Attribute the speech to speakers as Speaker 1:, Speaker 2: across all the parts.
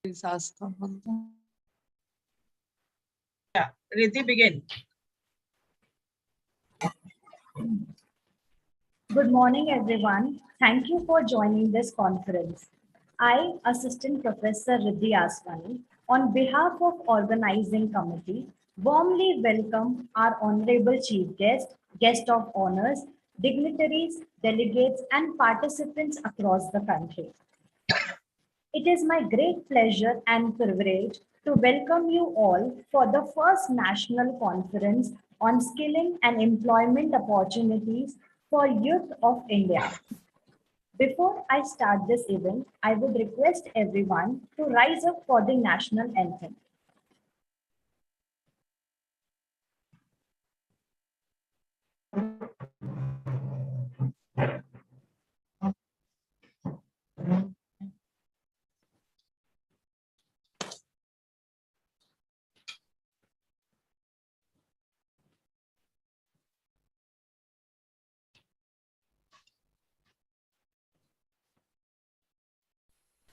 Speaker 1: Yeah, Riddhi, begin.
Speaker 2: Good morning, everyone. Thank you for joining this conference. I, Assistant Professor Riddhi Aswani, on behalf of Organizing Committee, warmly welcome our Honorable Chief Guest, Guest of Honors, dignitaries, delegates, and participants across the country. It is my great pleasure and privilege to welcome you all for the first national conference on skilling and employment opportunities for youth of India. Before I start this event, I would request everyone to rise up for the national anthem.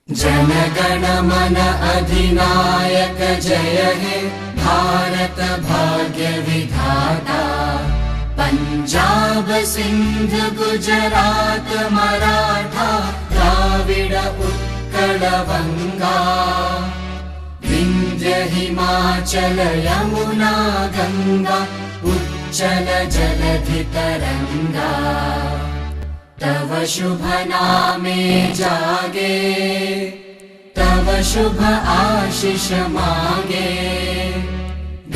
Speaker 3: जनगण मन अधिनायक जय हे भारत भाग्य विधाता पंजाब सिंध गुजरात मराठा द्राविड उत्कल बंगा विंध्य हिमाचल यमुना गंगा उच्चल जलधि तरंगा तव शुभ नामे जागे तव शुभ आशीष मागे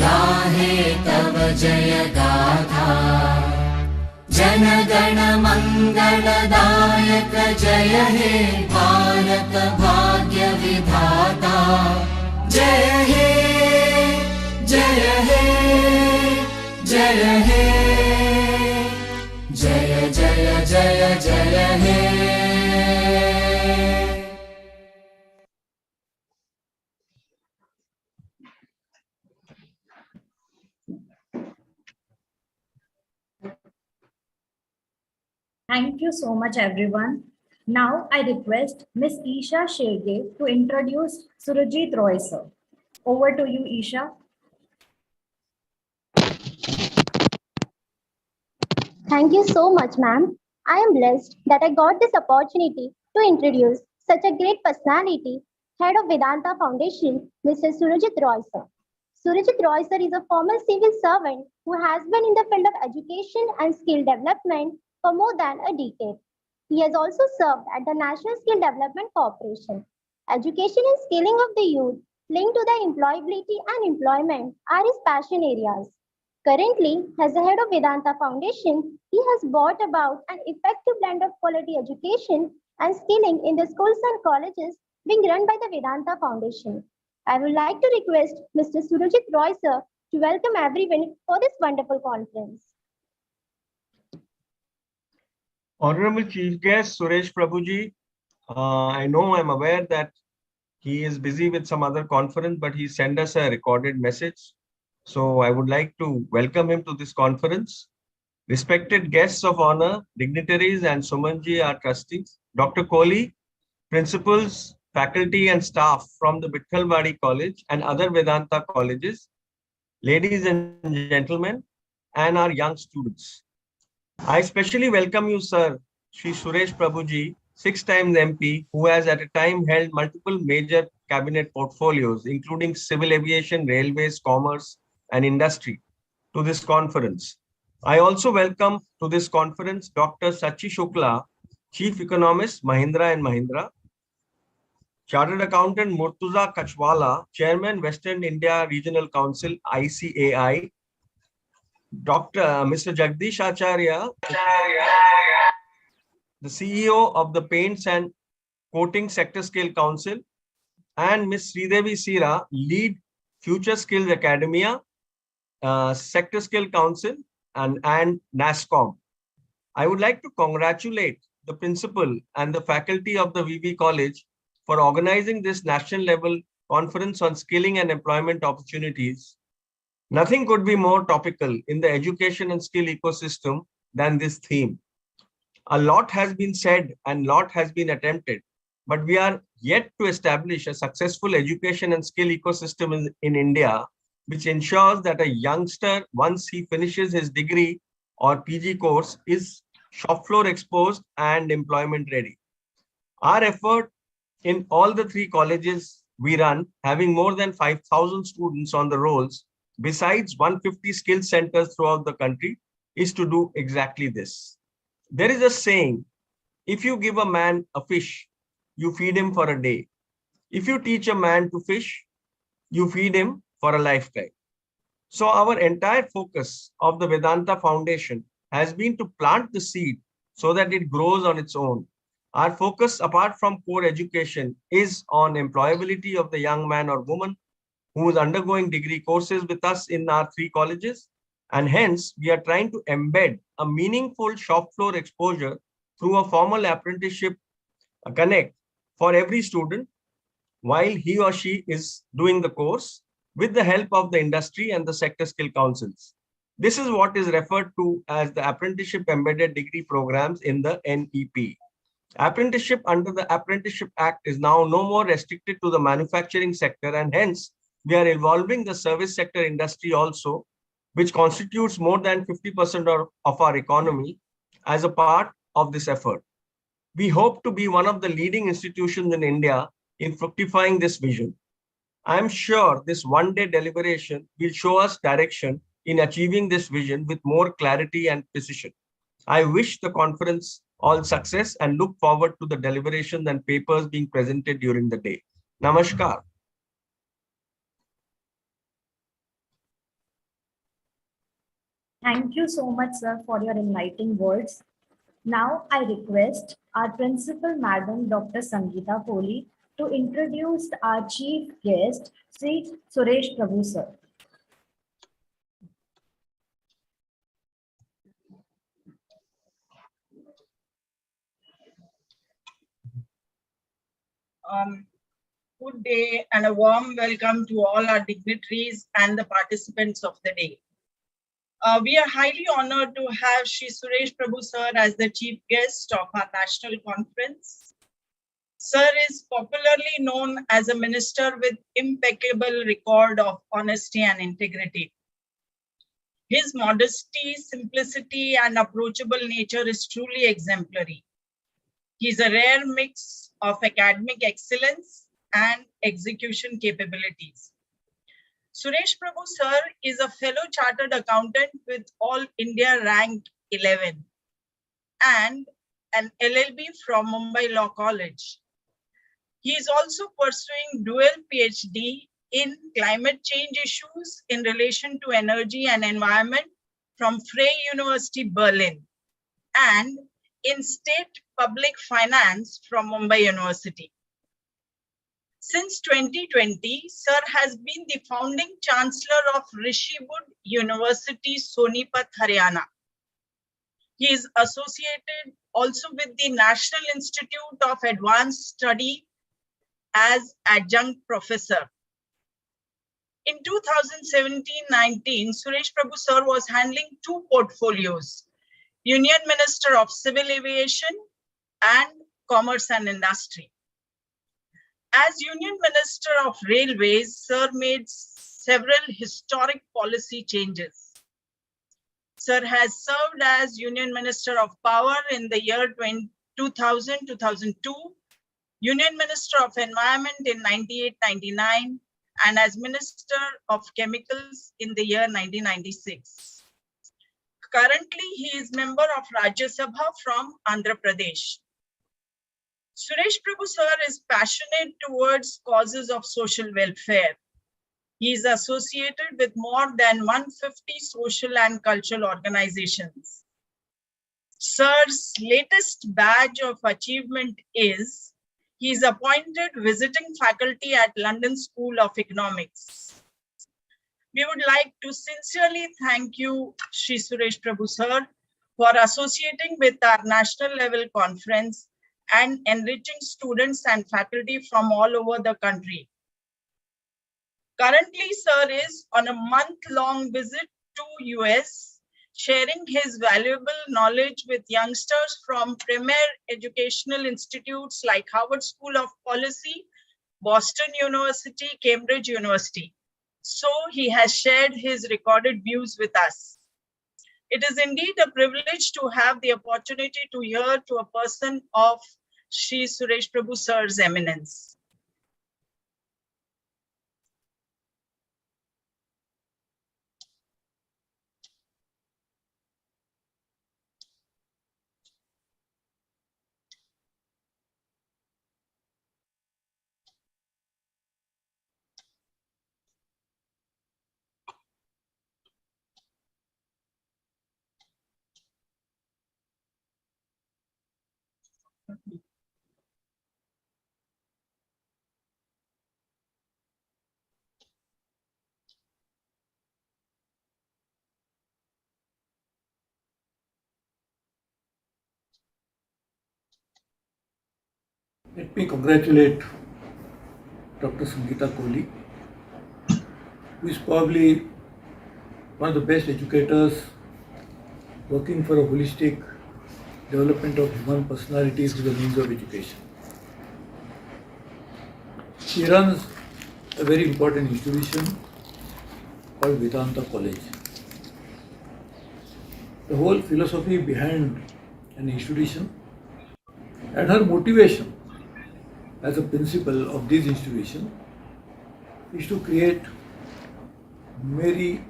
Speaker 3: गाहे तव जय गाथा जन गण मंगलदायक जय हे भारत भाग्य विधाता जय हे जय हे जय हे जय जय जय जय हे
Speaker 2: Thank you so much, everyone. Now I request Ms. Isha Shege to introduce Surajit Roy, sir. Over to you, Isha.
Speaker 4: Thank you so much, ma'am. I am blessed that I got this opportunity to introduce such a great personality, head of Vedanta Foundation, Mr. Surajit Roy, sir. Surajit Roy, sir, is a former civil servant who has been in the field of education and skill development for more than a decade. He has also served at the National Skill Development Corporation. Education and skilling of the youth linked to the employability and employment are his passion areas. Currently, as the head of Vedanta Foundation, he has brought about an effective blend of quality education and skilling in the schools and colleges being run by the Vedanta Foundation. I would like to request Mr. Surajit Roy, sir, to welcome everyone for this wonderful conference.
Speaker 5: Honorable Chief Guest Suresh Prabhuji, I'm aware that he is busy with some other conference, but he sent us a recorded message. So I would like to welcome him to this conference. Respected guests of honor, dignitaries and Sumanji, our trustees, Dr. Kohli, principals, faculty and staff from the Vithalwadi College and other Vedanta colleges, ladies and gentlemen, and our young students. I especially welcome you, sir, Shri Suresh Prabhuji, 6 times MP, who has at a time held multiple major cabinet portfolios, including civil aviation, railways, commerce, and industry, to this conference. I also welcome to this conference Dr. Sachin Shukla, Chief Economist, Mahindra and Mahindra, Chartered Accountant Murtuza Kachwala, Chairman, Western India Regional Council, ICAI, Mr. Jagdish Acharya, the CEO of the Paints and Coating Sector Scale Council, and Ms. Sridevi Sira, lead Future Skills Academia, Sector Scale Council, and NASCOM. I would like to congratulate the principal and the faculty of the VV College for organizing this national level conference on skilling and employment opportunities. Nothing could be more topical in the education and skill ecosystem than this theme. A lot has been said and lot has been attempted, but we are yet to establish a successful education and skill ecosystem in India, which ensures that a youngster, once he finishes his degree or PG course, is shop floor exposed and employment ready. Our effort in all the three colleges we run, having more than 5,000 students on the rolls, besides 150 skill centers throughout the country, is to do exactly this. There is a saying, if you give a man a fish, you feed him for a day. If you teach a man to fish, you feed him for a lifetime. So our entire focus of the Vedanta Foundation has been to plant the seed so that it grows on its own. Our focus, apart from core education, is on employability of the young man or woman who is undergoing degree courses with us in our three colleges. And hence, we are trying to embed a meaningful shop floor exposure through a formal apprenticeship connect for every student while he or she is doing the course with the help of the industry and the sector skill councils. This is what is referred to as the apprenticeship embedded degree programs in the NEP. Apprenticeship under the Apprenticeship Act is now no more restricted to the manufacturing sector, and hence we are involving the service sector industry also, which constitutes more than 50% of our economy as a part of this effort. We hope to be one of the leading institutions in India in fructifying this vision. I am sure this one-day deliberation will show us direction in achieving this vision with more clarity and precision. I wish the conference all success and look forward to the deliberations and papers being presented during the day. Namaskar.
Speaker 2: Thank you so much, sir, for your enlightening words. Now I request our principal, Madam Dr. Sangeeta Kohli, to introduce our chief guest, Sri Suresh Prabhu, sir.
Speaker 1: Good day and a warm welcome to all our dignitaries and the participants of the day. We are highly honored to have Shri Suresh Prabhu sir as the chief guest of our national conference. Sir is popularly known as a minister with impeccable record of honesty and integrity. His modesty, simplicity, and approachable nature is truly exemplary. He is a rare mix of academic excellence and execution capabilities. Suresh Prabhu sir is a fellow chartered accountant with All India rank 11 and an LLB from Mumbai Law College. He is also pursuing dual PhD in climate change issues in relation to energy and environment from Freie University Berlin and in state public finance from Mumbai University. Since 2020, Sir has been the founding chancellor of Rishibud University, Sonipat, Haryana. He is associated also with the National Institute of Advanced Study as adjunct professor. In 2017-19, Suresh Prabhu sir was handling two portfolios, Union Minister of Civil Aviation and Commerce and Industry. As Union Minister of Railways, Sir made several historic policy changes. Sir has served as Union Minister of Power in the year 2000-2002, Union Minister of Environment in 98-99, and as Minister of Chemicals in the year 1996. Currently, he is member of Rajya Sabha from Andhra Pradesh. Suresh Prabhu sir is passionate towards causes of social welfare. He is associated with more than 150 social and cultural organizations. Sir's latest badge of achievement is he is appointed visiting faculty at London School of Economics. We would like to sincerely thank you, Shri Suresh Prabhu sir, for associating with our national level conference and enriching students and faculty from all over the country. Currently, sir is on a month-long visit to US sharing his valuable knowledge with youngsters from premier educational institutes like Harvard School of Policy, Boston University, Cambridge University. So he has shared his recorded views with us. It is indeed a privilege to have the opportunity to hear to a person of Shri Suresh Prabhu Sir's eminence.
Speaker 6: Let me congratulate Dr. Sangeeta Kohli, who is probably one of the best educators working for a holistic development of human personalities through the means of education. She runs a very important institution called Vedanta College. The whole philosophy behind an institution and her motivation as a principal of this institution is to create very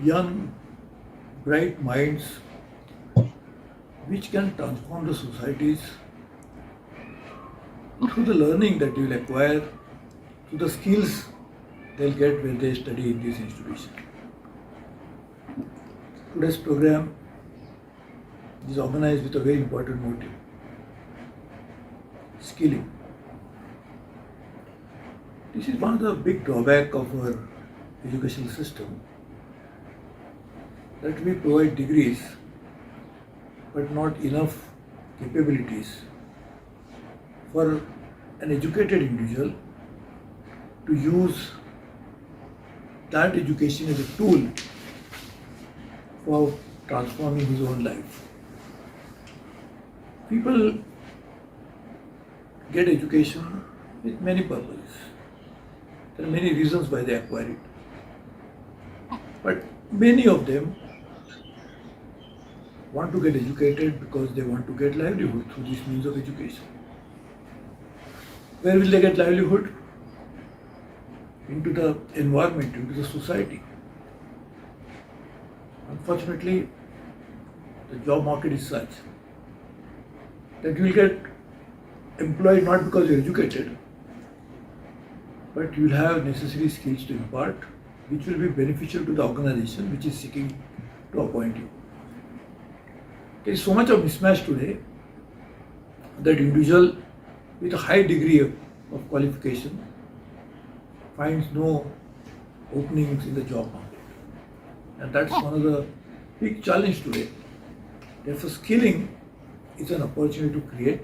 Speaker 6: young, bright minds which can transform the societies through the learning that they will acquire, through the skills they'll get when they study in this institution. Today's program is organized with a very important motive: skilling. This is one of the big drawbacks of our educational system, that we provide degrees but not enough capabilities for an educated individual to use that education as a tool for transforming his own life. People get education with many purposes. There are many reasons why they acquire it. But many of them want to get educated because they want to get livelihood through this means of education. Where will they get livelihood? Into the environment, into the society. Unfortunately, the job market is such that you will get employed not because you are educated, but you will have necessary skills to impart, which will be beneficial to the organization which is seeking to appoint you. There is so much of mismatch today that individual with a high degree of qualification finds no openings in the job market. And that's one of the big challenge today. Therefore, skilling is an opportunity to create,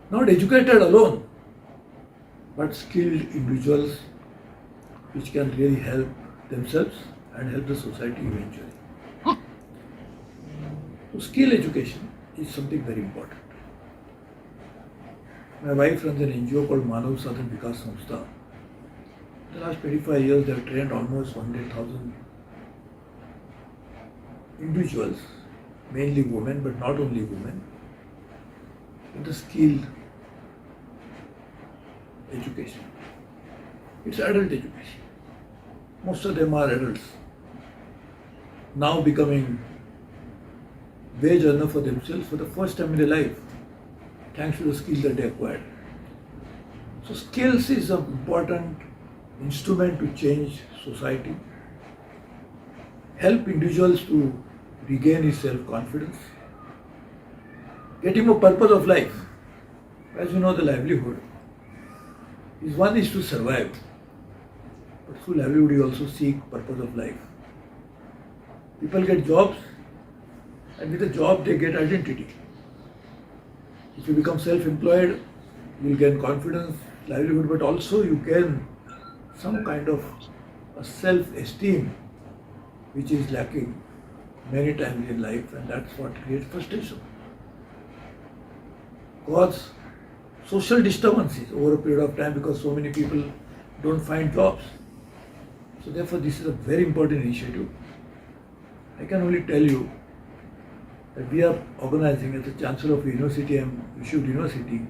Speaker 6: not educated alone, but skilled individuals which can really help themselves and help the society eventually. So skill education is something very important. My wife runs an NGO called Manav Sadhan Vikas Samstha. In the last 25 years, they have trained almost 100,000 individuals, mainly women, but not only women, in the skilled education. It's adult education. Most of them are adults, now becoming wage earner for themselves for the first time in their life, thanks to the skill that they acquired. So skills is an important instrument to change society, help individuals to regain his self-confidence, get him a purpose of life. As you know, the livelihood is one is to survive, but through livelihood you also seek purpose of life. People get jobs, and with the job they get identity. If you become self-employed, you will gain confidence, livelihood, but also you gain some kind of a self-esteem which is lacking many times in life, and that's what creates frustration. Cause social disturbances over a period of time because so many people don't find jobs. So therefore, this is a very important initiative. I can only tell you that we are organizing as the Chancellor of University, Vishnu University,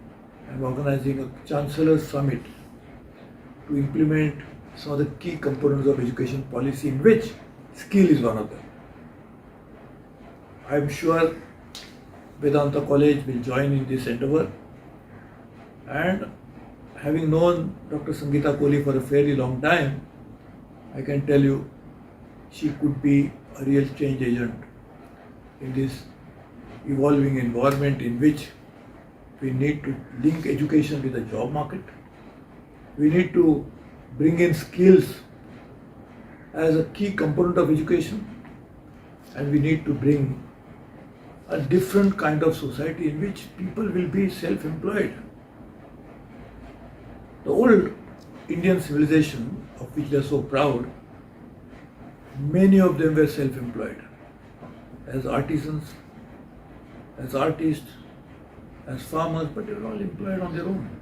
Speaker 6: I'm organizing a Chancellor's Summit to implement some of the key components of education policy, in which skill is one of them. I'm sure Vedanta College will join in this endeavor, and having known Dr. Sangeeta Kohli for a fairly long time, I can tell you she could be a real change agent in this evolving environment in which we need to link education with the job market. We need to bring in skills as a key component of education, and we need to bring a different kind of society in which people will be self-employed. The old Indian civilization, of which they are so proud, many of them were self-employed as artisans, as artists, as farmers, but they were all employed on their own.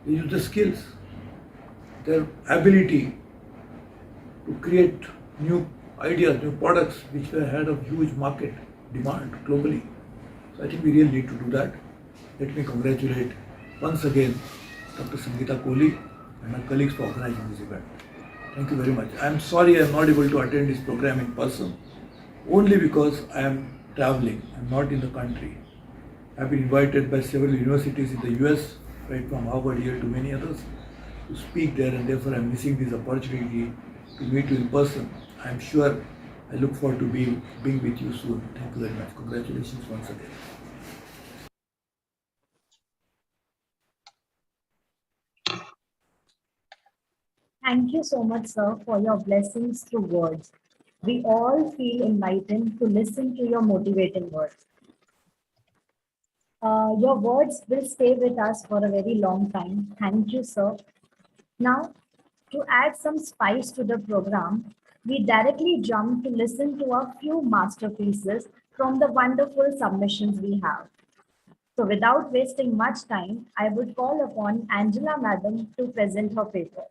Speaker 6: They used the skills, their ability to create new ideas, new products which had a huge market demand globally. So I think we really need to do that. Let me congratulate once again Dr. Sangeeta Kohli and my colleagues for organizing this event. Thank you very much. I am sorry I am not able to attend this program in person, only because I am traveling. I am not in the country. I have been invited by several universities in the US, right from Harvard here to many others, to speak there, and therefore I am missing this opportunity to meet you in person. I am sure I look forward to being with you soon. Thank you very much. Congratulations once again.
Speaker 2: Thank you so much, sir, for your blessings through words. We all feel enlightened to listen to your motivating words. Your words will stay with us for a very long time. Thank you, sir. Now, to add some spice to the program, we directly jump to listen to a few masterpieces from the wonderful submissions we have. So without wasting much time, I would call upon Angela Madam to present her paper.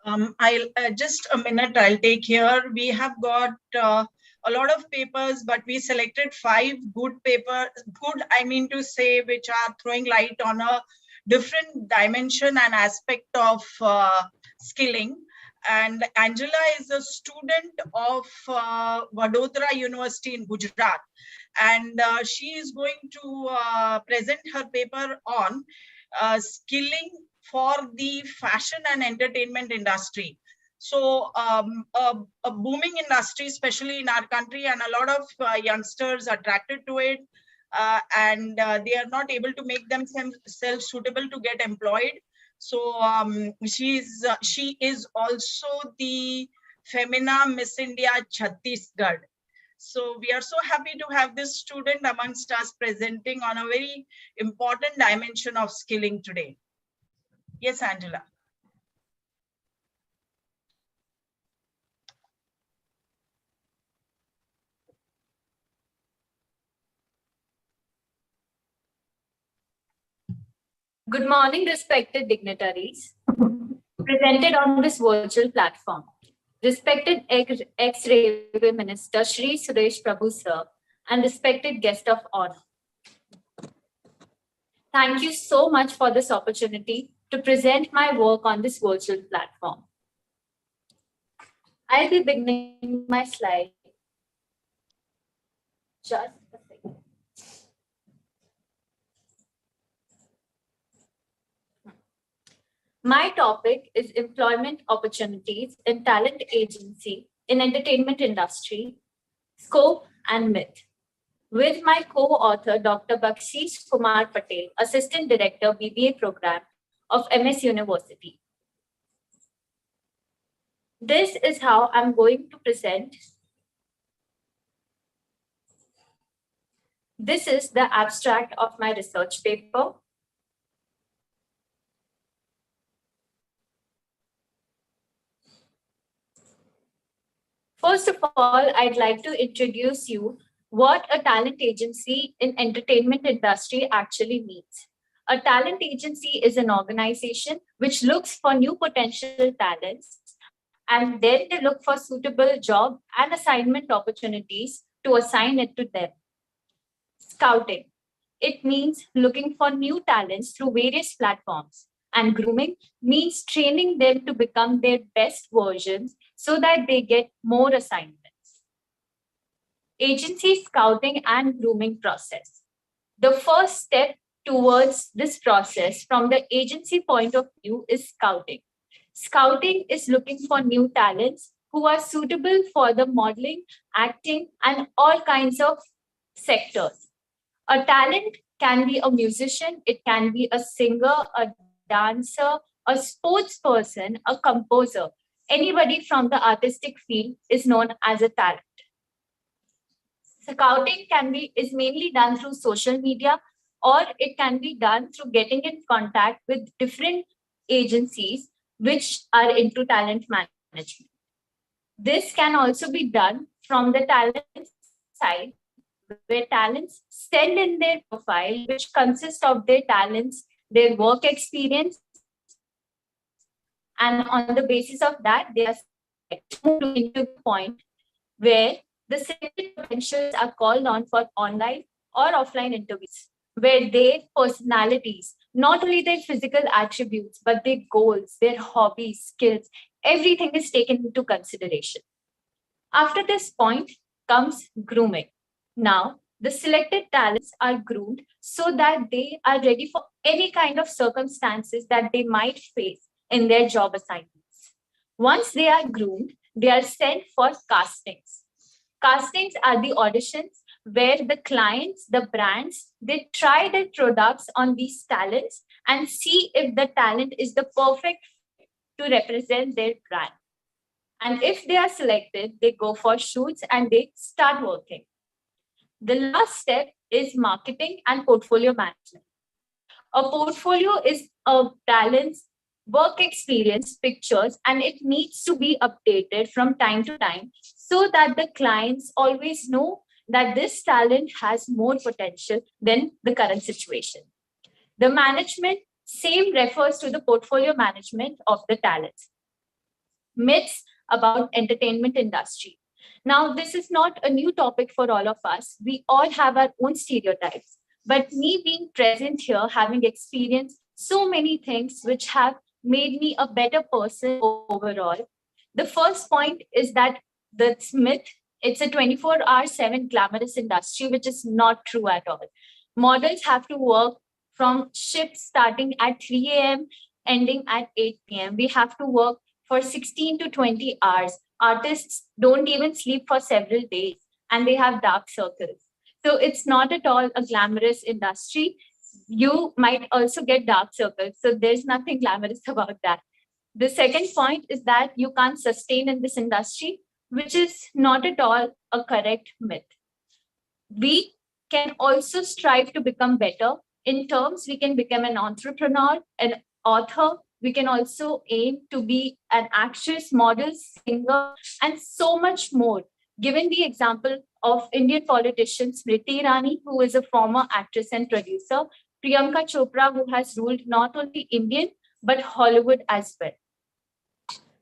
Speaker 1: I'll just a minute, I'll take here. We have got a lot of papers, but we selected 5 good papers, I mean to say, which are throwing light on a different dimension and aspect of skilling. And Angela is a student of Vadodara University in Gujarat. And she is going to present her paper on skilling for the fashion and entertainment industry. So a booming industry, especially in our country, and a lot of youngsters attracted to it, and they are not able to make themselves suitable to get employed. So she is also the Femina Miss India Chhattisgarh. So we are so happy to have this student amongst us presenting on a very important dimension of skilling today. Yes, Angela.
Speaker 7: Good morning, respected dignitaries presented on this virtual platform. Respected ex-Railway Minister Shri Suresh Prabhu sir, and respected guest of honor. Thank you so much for this opportunity to present my work on this virtual platform. I'll be beginning my slide. Just a second. My topic is employment opportunities in talent agency in entertainment industry, scope and myth. With my co-author, Dr. Bakshish Kumar Patel, Assistant Director, BBA Program of MS University. This is how I'm going to present. This is the abstract of my research paper. First of all, I'd like to introduce you what a talent agency in entertainment industry actually means. A talent agency is an organization which looks for new potential talents and then they look for suitable job and assignment opportunities to assign it to them. Scouting. It means looking for new talents through various platforms. And grooming means training them to become their best versions so that they get more assignments. Agency scouting and grooming process. The first step towards this process from the agency point of view is scouting. Scouting is looking for new talents who are suitable for the modeling, acting, and all kinds of sectors. A talent can be a musician, it can be a singer, a dancer, a sports person, a composer. Anybody from the artistic field is known as a talent. Scouting is mainly done through social media, or it can be done through getting in contact with different agencies which are into talent management. This can also be done from the talent side, where talents send in their profile, which consists of their talents, their work experience, and on the basis of that, they are moved into the point where the selected potentials are called on for online or offline interviews, where their personalities, not only their physical attributes, but their goals, their hobbies, skills, everything is taken into consideration. After this point comes grooming. Now, the selected talents are groomed so that they are ready for any kind of circumstances that they might face in their job assignments. Once they are groomed, they are sent for castings. Castings are the auditions where the clients, the brands, they try their products on these talents and see if the talent is the perfect fit to represent their brand. And if they are selected, they go for shoots and they start working. The last step is marketing and portfolio management. A portfolio is a talent's work experience, pictures, and it needs to be updated from time to time so that the clients always know that this talent has more potential than the current situation. The management same refers to the portfolio management of the talents. Myths about entertainment industry. Now, this is not a new topic for all of us. We all have our own stereotypes. But me being present here, having experienced so many things which have made me a better person overall. The first point is that the myth, it's a 24/7 glamorous industry, which is not true at all. Models have to work from shifts starting at 3 a.m., ending at 8 p.m. We have to work for 16 to 20 hours. Artists don't even sleep for several days and they have dark circles. So it's not at all a glamorous industry. You might also get dark circles. So there's nothing glamorous about that. The second point is that you can't sustain in this industry, which is not at all a correct myth. We can also strive to become better. In terms, we can become an entrepreneur, an author. We can also aim to be an actress, model, singer, and so much more. Given the example of Indian politician Smriti Irani, who is a former actress and producer, Priyanka Chopra, who has ruled not only Indian, but Hollywood as well.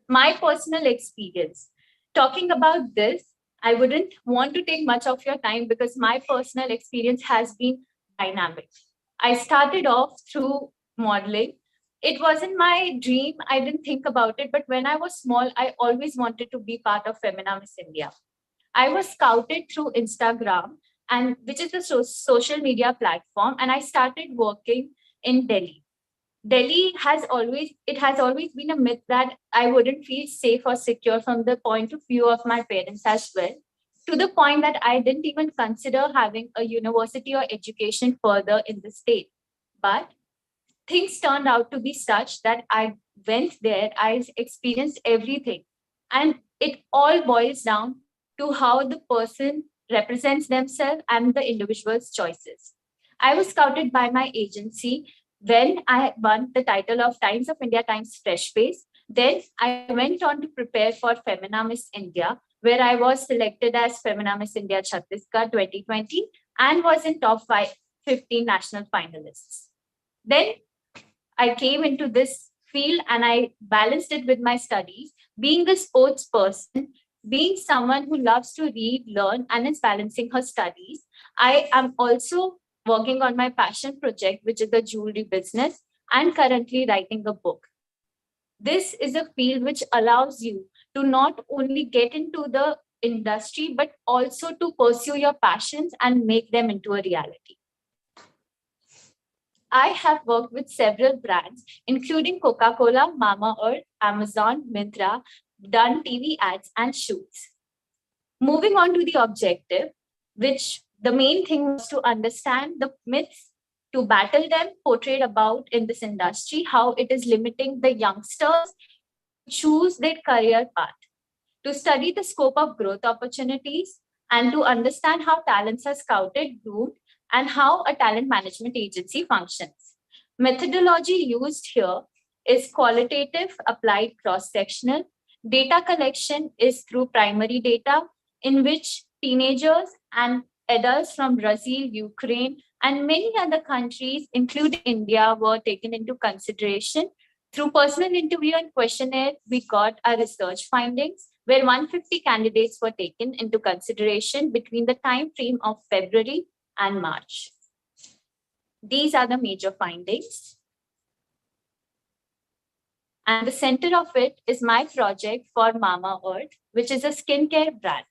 Speaker 7: My personal experience. Talking about this, I wouldn't want to take much of your time because my personal experience has been dynamic. I started off through modeling. It wasn't my dream. I didn't think about it. But when I was small, I always wanted to be part of Femina Miss India. I was scouted through Instagram, and which is a social media platform. And I started working in Delhi. Delhi has always been a myth that I wouldn't feel safe or secure from the point of view of my parents as well, to the point that I didn't even consider having a university or education further in the state. But things turned out to be such that I went there, I experienced everything. And it all boils down to how the person represents themselves and the individual's choices. I was scouted by my agency when I won the title of Times of India Times Fresh Face. Then I went on to prepare for Femina Miss India, where I was selected as Femina Miss India Chhattisgarh 2020 and was in top 15 national finalists. Then I came into this field and I balanced it with my studies. Being a sports person, being someone who loves to read, learn, and is balancing her studies, I am also working on my passion project, which is the jewelry business, and currently writing a book. This is a field which allows you to not only get into the industry, but also to pursue your passions and make them into a reality. I have worked with several brands, including Coca-Cola, Mama Earth, Amazon, Myntra, done TV ads and shoots. Moving on to the objective, which the main thing was to understand the myths, to battle them portrayed about in this industry, how it is limiting the youngsters to choose their career path, to study the scope of growth opportunities, and to understand how talents are scouted, groomed, and how a talent management agency functions. Methodology used here is qualitative, applied, cross-sectional. Data collection is through primary data, in which teenagers and adults from Brazil, Ukraine, and many other countries, including India, were taken into consideration. Through personal interview and questionnaire, we got our research findings, where 150 candidates were taken into consideration between the time frame of February and March. These are the major findings. And the center of it is my project for Mama Earth, which is a skincare brand.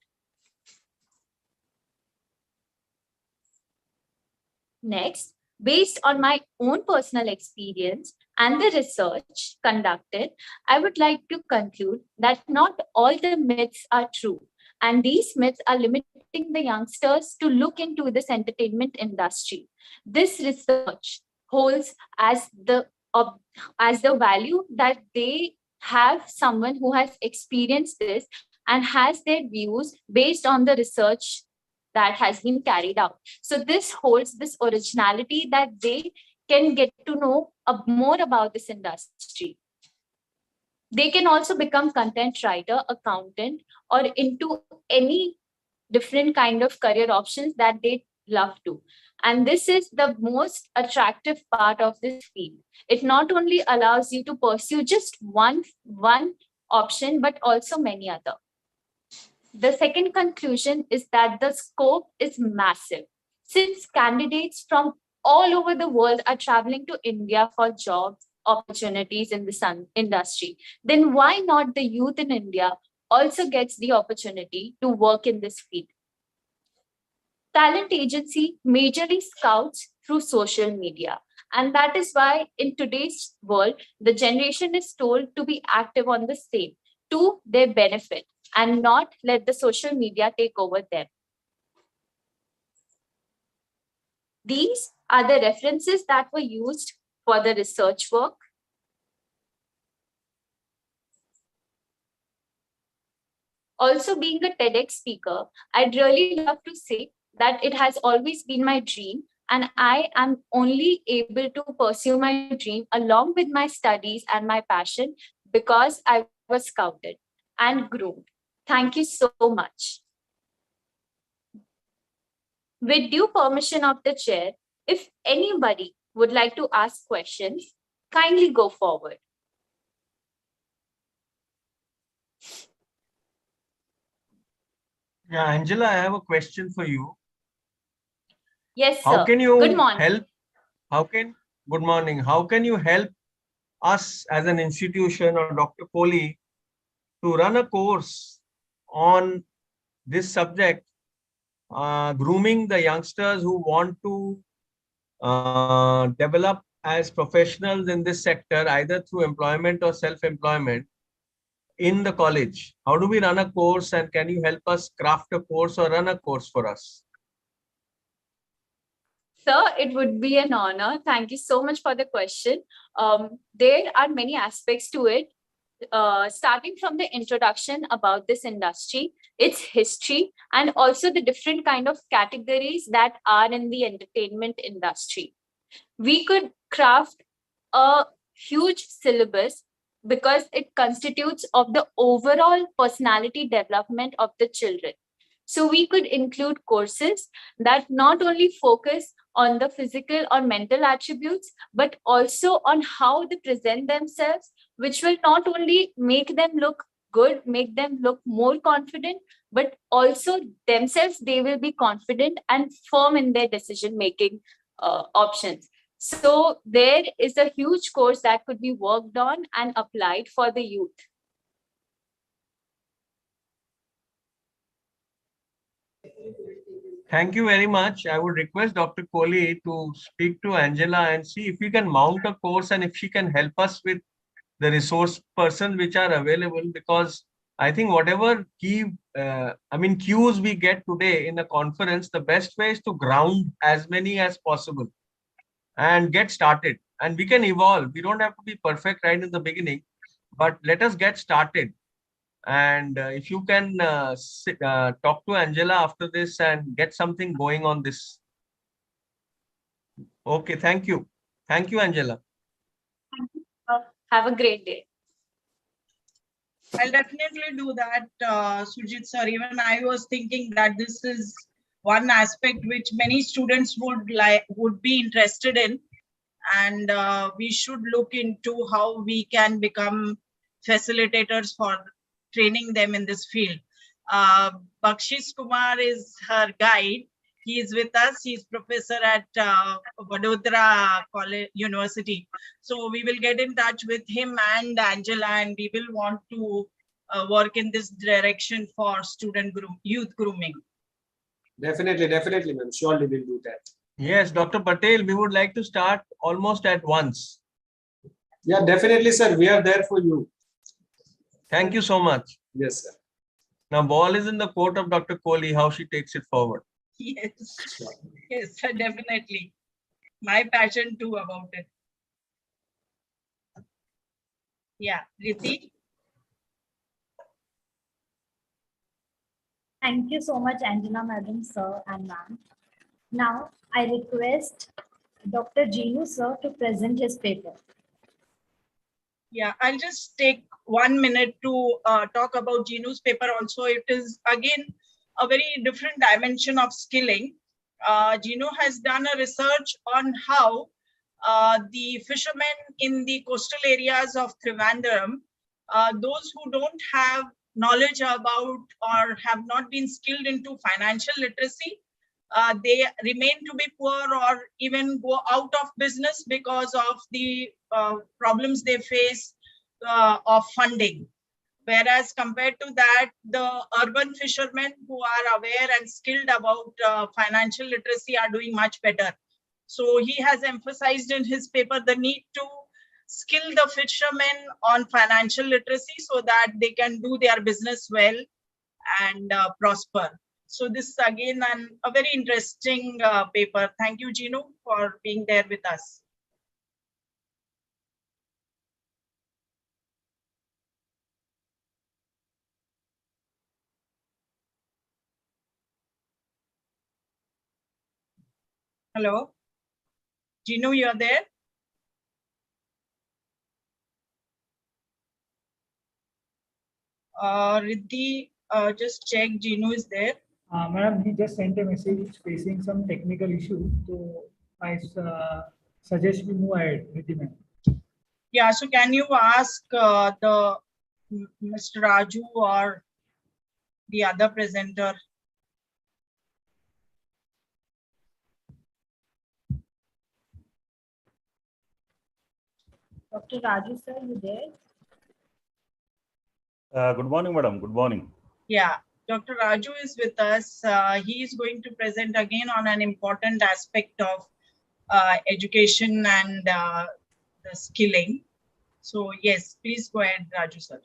Speaker 7: Next, based on my own personal experience and the research conducted, I would like to conclude that not all the myths are true. And these myths are limiting the youngsters to look into this entertainment industry. This research holds as the value that they have someone who has experienced this and has their views based on the research that has been carried out. So this holds this originality that they can get to know more about this industry. They can also become content writer, accountant, or into any different kind of career options that they love to. And this is the most attractive part of this field. It not only allows you to pursue just one option, but also many other. The second conclusion is that the scope is massive. Since candidates from all over the world are traveling to India for job opportunities in the industry, then why not the youth in India also gets the opportunity to work in this field? Talent agency majorly scouts through social media. And that is why in today's world, the generation is told to be active on the same to their benefit and not let the social media take over them. These are the references that were used for the research work. Also, being a TEDx speaker, I'd really love to say that it has always been my dream, and I am only able to pursue my dream along with my studies and my passion because I was scouted and groomed. Thank you so much. With due permission of the chair, if anybody would like to ask questions, kindly go forward.
Speaker 5: Yeah, Angela, I have a question for you.
Speaker 7: Yes, sir.
Speaker 5: How can you
Speaker 7: Good morning.
Speaker 5: help? Good morning. How can you help us as an institution or Dr. Kohli to run a course on this subject, grooming the youngsters who want to develop as professionals in this sector, either through employment or self-employment in the college? How do we run a course, and can you help us craft a course or run a course for us?
Speaker 7: Sir, it would be an honor. Thank you so much for the question. There are many aspects to it. Starting from the introduction about this industry, its history, and also the different kind of categories that are in the entertainment industry. We could craft a huge syllabus because it constitutes of the overall personality development of the children. So we could include courses that not only focus on the physical or mental attributes, but also on how they present themselves, which will not only make them look good, make them look more confident, but also themselves, they will be confident and firm in their decision making options. So there is a huge course that could be worked on and applied for the youth.
Speaker 5: Thank you very much. I would request Dr. Kohli to speak to Angela and see if we can mount a course and if she can help us with the resource persons which are available, because I think whatever cues we get today in a conference, the best way is to ground as many as possible and get started. And we can evolve. We don't have to be perfect right in the beginning, but let us get started. And if you can talk to Angela after this and get something going on this. Okay, thank you. Thank you, Angela.
Speaker 7: Have a great day.
Speaker 1: I'll definitely do that, Sujit sir. Even I was thinking that this is one aspect which many students would be interested in, and we should look into how we can become facilitators for training them in this field. Bakshish Kumar is her guide. He is with us. He is professor at Vadodara College University. So we will get in touch with him and Angela, and we will want to work in this direction for youth grooming.
Speaker 8: Definitely, ma'am. Surely we'll do that.
Speaker 5: Yes, Dr. Patel, we would like to start almost at once.
Speaker 8: Yeah, definitely, sir. We are there for you.
Speaker 5: Thank you so much.
Speaker 8: Yes, sir.
Speaker 5: Now, ball is in the court of Dr. Kohli, how she takes it forward.
Speaker 1: Yes, yes, definitely. My passion too about it. Yeah, Riti.
Speaker 2: Thank you so much, Angela, madam, sir, and ma'am. Now, I request Dr. Jinu, sir, to present his paper.
Speaker 1: Yeah, I'll just take 1 minute to talk about Jinu's paper also. It is, again, a very different dimension of skilling. Jinu has done a research on how the fishermen in the coastal areas of Trivandrum, those who don't have knowledge about or have not been skilled into financial literacy, they remain to be poor or even go out of business because of the problems they face of funding. Whereas compared to that, the urban fishermen who are aware and skilled about financial literacy are doing much better. So he has emphasized in his paper the need to skill the fishermen on financial literacy so that they can do their business well and prosper. So this is again a very interesting paper. Thank you, Jinu, for being there with us. Hello, Jinu, you're there? Riddhi, just check Jinu is there.
Speaker 9: Madam, he just sent a message facing some technical issue. So I suggest we move ahead with the ma'am.
Speaker 1: Yeah, so can you ask the Mr. Raju or the other presenter?
Speaker 2: Dr. Raju, sir, you there?
Speaker 10: Good morning, madam. Good morning.
Speaker 1: Yeah, Dr. Raju is with us. He is going to present again on an important aspect of education and the skilling. So yes, please go ahead, Raju sir.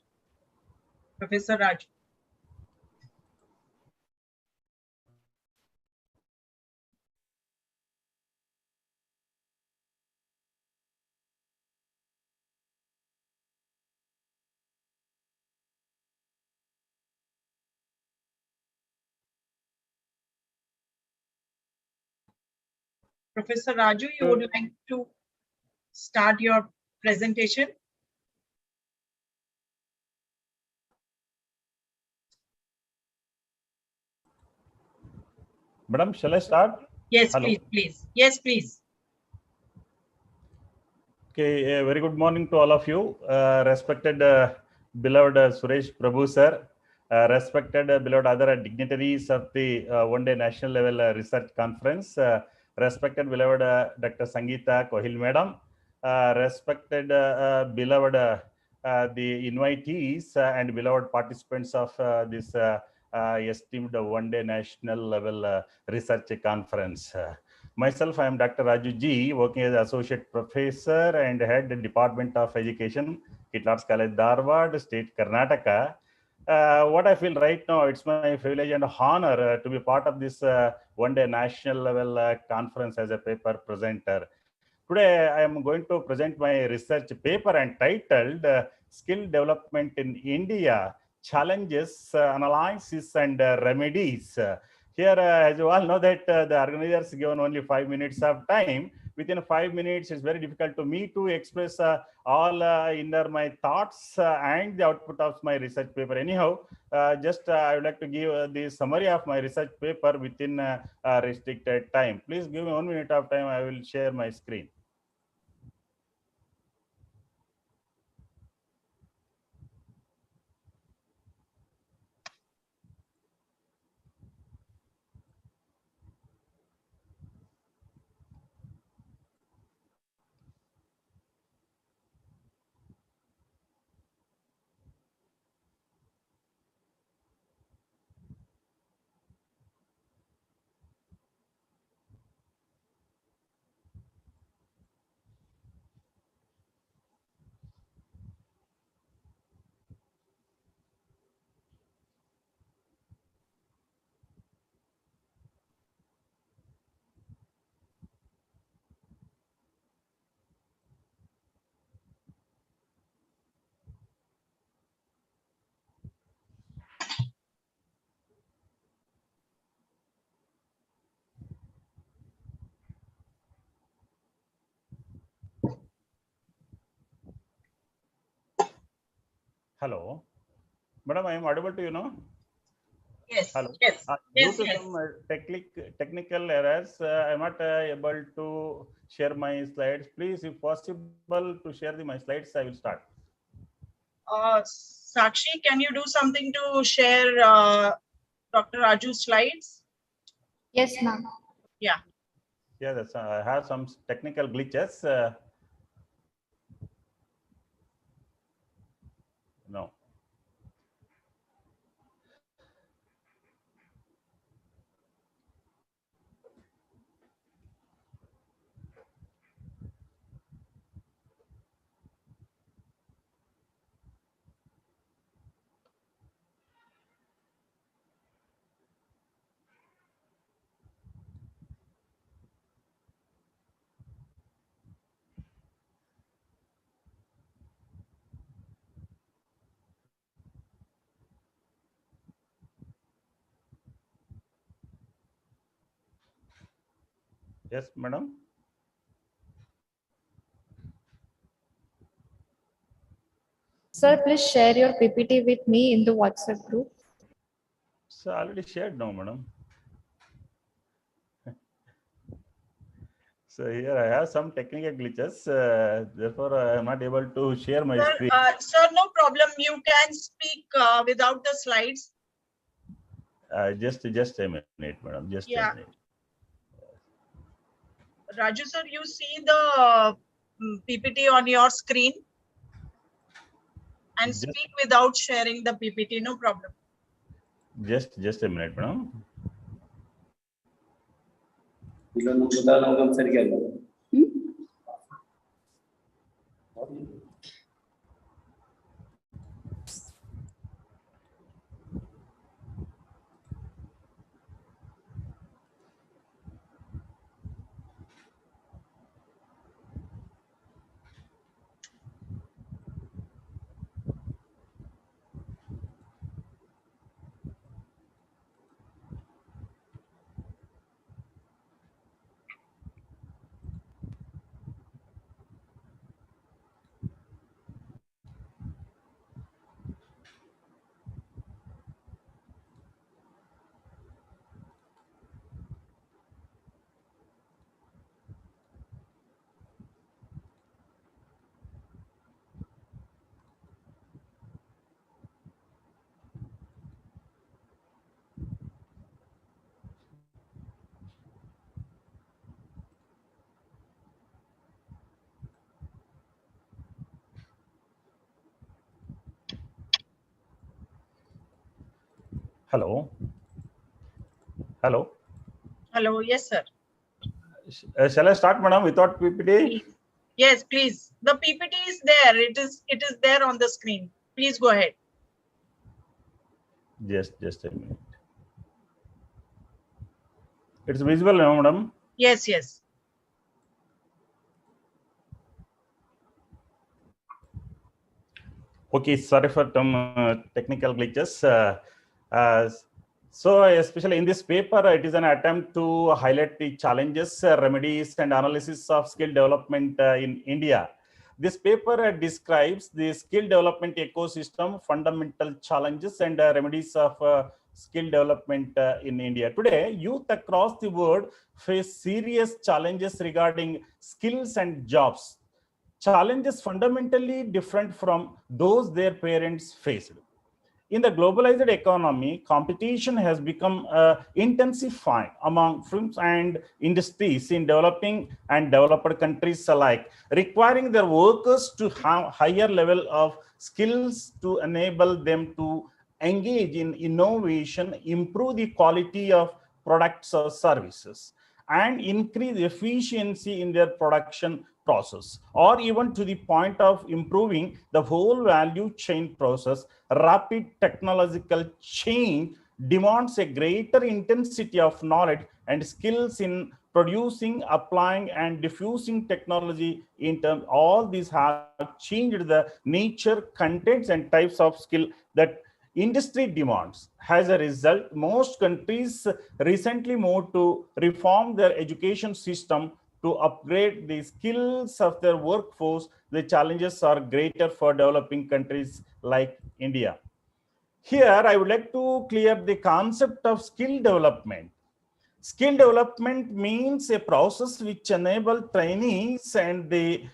Speaker 1: Professor Raju. Professor Raju, you would like to start your presentation?
Speaker 10: Madam, shall I start?
Speaker 1: Yes,
Speaker 10: Hello.
Speaker 1: please, please. Yes, please.
Speaker 10: Okay, very good morning to all of you. Respected beloved Suresh Prabhu sir, respected beloved other dignitaries of the one-day national level research conference, respected beloved Dr. Sangeeta Kohil madam, respected beloved the invitees and beloved participants of this esteemed one-day national level research conference. Myself, I am Dr. Raju G, working as Associate Professor and Head Department of Education, Kitlar's College, Dharwad, State, Karnataka. What I feel right now, it's my privilege and honor to be part of this one-day national level conference as a paper presenter. Today, I am going to present my research paper entitled Skill Development in India, Challenges, Analysis and Remedies. Here, as you all know that the organizers given only 5 minutes of time. Within 5 minutes, it's very difficult to me to express all inner my thoughts and the output of my research paper. Anyhow, I would like to give the summary of my research paper within restricted time. Please give me 1 minute of time. I will share my screen. Hello, madam, I am audible to you now.
Speaker 1: Yes,
Speaker 10: Hello.
Speaker 1: yes,
Speaker 10: Due
Speaker 1: yes,
Speaker 10: to
Speaker 1: yes.
Speaker 10: some technical errors, I'm not able to share my slides. Please, if possible, to share my slides, I will start.
Speaker 1: Sakshi, can you do something to share Dr. Raju's slides?
Speaker 7: Yes, ma'am.
Speaker 1: Yeah.
Speaker 10: Yeah, that's, I have some technical glitches. No. Yes, madam.
Speaker 11: Sir, please share your PPT with me in the WhatsApp group.
Speaker 10: So already shared now, madam. So here I have some technical glitches. Therefore, I am not able to share my screen.
Speaker 1: Sir, no problem. You can speak without the slides.
Speaker 10: Just a minute, madam. Just a minute.
Speaker 1: Raju sir, you see the PPT on your screen and speak without sharing the PPT, no problem.
Speaker 10: Just a minute, madam. Hello. Hello.
Speaker 1: Hello. Yes, sir.
Speaker 10: Shall I start, madam, without PPT?
Speaker 1: Yes, please. The PPT is there. It is there on the screen. Please go ahead.
Speaker 10: Just a minute. It's visible now, madam?
Speaker 1: Yes, yes.
Speaker 10: Okay, sorry for some technical glitches. So especially in this paper, it is an attempt to highlight the challenges, remedies, and analysis of skill development in India. This paper describes the skill development ecosystem, fundamental challenges, and remedies of skill development in India. Today, youth across the world face serious challenges regarding skills and jobs. Challenges fundamentally different from those their parents faced. In the globalized economy, competition has become intensifying among firms and industries in developing and developed countries alike, requiring their workers to have higher level of skills to enable them to engage in innovation, improve the quality of products or services, and increase efficiency in their production process, or even to the point of improving the whole value chain process. Rapid technological change demands a greater intensity of knowledge and skills in producing, applying, and diffusing technology. In terms, all these have changed the nature, contents, and types of skill that industry demands. As a result, most countries recently moved to reform their education system to upgrade the skills of their workforce. The challenges are greater for developing countries like India. Here, I would like to clear the concept of skill development. Skill development means a process which enables trainees and the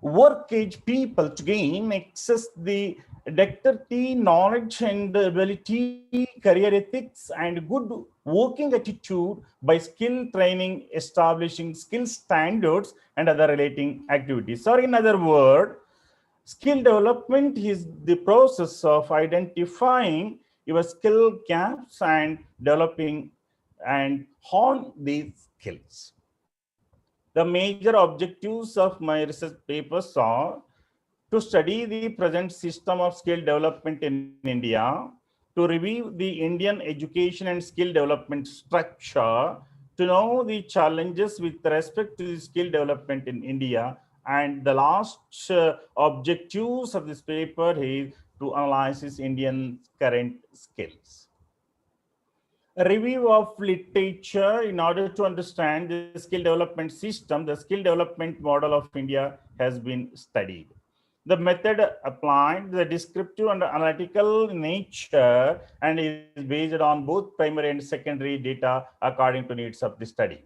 Speaker 10: work age people to gain access the dexterity, knowledge, and ability, career ethics, and good working attitude by skill training, establishing skill standards, and other relating activities. Or in other words, skill development is the process of identifying your skill gaps and developing and hone these skills. The major objectives of my research papers are to study the present system of skill development in India, to review the Indian education and skill development structure, to know the challenges with respect to the skill development in India, and the last objectives of this paper is to analyze Indian current skills. A review of literature in order to understand the skill development system. The skill development model of India has been studied. The method applied, the descriptive and analytical nature, and is based on both primary and secondary data according to needs of the study.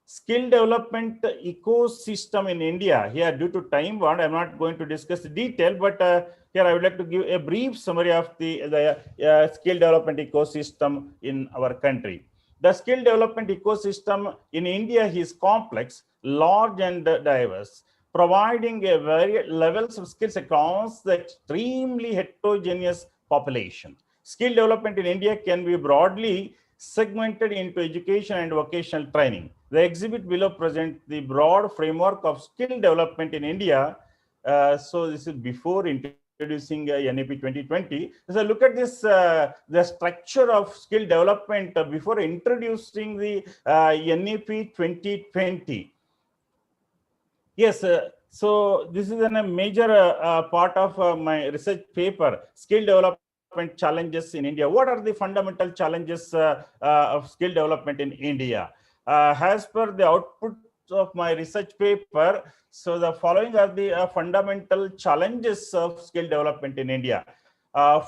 Speaker 10: Skill development ecosystem in India. Here, due to time bound, I'm not going to discuss the detail, but here I would like to give a brief summary of the skill development ecosystem in our country. The skill development ecosystem in India is complex, large, and diverse, providing a varied levels of skills across the extremely heterogeneous population. Skill development in India can be broadly segmented into education and vocational training. The exhibit below presents the broad framework of skill development in India. So this is before introducing NAP 2020. So look at this, the structure of skill development before introducing the NAP 2020. Yes, so this is a major part of my research paper, skill development challenges in India. What are the fundamental challenges of skill development in India? As per the output of my research paper, so the following are the fundamental challenges of skill development in India.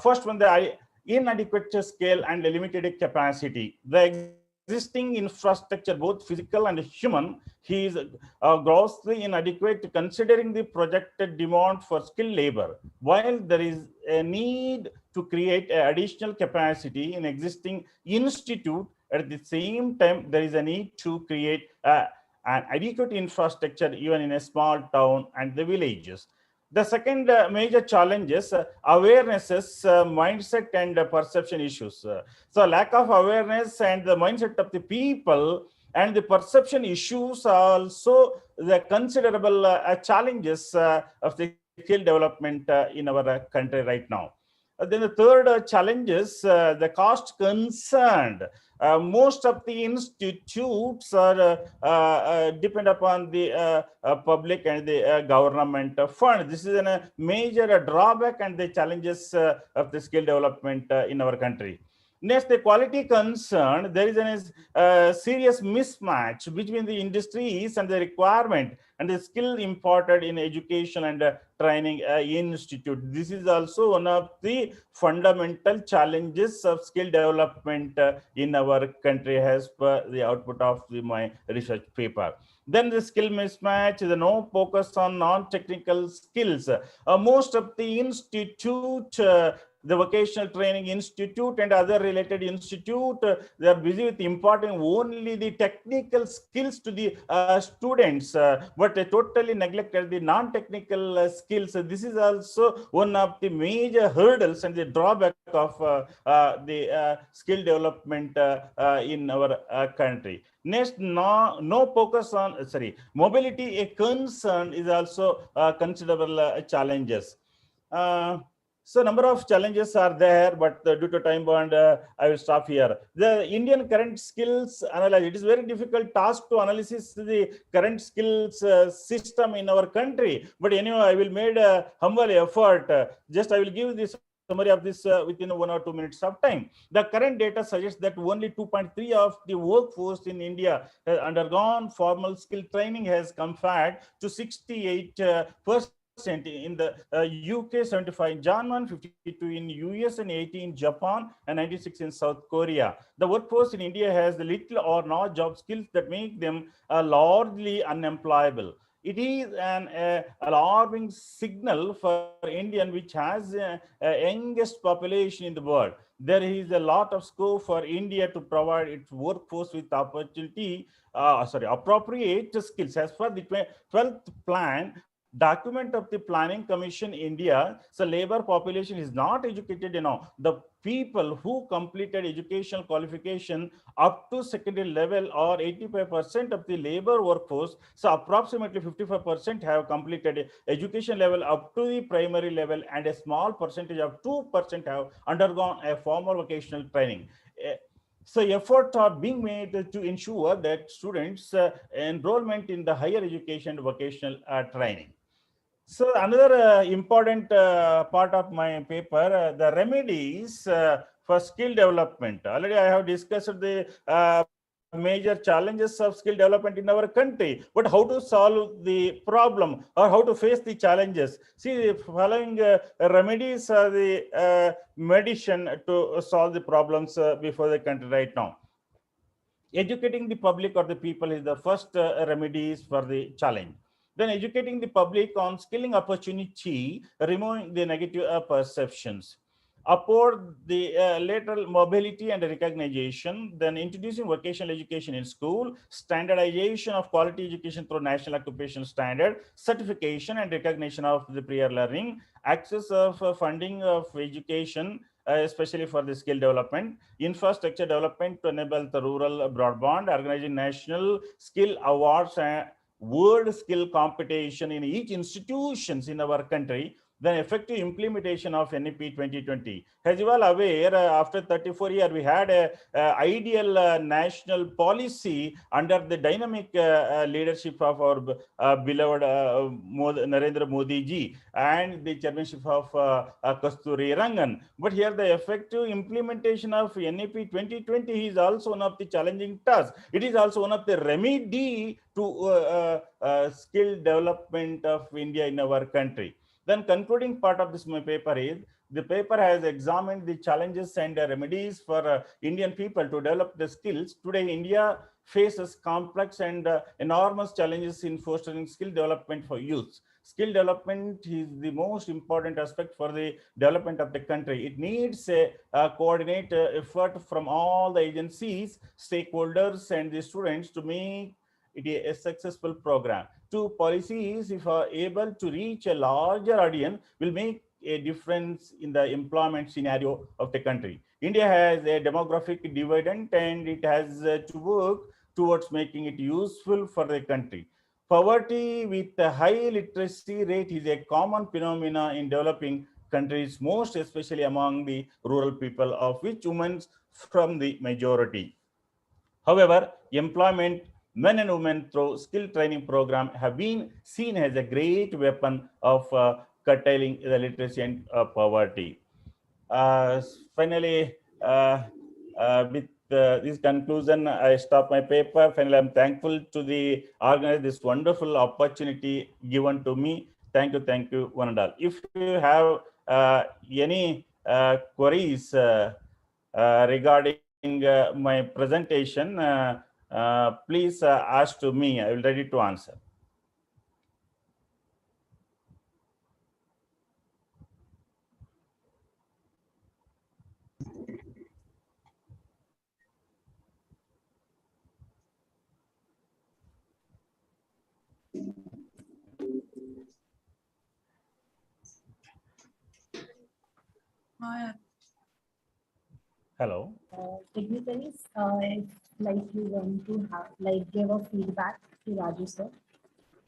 Speaker 10: First one, the inadequate scale and limited capacity. The existing infrastructure, both physical and human, is grossly inadequate considering the projected demand for skilled labor. While there is a need to create additional capacity in existing institute, at the same time, there is a need to create an adequate infrastructure even in a small town and the villages. The second major challenge is awarenesses, mindset and perception issues. So lack of awareness and the mindset of the people and the perception issues are also the considerable challenges of the skill development in our country right now. Then the third challenge is the cost concerned. Most of the institutes are depend upon the public and the government fund. This is a major drawback and the challenges of the skill development in our country. Next, the quality concern, there is a serious mismatch between the industries and the requirement and the skill imported in education and training institute. This is also one of the fundamental challenges of skill development in our country as per the output of my research paper. Then the skill mismatch, the no focus on non-technical skills. Most of the institute, the vocational training institute and other related institute, they are busy with imparting only the technical skills to the students, but they totally neglected the non-technical skills. This is also one of the major hurdles and the drawback of the skill development in our country. Next, no focus on, mobility, a concern is also considerable challenges. So number of challenges are there, but due to time bond, I will stop here. The Indian current skills analysis, it is very difficult task to analysis the current skills system in our country. But anyway, I will make a humble effort. Just I will give this summary of this within 1 or 2 minutes of time. The current data suggests that only 2.3 of the workforce in India has undergone formal skill training as compared to 68% in the UK, 75 in Germany, 52 in US and 80 in Japan and 96 in South Korea. The workforce in India has little or no job skills that make them largely unemployable. It is an alarming signal for India, which has a youngest population in the world. There is a lot of scope for India to provide its workforce with appropriate skills. As per the 12th plan, document of the Planning Commission India, so labor population is not educated enough. The people who completed educational qualification up to secondary level or 85% of the labor workforce, so approximately 55% have completed education level up to the primary level and a small percentage of 2% have undergone a formal vocational training. So efforts are being made to ensure that students enrollment in the higher education vocational training. So another important part of my paper, the remedies for skill development. Already I have discussed the major challenges of skill development in our country, but how to solve the problem or how to face the challenges. See, the following remedies are the medicine to solve the problems before the country right now. Educating the public or the people is the first remedies for the challenge. Then educating the public on skilling opportunity, removing the negative perceptions. Upward the lateral mobility and recognition, then introducing vocational education in school, standardization of quality education through national occupational standard, certification and recognition of the prior learning, access of funding of education, especially for the skill development, infrastructure development to enable the rural broadband, organizing national skill awards and world skill competition in each institutions in our country, then effective implementation of NEP 2020. As you are aware, after 34 years, we had a ideal national policy under the dynamic leadership of our beloved Narendra Modi ji and the chairmanship of Kasturi Rangan. But here the effective implementation of NEP 2020 is also one of the challenging tasks. It is also one of the remedy to skill development of India in our country. Then concluding part of this my paper is, the paper has examined the challenges and remedies for Indian people to develop the skills. Today, India faces complex and enormous challenges in fostering skill development for youth. Skill development is the most important aspect for the development of the country. It needs a coordinated effort from all the agencies, stakeholders, and the students to make it is a successful program. Two policies, if are able to reach a larger audience, will make a difference in the employment scenario of the country. India has a demographic dividend and it has to work towards making it useful for the country. Poverty with a high literacy rate is a common phenomenon in developing countries, most especially among the rural people, of which women from the majority. However, employment, men and women through skill training program have been seen as a great weapon of curtailing the literacy and poverty. Finally, with this conclusion, I stop my paper. Finally, I'm thankful to the organizer this wonderful opportunity given to me. Thank you, one and all. If you have any queries regarding my presentation, please ask to me. I will ready to answer. Hello.
Speaker 2: Dignitaries, if like you want to have like give a feedback to Raju sir,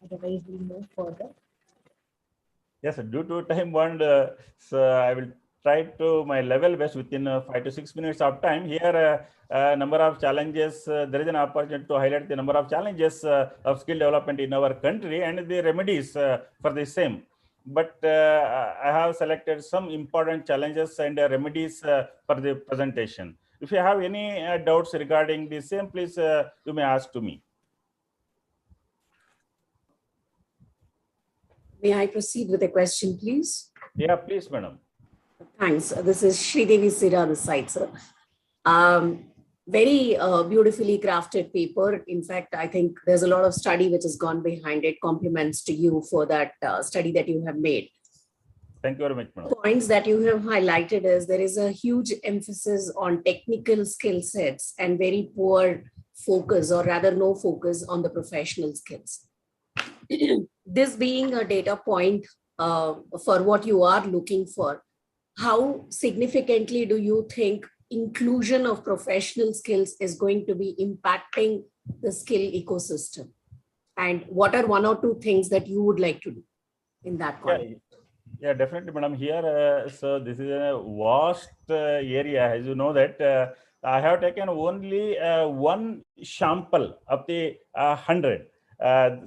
Speaker 2: otherwise we'll move further.
Speaker 10: Yes, due to time bound, so I will try to my level best within 5 to 6 minutes of time. Here, number of challenges. There is an opportunity to highlight the number of challenges of skill development in our country and the remedies for the same. But I have selected some important challenges and remedies for the presentation. If you have any doubts regarding the same, please you may ask to me.
Speaker 12: May I proceed with a question, please?
Speaker 10: Yeah, please, madam.
Speaker 12: Thanks. This is Sridevi Sira, the site, sir. Very beautifully crafted paper. In fact, I think there's a lot of study which has gone behind it. Compliments to you for that study that you have made.
Speaker 10: Thank you very much, madam.
Speaker 12: Points that you have highlighted is there is a huge emphasis on technical skill sets and very poor focus, or rather no focus on the professional skills. This being a data point for what you are looking for, how significantly do you think inclusion of professional skills is going to be impacting the skill ecosystem? And what are one or two things that you would like to do in that context?
Speaker 10: Yeah, definitely, madam. Here, so this is a vast area, as you know that I have taken only one sample of the 100.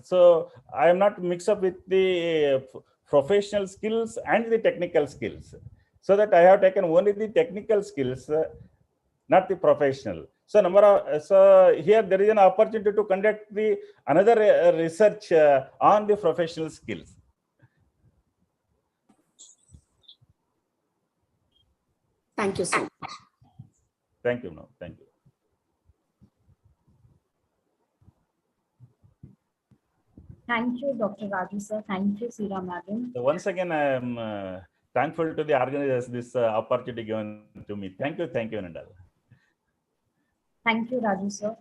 Speaker 10: So I am not mixed up with the professional skills and the technical skills. So that I have taken only the technical skills, not the professional. So so here there is an opportunity to conduct the another research on the professional skills.
Speaker 12: Thank you so much.
Speaker 10: Thank you, no, thank you.
Speaker 2: Thank you, Dr. Raju sir. Thank you, Sira madam.
Speaker 10: So once again, I am thankful to the organizers this opportunity given to me. Thank you, Nandal.
Speaker 2: Thank you, Raju sir.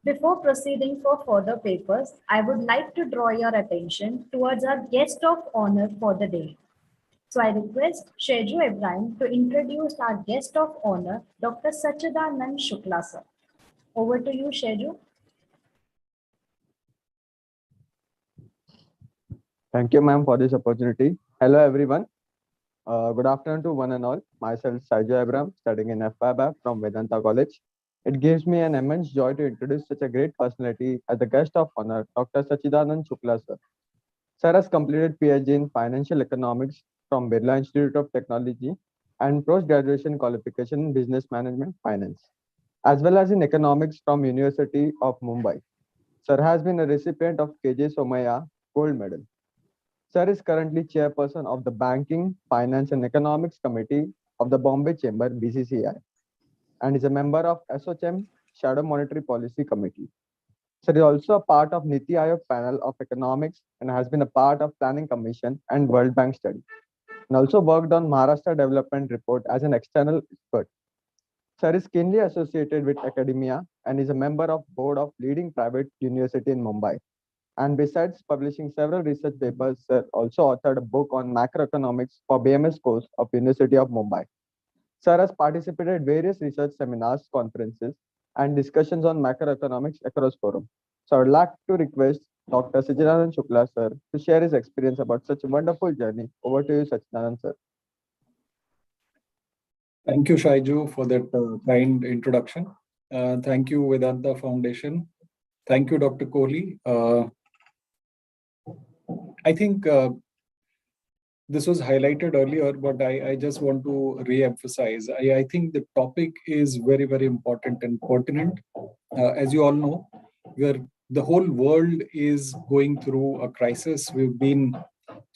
Speaker 2: Before proceeding for further papers, I would like to draw your attention towards our guest of honor for the day. So I request Sheju Ibrahim to introduce our guest of honor, Dr. Sachidanand Shukla sir. Over to you, Sheju.
Speaker 13: Thank you, ma'am, for this opportunity. Hello, everyone. Good afternoon to one and all. Myself, Sheju Ibrahim, studying in FYBAP from Vedanta College. It gives me an immense joy to introduce such a great personality as the guest of honor, Dr. Sachidanand Shukla sir. Sir has completed PhD in Financial Economics from Birla Institute of Technology and post-graduation qualification in Business Management Finance, as well as in Economics from University of Mumbai. Sir has been a recipient of KJ Somaya Gold Medal. Sir is currently chairperson of the Banking, Finance and Economics Committee of the Bombay Chamber BCCI and is a member of SOCHM Shadow Monetary Policy Committee. Sir is also a part of Niti Aayog panel of economics and has been a part of Planning Commission and World Bank study, and also worked on Maharashtra Development Report as an external expert. Sir is keenly associated with academia and is a member of board of leading private university in Mumbai. And besides publishing several research papers, Sir also authored a book on macroeconomics for BMS course of University of Mumbai. Sir has participated in various research seminars, conferences, and discussions on macroeconomics across forum. So I would like to request Dr. Sachin Shukla, sir, to share his experience about such a wonderful journey. Over to you, Sachin, sir.
Speaker 14: Thank you, Shaiju, for that kind introduction. Thank you, Vedanta Foundation. Thank you, Dr. Kohli. I think this was highlighted earlier, but I just want to re-emphasize. I think the topic is very, very important and pertinent. As you all know, the whole world is going through a crisis. We've been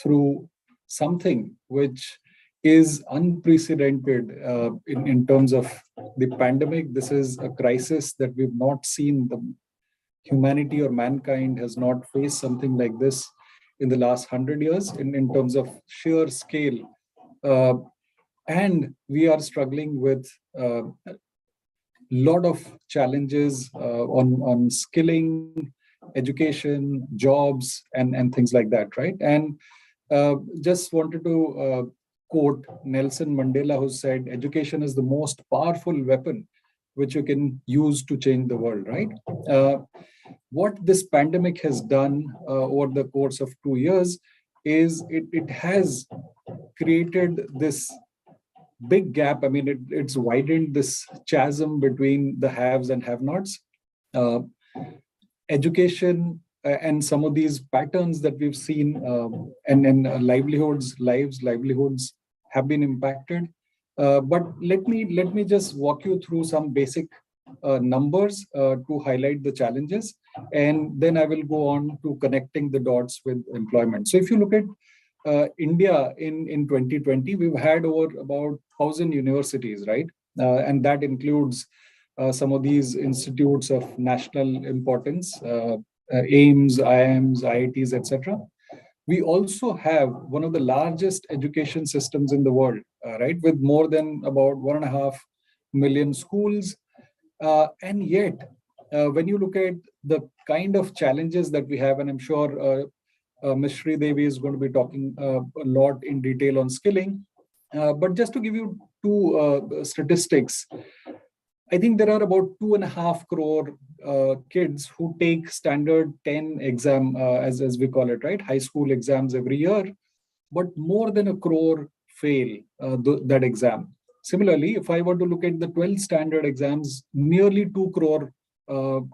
Speaker 14: through something which is unprecedented in terms of the pandemic. This is a crisis that we've not seen. The humanity or mankind has not faced something like this in the last 100 years in terms of sheer scale. And we are struggling with a lot of challenges on skilling, education, jobs, and things like that, right? And just wanted to quote Nelson Mandela, who said, education is the most powerful weapon which you can use to change the world, right? What this pandemic has done over the course of 2 years is it has created this big gap. I mean, it's widened this chasm between the haves and have-nots. Education and some of these patterns that we've seen and livelihoods have been impacted. But let me just walk you through some basic numbers to highlight the challenges, and then I will go on to connecting the dots with employment. So if you look at India in 2020, we've had over about 1,000 universities, right? And that includes some of these institutes of national importance, AIIMS, IIMs, IITs, etc. We also have one of the largest education systems in the world, right? With more than about 1.5 million schools. And yet, when you look at the kind of challenges that we have, and I'm sure Ms. Sridevi is going to be talking a lot in detail on skilling. But just to give you two statistics, I think there are about 2.5 crore kids who take standard 10 exam, as we call it, right? High school exams every year, but more than 1 crore fail that exam. Similarly, if I were to look at the 12 standard exams, nearly 2 crore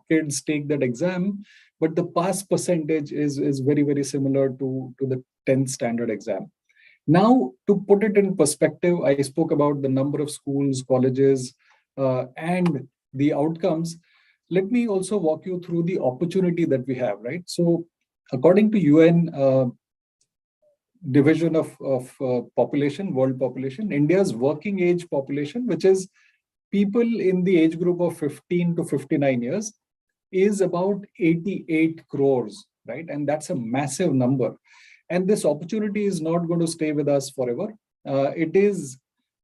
Speaker 14: kids take that exam, but the pass percentage is very, very similar to the 10th standard exam. Now, to put it in perspective, I spoke about the number of schools, colleges, and the outcomes. Let me also walk you through the opportunity that we have, right? So according to UN division of population, world population, India's working age population, which is people in the age group of 15 to 59 years, is about 88 crores, right? And that's a massive number. And this opportunity is not going to stay with us forever. It is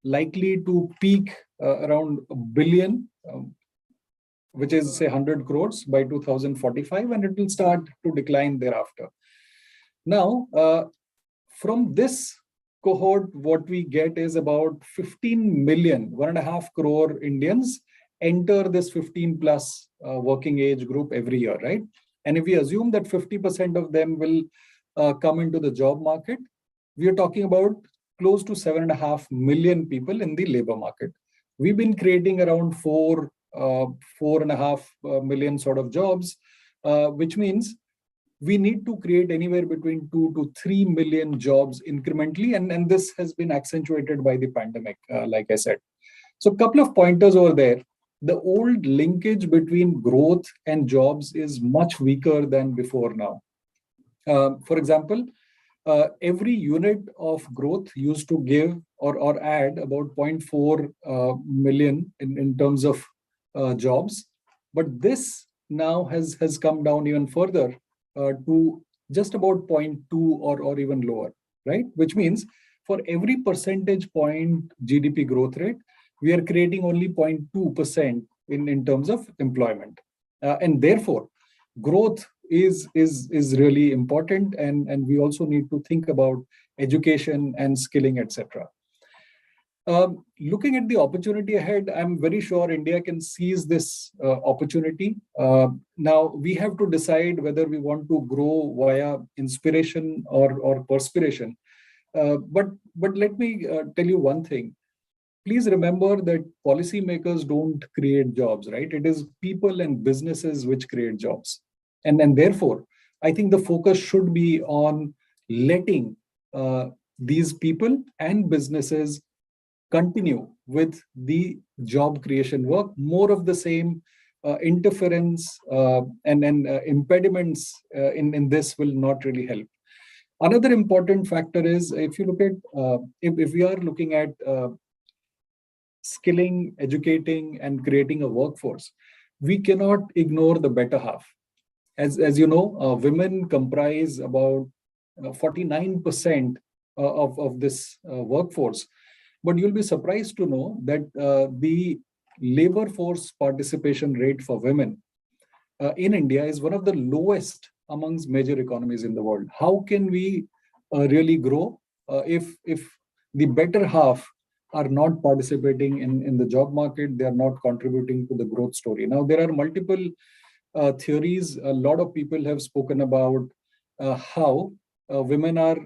Speaker 14: likely to peak around 1 billion, which is say 100 crores by 2045, and it will start to decline thereafter. Now, from this cohort, what we get is about 15 million, 1.5 crore Indians enter this 15 plus working age group every year, right? And if we assume that 50% of them will come into the job market, we are talking about close to 7.5 million people in the labor market. We've been creating around 4.5 million sort of jobs, which means we need to create anywhere between 2 to 3 million jobs incrementally. And this has been accentuated by the pandemic, like I said. So a couple of pointers over there. The old linkage between growth and jobs is much weaker than before now. For example, every unit of growth used to give or add about 0.4 million in terms of jobs. But this now has come down even further to just about 0.2 or even lower, right? Which means for every percentage point GDP growth rate, we are creating only 0.2% in terms of employment. And therefore, growth is really important, and we also need to think about education and skilling, etc. Looking at the opportunity ahead, I'm very sure India can seize this opportunity. Now, we have to decide whether we want to grow via inspiration or perspiration. But let me tell you one thing. Please remember that policymakers don't create jobs, right? It is people and businesses which create jobs. And therefore, I think the focus should be on letting these people and businesses continue with the job creation work. More of the same interference and impediments in this will not really help. Another important factor is, if you look at, if we are looking at skilling, educating, and creating a workforce, we cannot ignore the better half. As you know, women comprise about 49% of this workforce. But you'll be surprised to know that the labor force participation rate for women in India is one of the lowest amongst major economies in the world. How can we really grow if the better half are not participating in the job market? They are not contributing to the growth story. Now, there are multiple theories. A lot of people have spoken about how women are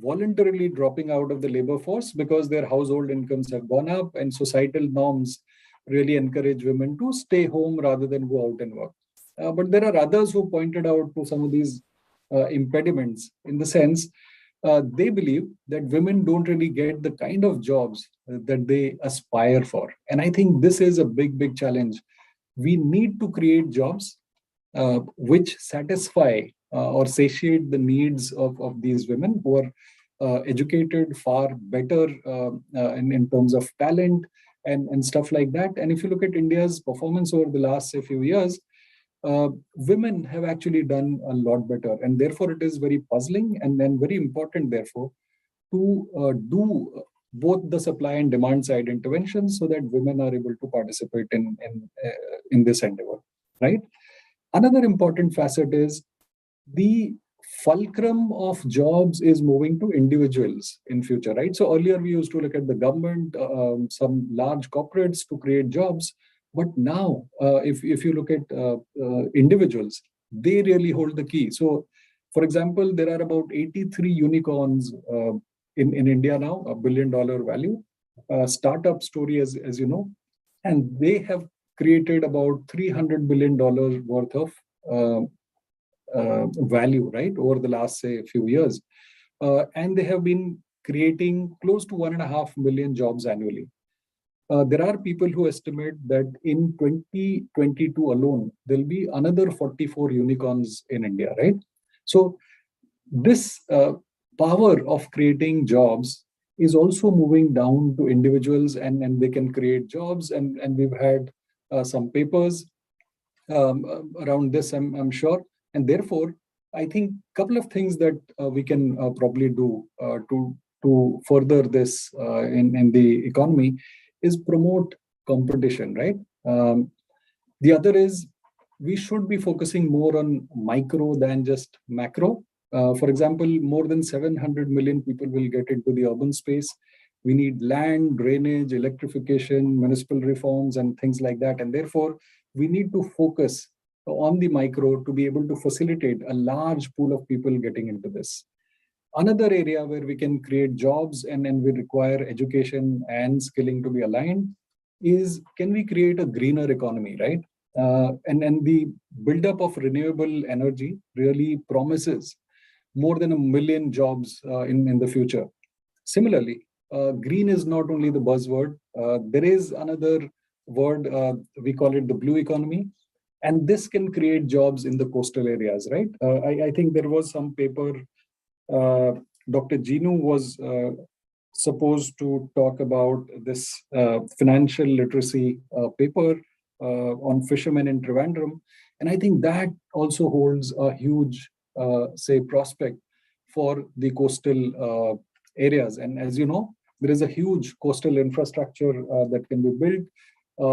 Speaker 14: voluntarily dropping out of the labor force because their household incomes have gone up, and societal norms really encourage women to stay home rather than go out and work. But there are others who pointed out to some of these impediments, in the sense they believe that women don't really get the kind of jobs that they aspire for. And I think this is a big challenge. We need to create jobs which satisfy or satiate the needs of these women who are educated far better in terms of talent and stuff like that. And if you look at India's performance over the last few years, women have actually done a lot better. And therefore, it is very puzzling and then very important, therefore, to do both the supply and demand side interventions so that women are able to participate in this endeavor, right? Another important facet is the fulcrum of jobs is moving to individuals in future, right? So earlier we used to look at the government, some large corporates to create jobs. But now, if you look at individuals, they really hold the key. So, for example, there are about 83 unicorns in India now, $1 billion value, startup story, as you know, and they have created about $300 billion worth of value, right, over the last, say, few years. And they have been creating close to 1.5 million jobs annually. There are people who estimate that in 2022 alone, there'll be another 44 unicorns in India, right? So this power of creating jobs is also moving down to individuals, and they can create jobs. And we've had some papers around this, I'm sure. And therefore, I think a couple of things that we can probably do to further this in the economy is promote competition, right? The other is we should be focusing more on micro than just macro. For example, more than 700 million people will get into the urban space. We need land, drainage, electrification, municipal reforms, and things like that. And therefore, we need to focus on the micro to be able to facilitate a large pool of people getting into this. Another area where we can create jobs and we require education and skilling to be aligned is, can we create a greener economy, right? And the buildup of renewable energy really promises more than 1 million jobs in the future. Similarly, green is not only the buzzword. There is another word, we call it the blue economy. And this can create jobs in the coastal areas, right? I think there was some paper, Dr. Jinu was supposed to talk about this financial literacy paper on fishermen in Trivandrum. And I think that also holds a huge, say, prospect for the coastal areas. And as you know, There is a huge coastal infrastructure that can be built.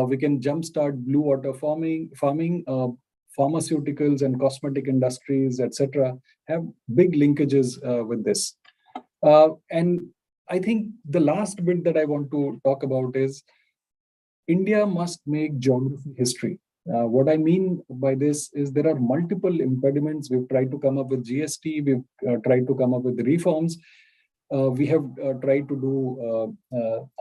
Speaker 14: We can jumpstart blue water farming, pharmaceuticals and cosmetic industries, etc., have big linkages with this. And I think the last bit that I want to talk about is India must make geography history. What I mean by this is there are multiple impediments. We've tried to come up with GST, we've tried to come up with reforms. We have tried to do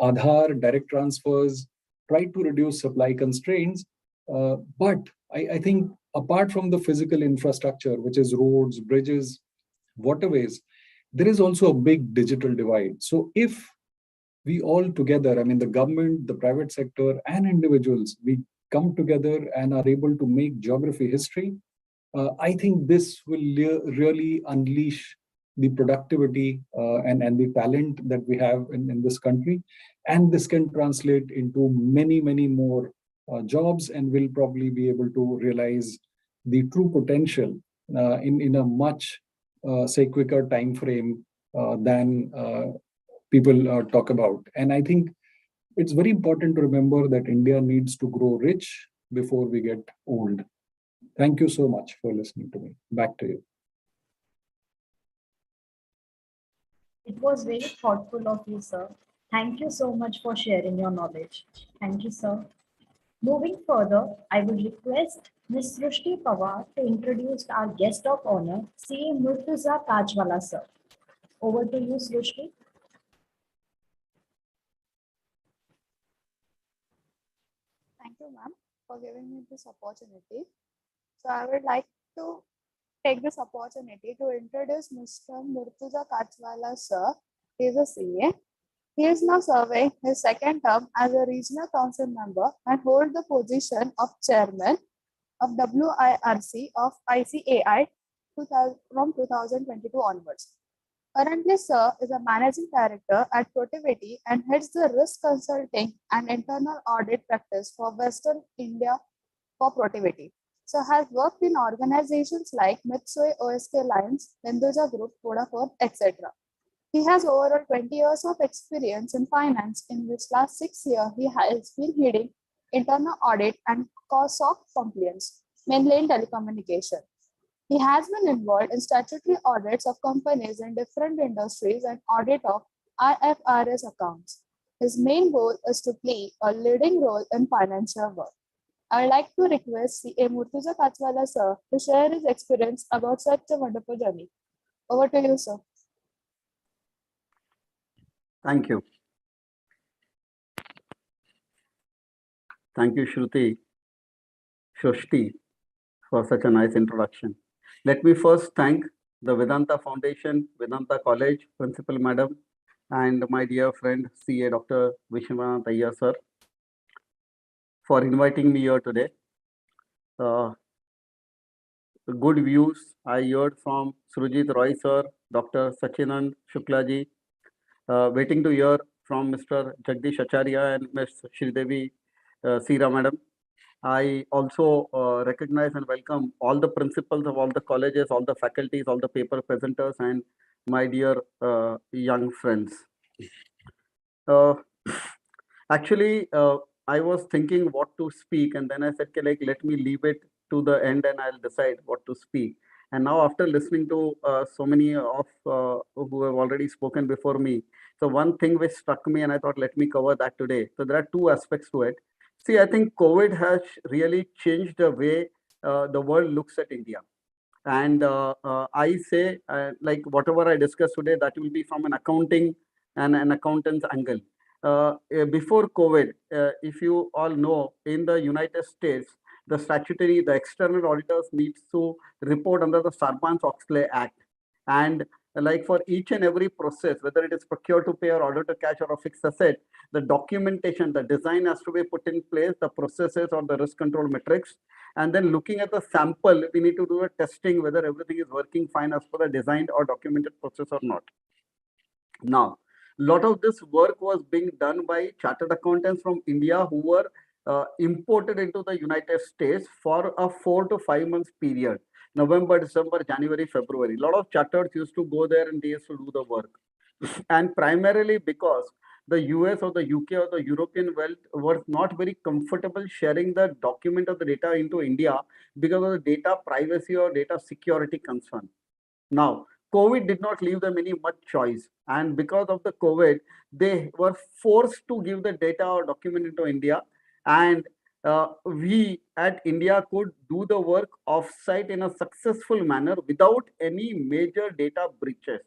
Speaker 14: Aadhaar, direct transfers, tried to reduce supply constraints. But I think apart from the physical infrastructure, which is roads, bridges, waterways, there is also a big digital divide. So if we all together, I mean, the government, the private sector, and individuals, we come together and are able to make geography history, I think this will really unleash the productivity and the talent that we have in this country. And this can translate into many, many more jobs, and will probably be able to realize the true potential in a much, say, quicker time frame than people talk about. And I think it's very important to remember that India needs to grow rich before we get old. Thank you so much for listening to me. Back to you.
Speaker 2: It was very thoughtful of you, sir. Thank you so much for sharing your knowledge. Thank you, sir. Moving further, I would request Ms. Srishti Pawar to introduce our guest of honor, CA Murtuza Kajwala, sir. Over to you, Srishti.
Speaker 11: Thank you, ma'am, for giving me this opportunity. So I would like to take this opportunity to introduce Mr. Murtuza Kachwala, sir. He is a CA. He is now serving his second term as a regional council member and hold the position of chairman of WIRC of ICAI from 2022 onwards. Currently, sir is a managing director at Protivity and heads the risk consulting and internal audit practice for Western India for Protivity. So has worked in organizations like Mitsui OSK Lines, Murtuza Group, Vodafone, etc. He has overall 20 years of experience in finance, in which last 6 years he has been heading internal audit and SOC compliance, mainly in telecommunication. He has been involved in statutory audits of companies in different industries and audit of IFRS accounts. His main goal is to play a leading role in financial work. I would like to request CA Murtuza Kachwala, sir, to share his experience about such a wonderful journey. Over to you, sir.
Speaker 15: Thank you. Thank you, Shruti, for such a nice introduction. Let me first thank the Vedanta Foundation, Vedanta College, Principal Madam, and my dear friend, CA Dr. Vishwanath Iyer, sir, for inviting me here today. Good views I heard from Surajit Roy, sir, Dr. Sachin and Shukla ji. Waiting to hear from Mr. Jagdish Acharya and Ms. Sridevi, Sira madam. I also recognize and welcome all the principals of all the colleges, all the faculties, all the paper presenters, and my dear young friends. Actually, I was thinking what to speak, and then I said, okay, like, let me leave it to the end and I'll decide what to speak. And now, after listening to so many of who have already spoken before me, so one thing which struck me, and I thought, let me cover that today. So there are two aspects to it. See, I think COVID has really changed the way the world looks at India. And I say, like, whatever I discuss today, that will be from an accounting and an accountant's angle. Before COVID, if you all know, in the United States, the external auditors needs to report under the Sarbanes-Oxley Act. And like for each and every process, whether it is procure to pay or order to cash or a fixed asset, the documentation, the design has to be put in place, the processes or the risk control metrics. And then looking at the sample, we need to do a testing whether everything is working fine as per the designed or documented process or not. Now, a lot of this work was being done by chartered accountants from India who were imported into the United States for a 4 to 5 months period. November, December, January, February. A lot of charters used to go there and they used to do the work. And primarily because the US or the UK or the European world was not very comfortable sharing the document or the data into India because of the data privacy or data security concern. Now, COVID did not leave them any much choice, and because of the COVID, they were forced to give the data or document into India, and we at India could do the work offsite in a successful manner without any major data breaches,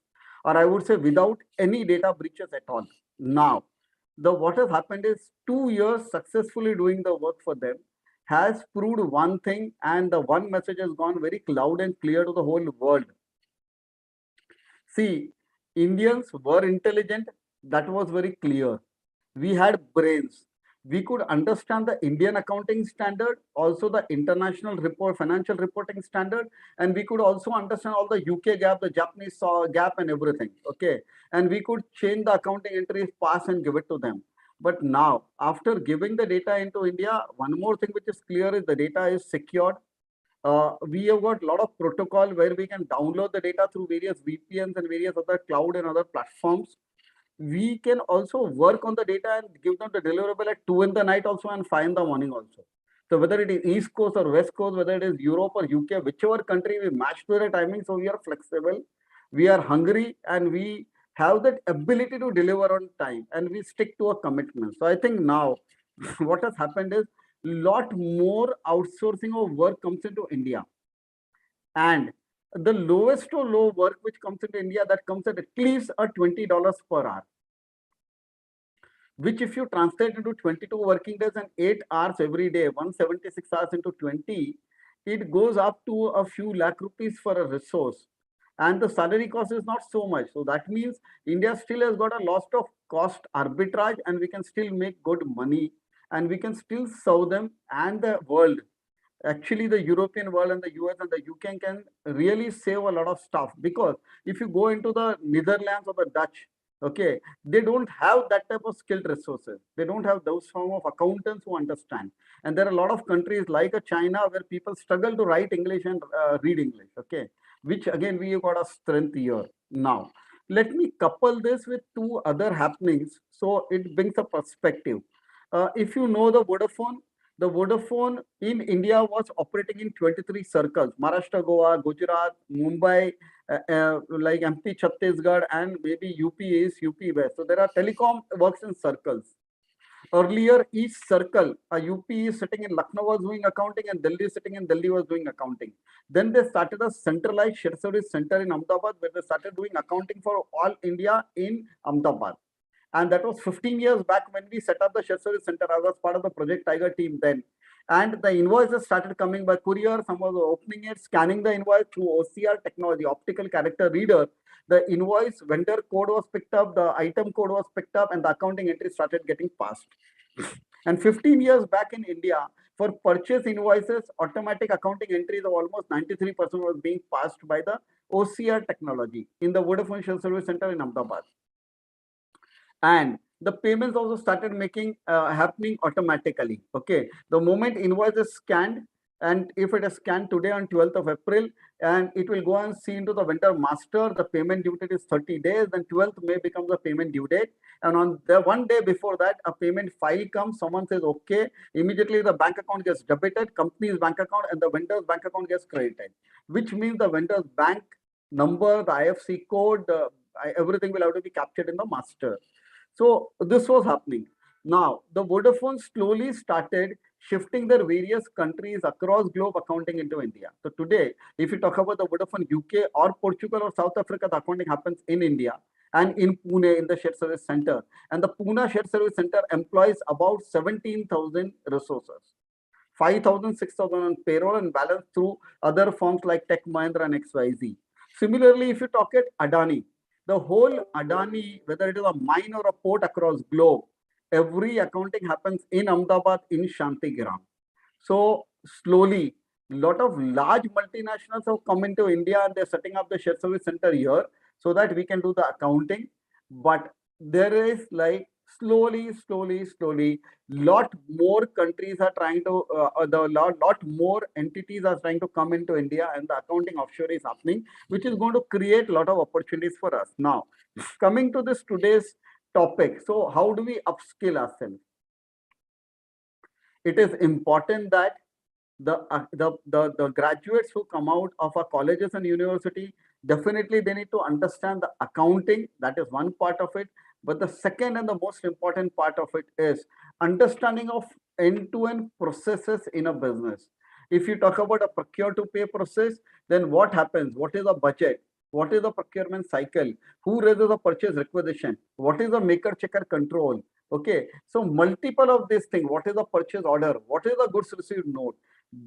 Speaker 15: or I would say without any data breaches at all. Now, what has happened is 2 years successfully doing the work for them has proved one thing, and the one message has gone very loud and clear to the whole world. See, Indians were intelligent, that was very clear. We had brains. We could understand the Indian accounting standard, also the international financial reporting standard, and we could also understand all the UK gap, the Japanese gap, and everything. Okay, and we could change the accounting entries, pass and give it to them. But now, after giving the data into India, one more thing which is clear is the data is secured. We have got a lot of protocol where we can download the data through various VPNs and various other cloud and other platforms. We can also work on the data and give them the deliverable at 2 in the night also and 5 in the morning also. So whether it is East Coast or West Coast, whether it is Europe or UK, whichever country we match to the timing, so we are flexible, we are hungry, and we have that ability to deliver on time, and we stick to a commitment. So I think now what has happened is lot more outsourcing of work comes into India, and the lowest to low work which comes into India, that comes at least a $20 per hour, which if you translate into 22 working days and 8 hours every day, 176 hours into 20, it goes up to a few lakh rupees for a resource, and the salary cost is not so much. So that means India still has got a lot of cost arbitrage, and we can still make good money, and we can still serve them and the world. Actually, the European world and the US and the UK can really save a lot of stuff, because if you go into the Netherlands or the Dutch, okay, they don't have that type of skilled resources. They don't have those form of accountants who understand. And there are a lot of countries like China where people struggle to write English and read English, okay, which again we have got a strength here. Now, let me couple this with two other happenings so it brings a perspective. If you know the Vodafone in India was operating in 23 circles: Maharashtra, Goa, Gujarat, Mumbai, like MP, Chhattisgarh, and maybe UP East, UP West. So there are telecom works in circles. Earlier, each circle, a UP is sitting in Lucknow was doing accounting, and Delhi sitting in Delhi was doing accounting. Then they started a centralized shared service center in Ahmedabad, where they started doing accounting for all India in Ahmedabad. And that was 15 years back when we set up the shared service center. I was part of the Project Tiger team then. And the invoices started coming by courier. Some was opening it, scanning the invoice through OCR technology, optical character reader. The invoice vendor code was picked up, the item code was picked up, and the accounting entry started getting passed. And 15 years back in India, for purchase invoices, automatic accounting entries of almost 93% was being passed by the OCR technology in the Vodafone Shared Service Center in Ahmedabad. And the payments also started happening automatically. Okay, the moment invoice is scanned, and if it is scanned today on 12th of April, and it will go and see into the vendor master, the payment due date is 30 days, then 12th May becomes the payment due date. And on the one day before that, a payment file comes, someone says okay, immediately the bank account gets debited, company's bank account, and the vendor's bank account gets credited, which means the vendor's bank number, the IFC code, everything will have to be captured in the master. So this was happening. Now, the Vodafone slowly started shifting their various countries across globe accounting into India. So today, if you talk about the Vodafone UK or Portugal or South Africa, the accounting happens in India and in Pune in the shared service center. And the Pune shared service center employs about 17,000 resources. 5,000, 6,000 on payroll and balance through other firms like Tech Mahindra and XYZ. Similarly, if you talk at Adani, the whole Adani, whether it is a mine or a port across globe, every accounting happens in Ahmedabad in Shantigram. So slowly, a lot of large multinationals have come into India and they're setting up the shared service center here so that we can do the accounting. But there is like slowly, lot more countries are trying to, lot more entities are trying to come into India, and the accounting offshore is happening, which is going to create a lot of opportunities for us. Now, coming to this today's topic. So how do we upskill ourselves? It is important that the graduates who come out of our colleges and university, definitely they need to understand the accounting. That is one part of it. But the second and the most important part of it is understanding of end-to-end processes in a business. If you talk about a procure to pay process, then what happens? What is a budget? What is the procurement cycle? Who raises a purchase requisition? What is the maker checker control? Okay, so multiple of these things. What is the purchase order? What is the goods received note?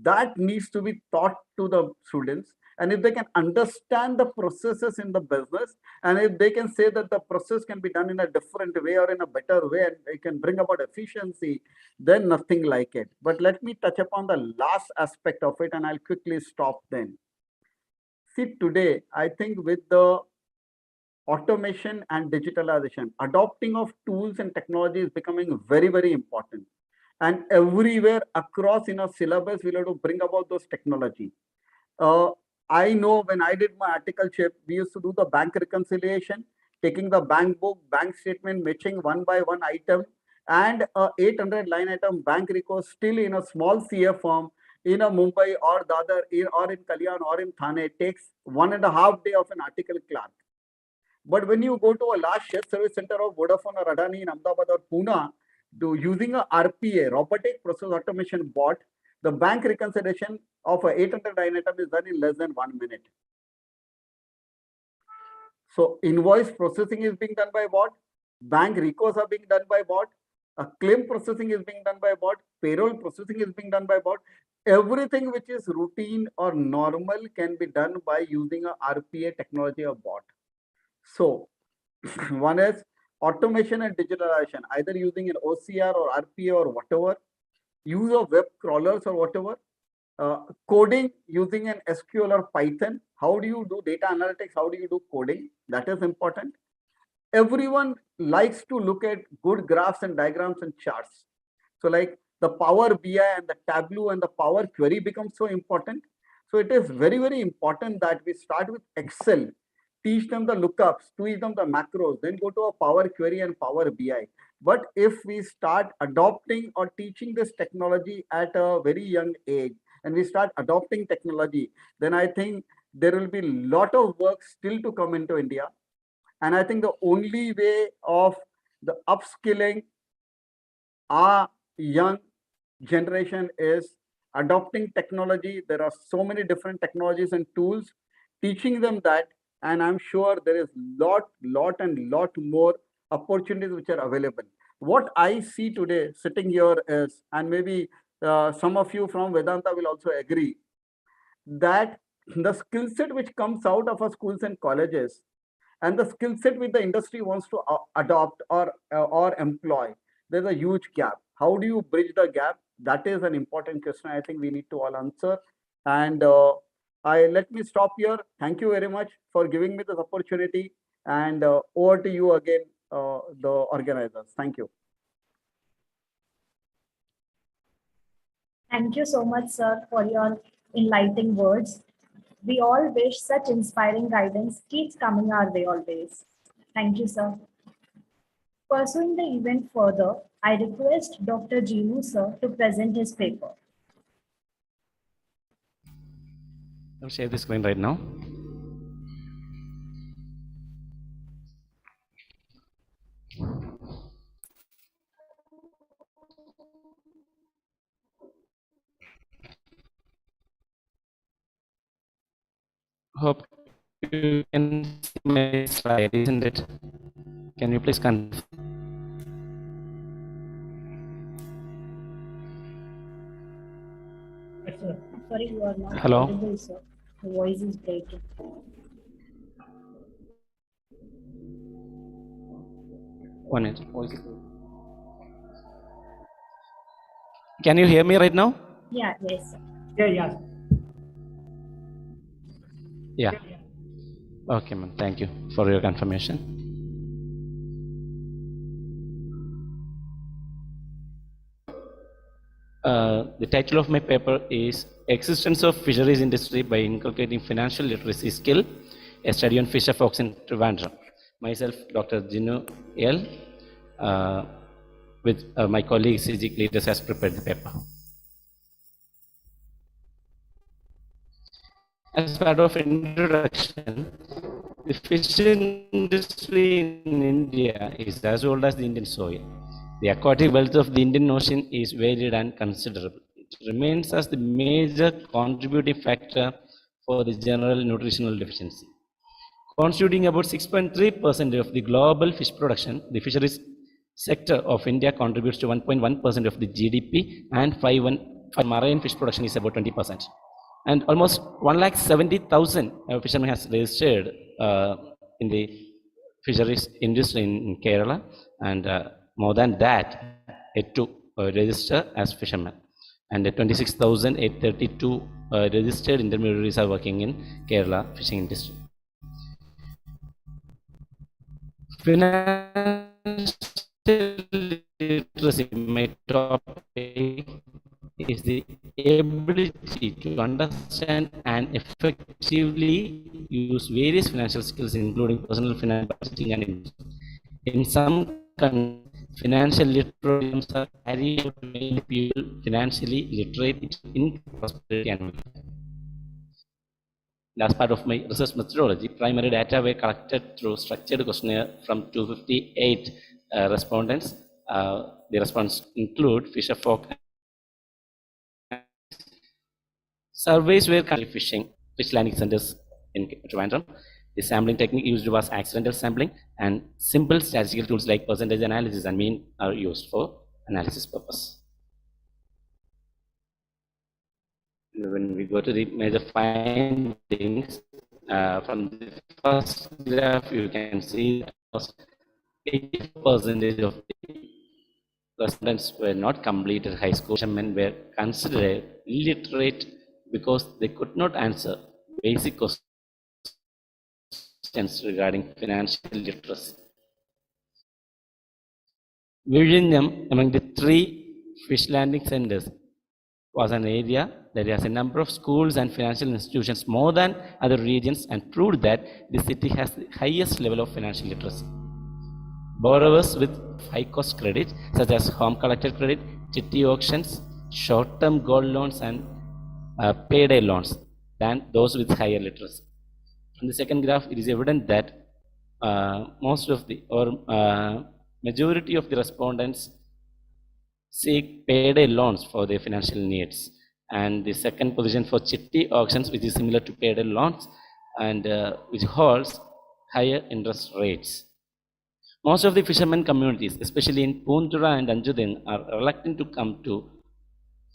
Speaker 15: That needs to be taught to the students. And if they can understand the processes in the business, and if they can say that the process can be done in a different way or in a better way, and it can bring about efficiency, then nothing like it. But let me touch upon the last aspect of it, and I'll quickly stop then. See, today, I think with the automation and digitalization, adopting of tools and technology is becoming very, very important. And everywhere across in our syllabus, we'll have to bring about those technology. I know when I did my articleship, we used to do the bank reconciliation, taking the bank book, bank statement, matching one by one item, and a 800 line item bank record still in a small CF firm in a Mumbai or Dadar or in Kalyan or in Thane takes 1.5 days of an article clerk. But when you go to a large shared service center of Vodafone or Adani in Ahmedabad or Pune, using a RPA, robotic process automation bot, the bank reconciliation of a 800 line item is done in less than 1 minute. So invoice processing is being done by bot, bank recos are being done by bot, a claim processing is being done by bot, payroll processing is being done by bot. Everything which is routine or normal can be done by using a RPA technology or bot. So one is automation and digitalization, either using an OCR or RPA or whatever, use of web crawlers or whatever, coding using an SQL or Python. How do you do data analytics? How do you do coding? That is important. Everyone likes to look at good graphs and diagrams and charts. So like the Power BI and the Tableau and the Power Query becomes so important. So it is very, very important that we start with Excel, teach them the lookups, teach them the macros, then go to a Power Query and Power BI. But if we start adopting or teaching this technology at a very young age, and we start adopting technology, then I think there will be a lot of work still to come into India. And I think the only way of the upskilling our young generation is adopting technology. There are so many different technologies and tools, teaching them that, and I'm sure there is lot more opportunities which are available. What I see today sitting here is, and maybe some of you from Vedanta will also agree, that the skill set which comes out of our schools and colleges and the skill set which the industry wants to adopt or employ, there's a huge gap. How do you bridge the gap? That is an important question I think we need to all answer. And let me stop here. Thank you very much for giving me this opportunity. And over to you again, the organizers. Thank you.
Speaker 2: Thank you so much, sir, for your enlightening words. We all wish such inspiring guidance keeps coming our way always. Thank you, sir. Pursuing the event further, I request Dr. Jinu, sir, to present his paper.
Speaker 16: I'll share the screen right now. Hope you can see my slide, isn't it? Can you please confirm?
Speaker 2: Yes, sir. Sorry, you are not
Speaker 16: Hello?
Speaker 2: audible, sir. The voice is breaking.
Speaker 16: One minute. Can you hear me right now?
Speaker 2: Yeah, yes, sir.
Speaker 9: Yeah.
Speaker 16: Yeah. Okay, ma'am. Thank you for your confirmation. The title of my paper is Existence of Fisheries Industry by Inculcating Financial Literacy Skill, a study on fisher folks in Trivandrum. Myself, Dr. Jinu L. with my colleagues, CG leaders, has prepared the paper. As part of introduction, the fishing industry in India is as old as the Indian soil. The aquatic wealth of the Indian Ocean is varied and considerable. It remains as the major contributing factor for the general nutritional deficiency. Constituting about 6.3% of the global fish production, the fisheries sector of India contributes to 1.1% of the GDP, and marine fish production is about 20%. And almost 170,000 fishermen has registered in the fisheries industry in Kerala, and more than that, it to register as fishermen. And 26,832 registered intermediaries are working in Kerala fishing industry. Financial literacy, my topic, is the ability to understand and effectively use various financial skills, including personal finance, budgeting, and investment. In some countries, financial literacy are carried out to make people financially literate in prosperity and wealth. As part of my research methodology, primary data were collected through structured questionnaire from 258 respondents. The response include fisher folk. Surveys were currently fish landing centers in Trivandrum. The sampling technique used was accidental sampling, and simple statistical tools like percentage analysis and mean are used for analysis purpose. When we go to the major findings, from the first graph, you can see that 80% of the respondents were not completed high school. Fishermen were considered illiterate because they could not answer basic questions regarding financial literacy. Vizhinjam, among the 3 fish landing centers, was an area that has a number of schools and financial institutions more than other regions, and proved that the city has the highest level of financial literacy. Borrowers with high-cost credit, such as home collected credit, chitty auctions, short-term gold loans, and payday loans, than those with higher literacy. From the second graph, it is evident that majority of the respondents seek payday loans for their financial needs, and the second position for chitty auctions, which is similar to payday loans, and which holds higher interest rates. Most of the fishermen communities, especially in Poontura and Anjudin, are reluctant to come to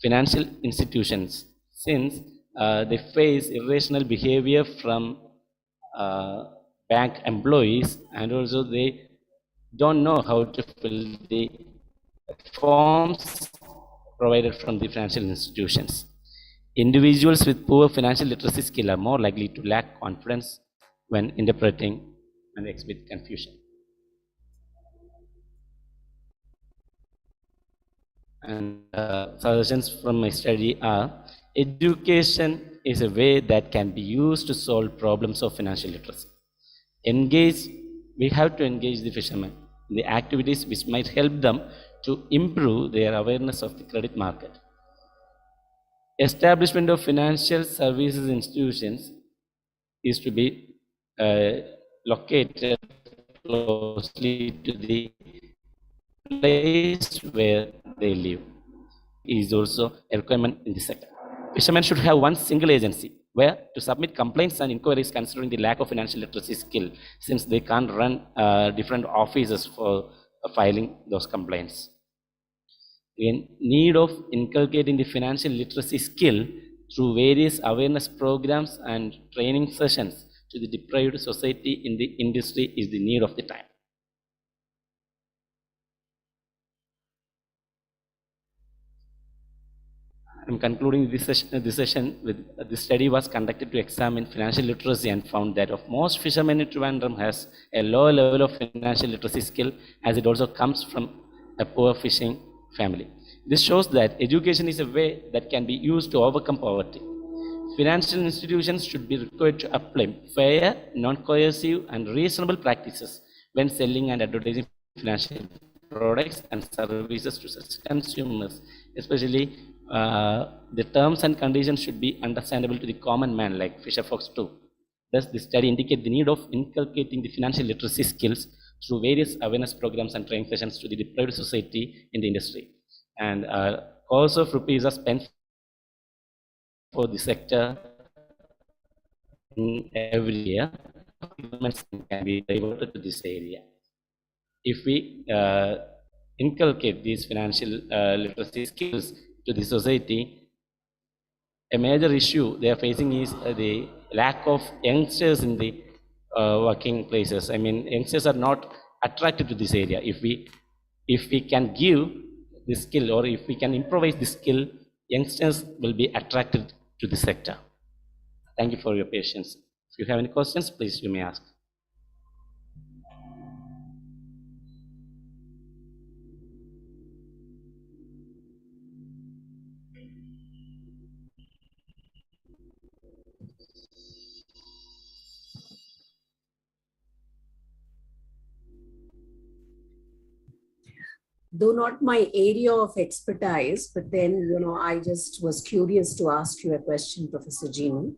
Speaker 16: financial institutions since they face irrational behavior from bank employees, and also they don't know how to fill the forms provided from the financial institutions. Individuals with poor financial literacy skill are more likely to lack confidence when interpreting and exhibit confusion. And suggestions from my study are: education is a way that can be used to solve problems of financial literacy. We have to engage the fishermen in the activities which might help them to improve their awareness of the credit market. Establishment of financial services institutions is to be located closely to the place where they live. Is also a requirement in this sector. Fishermen should have one single agency where to submit complaints and inquiries considering the lack of financial literacy skill, since they can't run different offices for filing those complaints. In need of inculcating the financial literacy skill through various awareness programs and training sessions to the deprived society in the industry is the need of the time. I'm concluding this session with this study was conducted to examine financial literacy and found that of most fishermen in Trivandrum has a low level of financial literacy skill, as it also comes from a poor fishing family. This shows that education is a way that can be used to overcome poverty. Financial institutions should be required to apply fair, non-coercive, and reasonable practices when selling and advertising financial products and services to such consumers, especially the terms and conditions should be understandable to the common man like fisher folks too. Thus, the study indicates the need of inculcating the financial literacy skills through various awareness programs and training sessions to the deprived society in the industry. And crores of rupees are spent for the sector in every year. Improvements can be diverted to this area. If we inculcate these financial literacy skills to the society, a major issue they are facing is the lack of youngsters in the working places. I mean, youngsters are not attracted to this area. If we can give the skill, or if we can improvise the skill, youngsters will be attracted to the sector. Thank you for your patience. If you have any questions, please you may ask.
Speaker 12: Though not my area of expertise, but then, I just was curious to ask you a question, Professor Jeeman.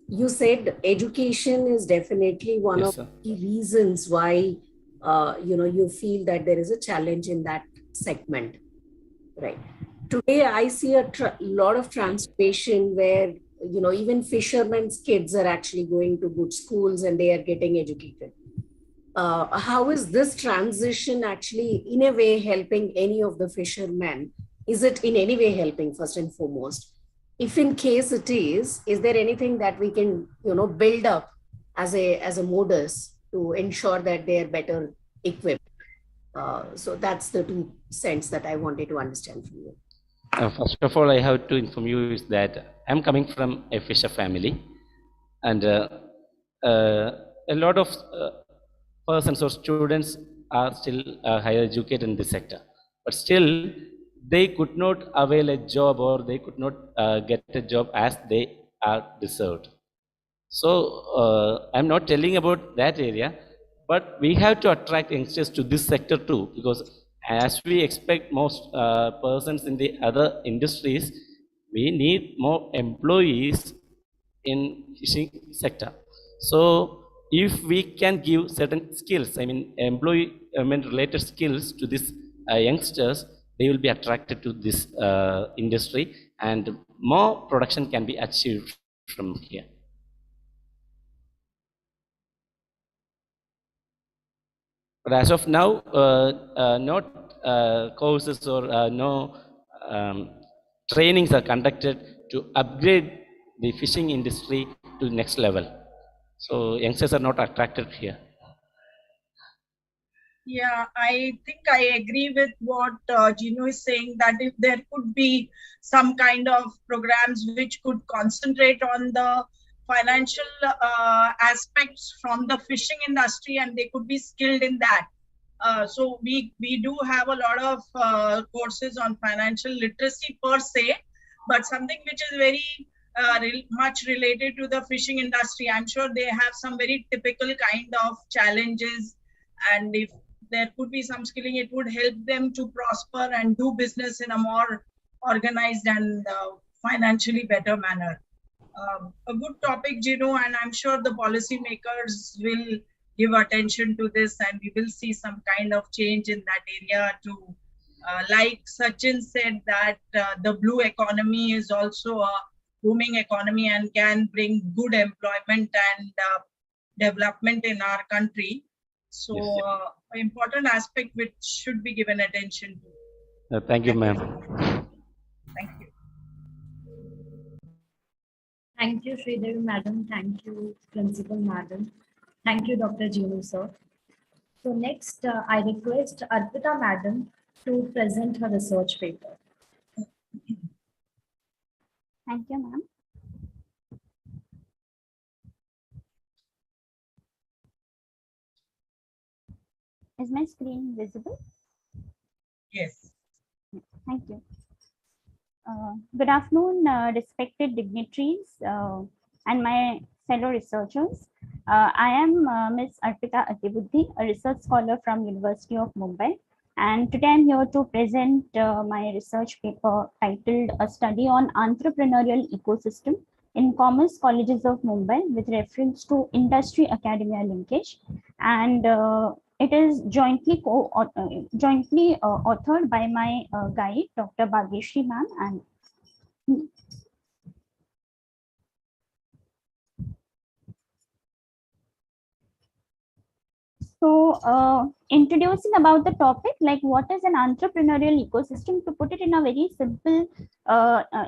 Speaker 12: You said education is definitely one of the reasons why, you feel that there is a challenge in that segment, right? Today, I see a lot of transformation where, even fishermen's kids are actually going to good schools and they are getting educated. How is this transition actually in a way helping any of the fishermen? Is it in any way helping, first and foremost? If in case it is there anything that we can, build up as a modus to ensure that they are better equipped? So that's the 2 cents that I wanted to understand from you.
Speaker 16: First of all, I have to inform you is that I'm coming from a fisher family, and a lot of persons or students are still higher educated in this sector, but still they could not avail a job, or they could not get a job as they are deserved. So I'm not telling about that area, but we have to attract youngsters to this sector too, because as we expect most persons in the other industries, we need more employees in fishing sector. So if we can give certain skills, I mean employment related skills to these youngsters, they will be attracted to this industry, and more production can be achieved from here. But as of now, not courses or no trainings are conducted to upgrade the fishing industry to the next level. So youngsters are not attracted here.
Speaker 1: Yeah, I think I agree with what Gino is saying, that if there could be some kind of programs which could concentrate on the financial aspects from the fishing industry, and they could be skilled in that. So we do have a lot of courses on financial literacy per se, but something which is very much related to the fishing industry. I'm sure they have some very typical kind of challenges, and if there could be some skilling, it would help them to prosper and do business in a more organized and financially better manner. A good topic, Gino, and I'm sure the policymakers will give attention to this, and we will see some kind of change in that area too. Like Sachin said, that the blue economy is also a booming economy and can bring good employment and development in our country. So an important aspect which should be given attention to.
Speaker 16: Thank you, ma'am.
Speaker 1: Thank you.
Speaker 2: Thank you, Sridevi madam. Thank you, Principal madam. Thank you, Dr. Jinu sir. So next, I request Arpita madam to present her research paper.
Speaker 4: Thank you, ma'am. Is my screen visible?
Speaker 1: Yes.
Speaker 4: Thank you. Good afternoon, respected dignitaries and my fellow researchers. I am Ms. Arpita Atibuddhi, a research scholar from University of Mumbai,
Speaker 17: And today I'm here to present my research paper titled A Study on Entrepreneurial Ecosystem in Commerce Colleges of Mumbai with reference to Industry Academia linkage. And it is jointly authored by my guide, Dr. Shri ma'am, and me. So introducing about the topic, like what is an entrepreneurial ecosystem? To put it in a very simple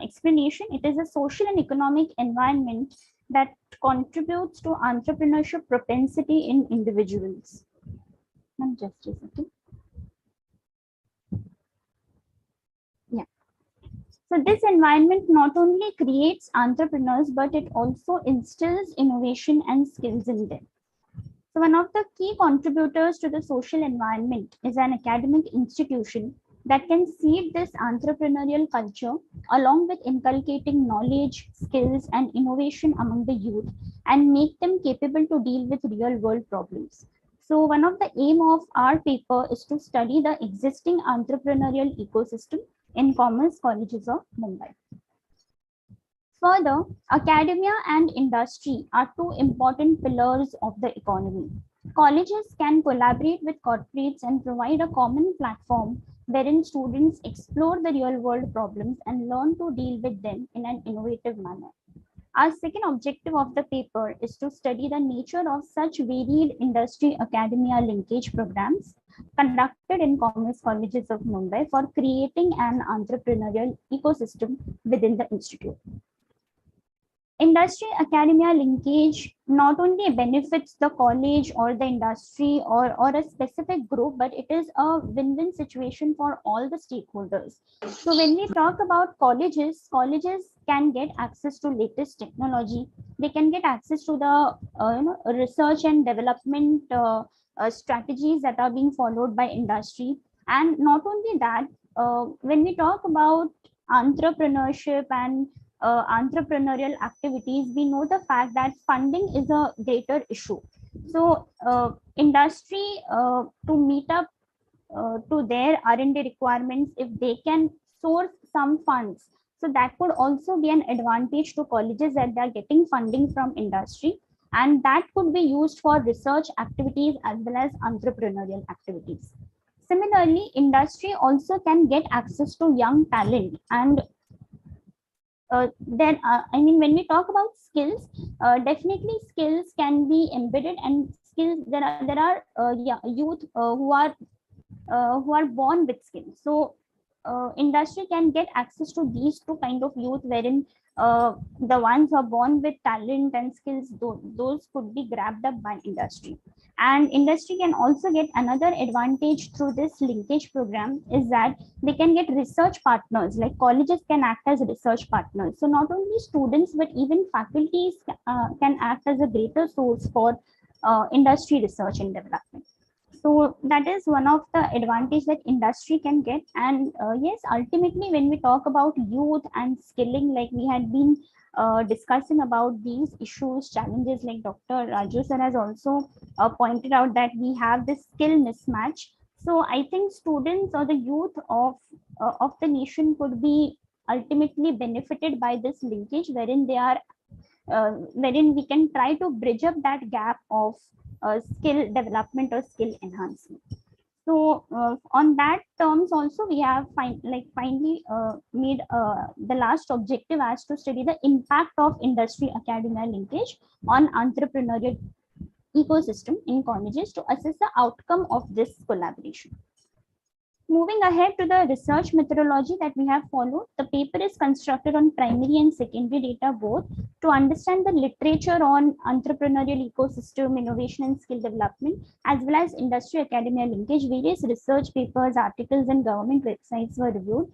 Speaker 17: explanation, it is a social and economic environment that contributes to entrepreneurship propensity in individuals. Just a second. Yeah. So this environment not only creates entrepreneurs, but it also instills innovation and skills in them. So one of the key contributors to the social environment is an academic institution that can seed this entrepreneurial culture along with inculcating knowledge, skills, and innovation among the youth and make them capable to deal with real world problems. So one of the aim of our paper is to study the existing entrepreneurial ecosystem in commerce colleges of Mumbai. Further, academia and industry are two important pillars of the economy. Colleges can collaborate with corporates and provide a common platform wherein students explore the real world problems and learn to deal with them in an innovative manner. Our second objective of the paper is to study the nature of such varied industry academia linkage programs conducted in commerce colleges of Mumbai for creating an entrepreneurial ecosystem within the institute. Industry academia linkage not only benefits the college or the industry or a specific group, but it is a win-win situation for all the stakeholders. So when we talk about colleges can get access to latest technology. They can get access to the research and development strategies that are being followed by industry. And not only that, when we talk about entrepreneurship and entrepreneurial activities, we know the fact that funding is a greater issue. So industry to meet up to their R&D requirements, if they can source some funds, so that could also be an advantage to colleges that they are getting funding from industry, and that could be used for research activities as well as entrepreneurial activities. Similarly, industry also can get access to young talent, and then when we talk about skills, definitely skills can be embedded, and skills there are youth who are born with skills. So industry can get access to these two kind of youth, wherein the ones who are born with talent and skills, those could be grabbed up by industry. And industry can also get another advantage through this linkage program, is that they can get research partners, like colleges can act as research partners. So not only students, but even faculties can act as a greater source for industry research and development. So that is one of the advantage that industry can get. And yes, ultimately, when we talk about youth and skilling, like we had been discussing about these issues, challenges, like Dr. Raju sir has also pointed out that we have this skill mismatch. So I think students or the youth of the nation could be ultimately benefited by this linkage, wherein they are wherein we can try to bridge up that gap of skill development or skill enhancement. So on that terms also, we have finally made the last objective as to study the impact of industry academia linkage on entrepreneurial ecosystem in colleges to assess the outcome of this collaboration. Moving ahead to the research methodology that we have followed, the paper is constructed on primary and secondary data both to understand the literature on entrepreneurial ecosystem, innovation and skill development, as well as industry academia linkage. Various research papers, articles, and government websites were reviewed.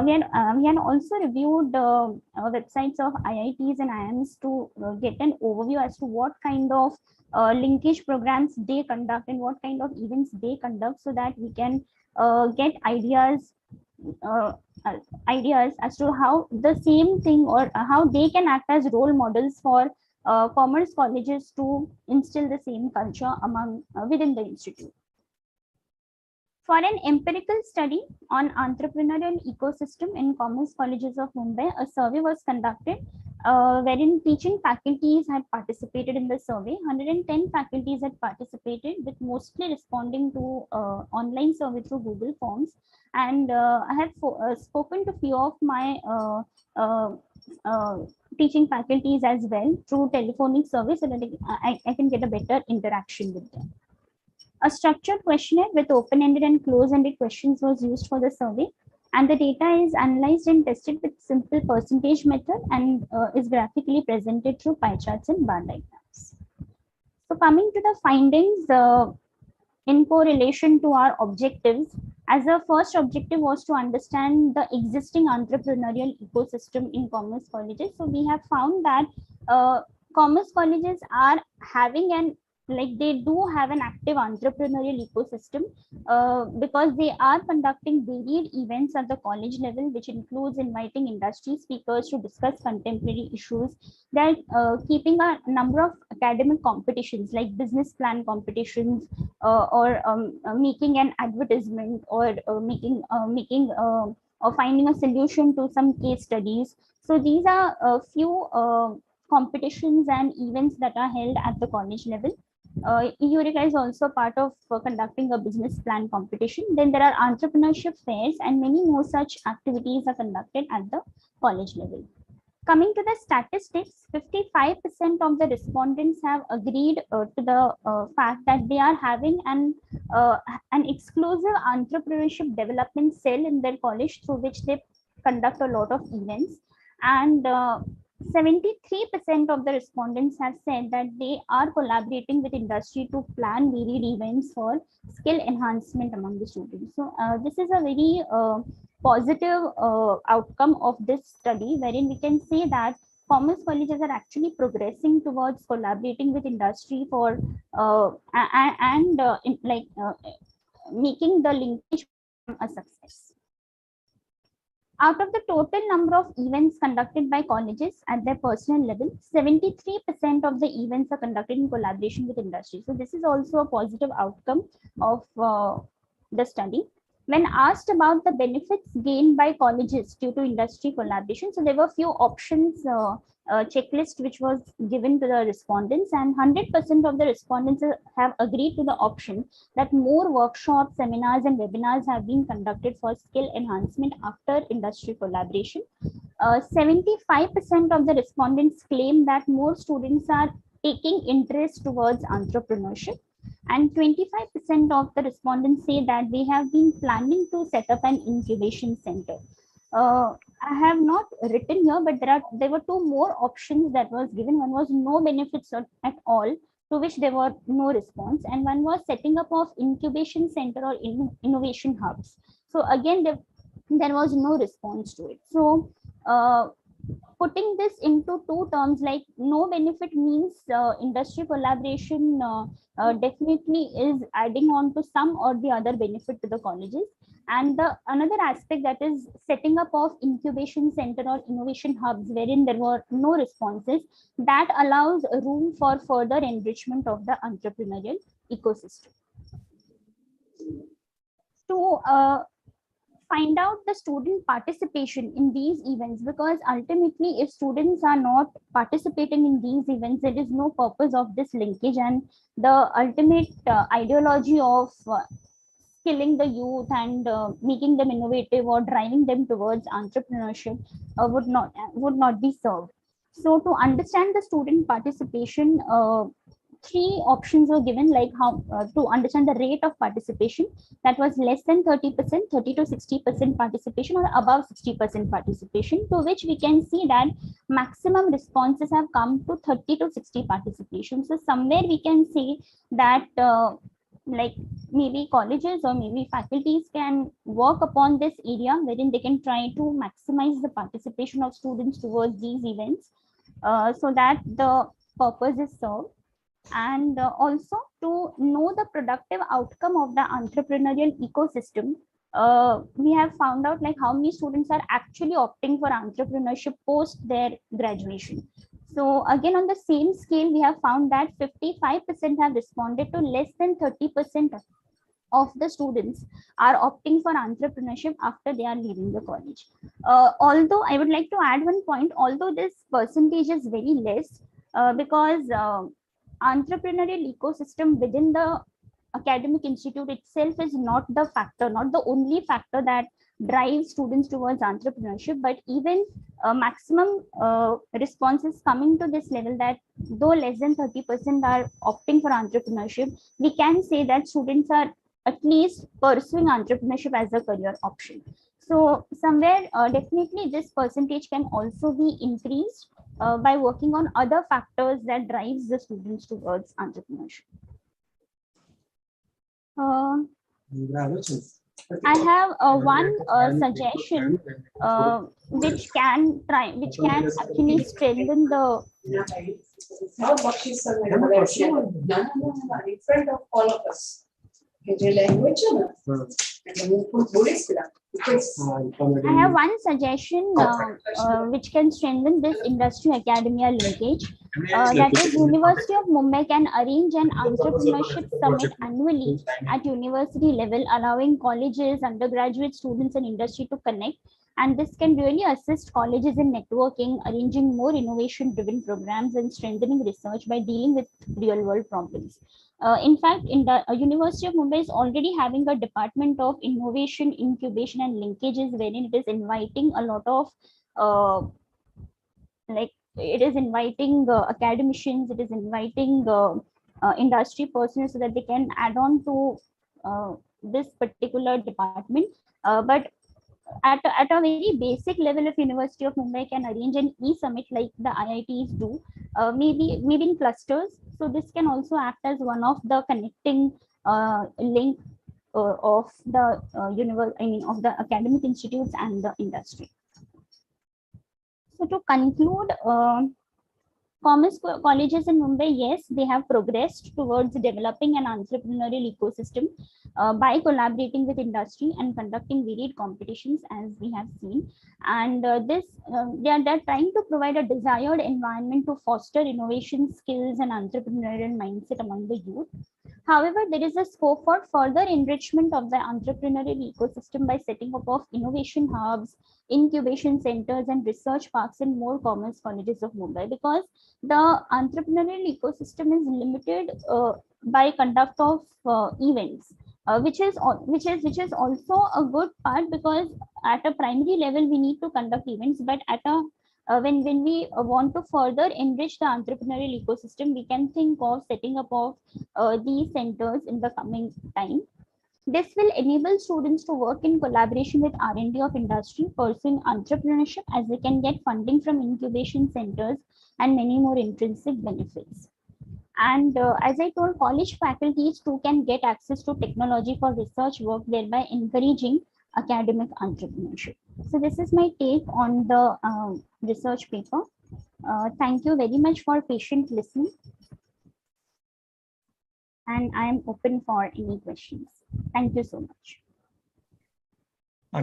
Speaker 17: We had also reviewed websites of IITs and IIMs to get an overview as to what kind of linkage programs they conduct and what kind of events they conduct, so that we can get ideas as to how the same thing or how they can act as role models for commerce colleges to instill the same culture among within the institute. For an empirical study on entrepreneurial ecosystem in Commerce Colleges of Mumbai, a survey was conducted wherein teaching faculties had participated in the survey. 110 faculties had participated, with mostly responding to online survey through Google Forms. And I have spoken to few of my teaching faculties as well through telephonic survey, so that I can get a better interaction with them. A structured questionnaire with open-ended and closed-ended questions was used for the survey, and the data is analyzed and tested with simple percentage method and is graphically presented through pie charts and bar diagrams. So coming to the findings in correlation to our objectives, as the first objective was to understand the existing entrepreneurial ecosystem in commerce colleges. So we have found that commerce colleges are having they do have an active entrepreneurial ecosystem because they are conducting varied events at the college level, which includes inviting industry speakers to discuss contemporary issues. They're keeping a number of academic competitions like business plan competitions or making an advertisement or or finding a solution to some case studies. So these are a few competitions and events that are held at the college level. Eureka is also part of conducting a business plan competition. Then there are entrepreneurship fairs and many more such activities are conducted at the college level. Coming to the statistics, 55% of the respondents have agreed to the fact that they are having an exclusive entrepreneurship development cell in their college through which they conduct a lot of events. And 73% of the respondents have said that they are collaborating with industry to plan varied events for skill enhancement among the students. So this is a very positive outcome of this study, wherein we can say that commerce colleges are actually progressing towards collaborating with industry for making the linkage a success. Out of the total number of events conducted by colleges at their personal level, 73% of the events are conducted in collaboration with industry. So this is also a positive outcome of the study. When asked about the benefits gained by colleges due to industry collaboration, so there were few options checklist which was given to the respondents, and 100% of the respondents have agreed to the option that more workshops, seminars and webinars have been conducted for skill enhancement after industry collaboration. 75% of the respondents claim that more students are taking interest towards entrepreneurship, and 25% of the respondents say that they have been planning to set up an incubation center. I have not written here, but there were two more options that was given. One was no benefits at all, to which there were no response, and one was setting up of incubation center or innovation hubs. So again, there was no response to it. So putting this into two terms, like no benefit means industry collaboration definitely is adding on to some or the other benefit to the colleges. And the another aspect, that is setting up of incubation center or innovation hubs wherein there were no responses, that allows room for further enrichment of the entrepreneurial ecosystem. To find out the student participation in these events, because ultimately if students are not participating in these events, there is no purpose of this linkage, and the ultimate ideology of skilling the youth and making them innovative or driving them towards entrepreneurship would not be served. So to understand the student participation, three options were given, like how to understand the rate of participation, that was less than 30%, 30 to 60% participation, or above 60% participation, to which we can see that maximum responses have come to 30 to 60 participation. So somewhere we can see that like maybe colleges or maybe faculties can work upon this area wherein they can try to maximize the participation of students towards these events so that the purpose is served. And also to know the productive outcome of the entrepreneurial ecosystem, we have found out like how many students are actually opting for entrepreneurship post their graduation. So again, on the same scale, we have found that 55% have responded to less than 30% of the students are opting for entrepreneurship after they are leaving the college. Although I would like to add one point, although this percentage is very less, because entrepreneurial ecosystem within the academic institute itself is not the factor, not the only factor that drives students towards entrepreneurship, but even maximum responses coming to this level that though less than 30% are opting for entrepreneurship, we can say that students are at least pursuing entrepreneurship as a career option. So somewhere definitely this percentage can also be increased by working on other factors that drives the students towards entrepreneurship. I have one suggestion which can actually strengthen the.
Speaker 12: In front of all of us. Language.
Speaker 17: I have one suggestion which can strengthen this industry academia linkage. That is, University of Mumbai can arrange an entrepreneurship summit annually at university level, allowing colleges, undergraduate students, and industry to connect. And this can really assist colleges in networking, arranging more innovation-driven programs, and strengthening research by dealing with real-world problems. In fact, in the University of Mumbai is already having a department of innovation, incubation, and linkages, wherein it is inviting a lot of it is inviting academicians, it is inviting industry persons so that they can add on to this particular department. But at a very basic level, if University of Mumbai can arrange an e-summit like the IITs do, maybe in clusters. So this can also act as one of the connecting link of the of the academic institutes and the industry. So to conclude, commerce colleges in Mumbai, yes, they have progressed towards developing an entrepreneurial ecosystem by collaborating with industry and conducting varied competitions, as we have seen. And they are trying to provide a desired environment to foster innovation, skills, and entrepreneurial mindset among the youth. However, there is a scope for further enrichment of the entrepreneurial ecosystem by setting up of innovation hubs, incubation centers, and research parks in more commerce colleges of Mumbai, because the entrepreneurial ecosystem is limited by conduct of events, which is also a good part, because at a primary level we need to conduct events, but at a when we want to further enrich the entrepreneurial ecosystem, we can think of setting up of these centers in the coming time. This will enable students to work in collaboration with R&D of industry, pursuing entrepreneurship, as they can get funding from incubation centers and many more intrinsic benefits. And as I told, college faculties too can get access to technology for research work, thereby encouraging academic entrepreneurship. So this is my take on the research paper. Thank you very much for patient listening. And I am open for any questions. Thank you so much.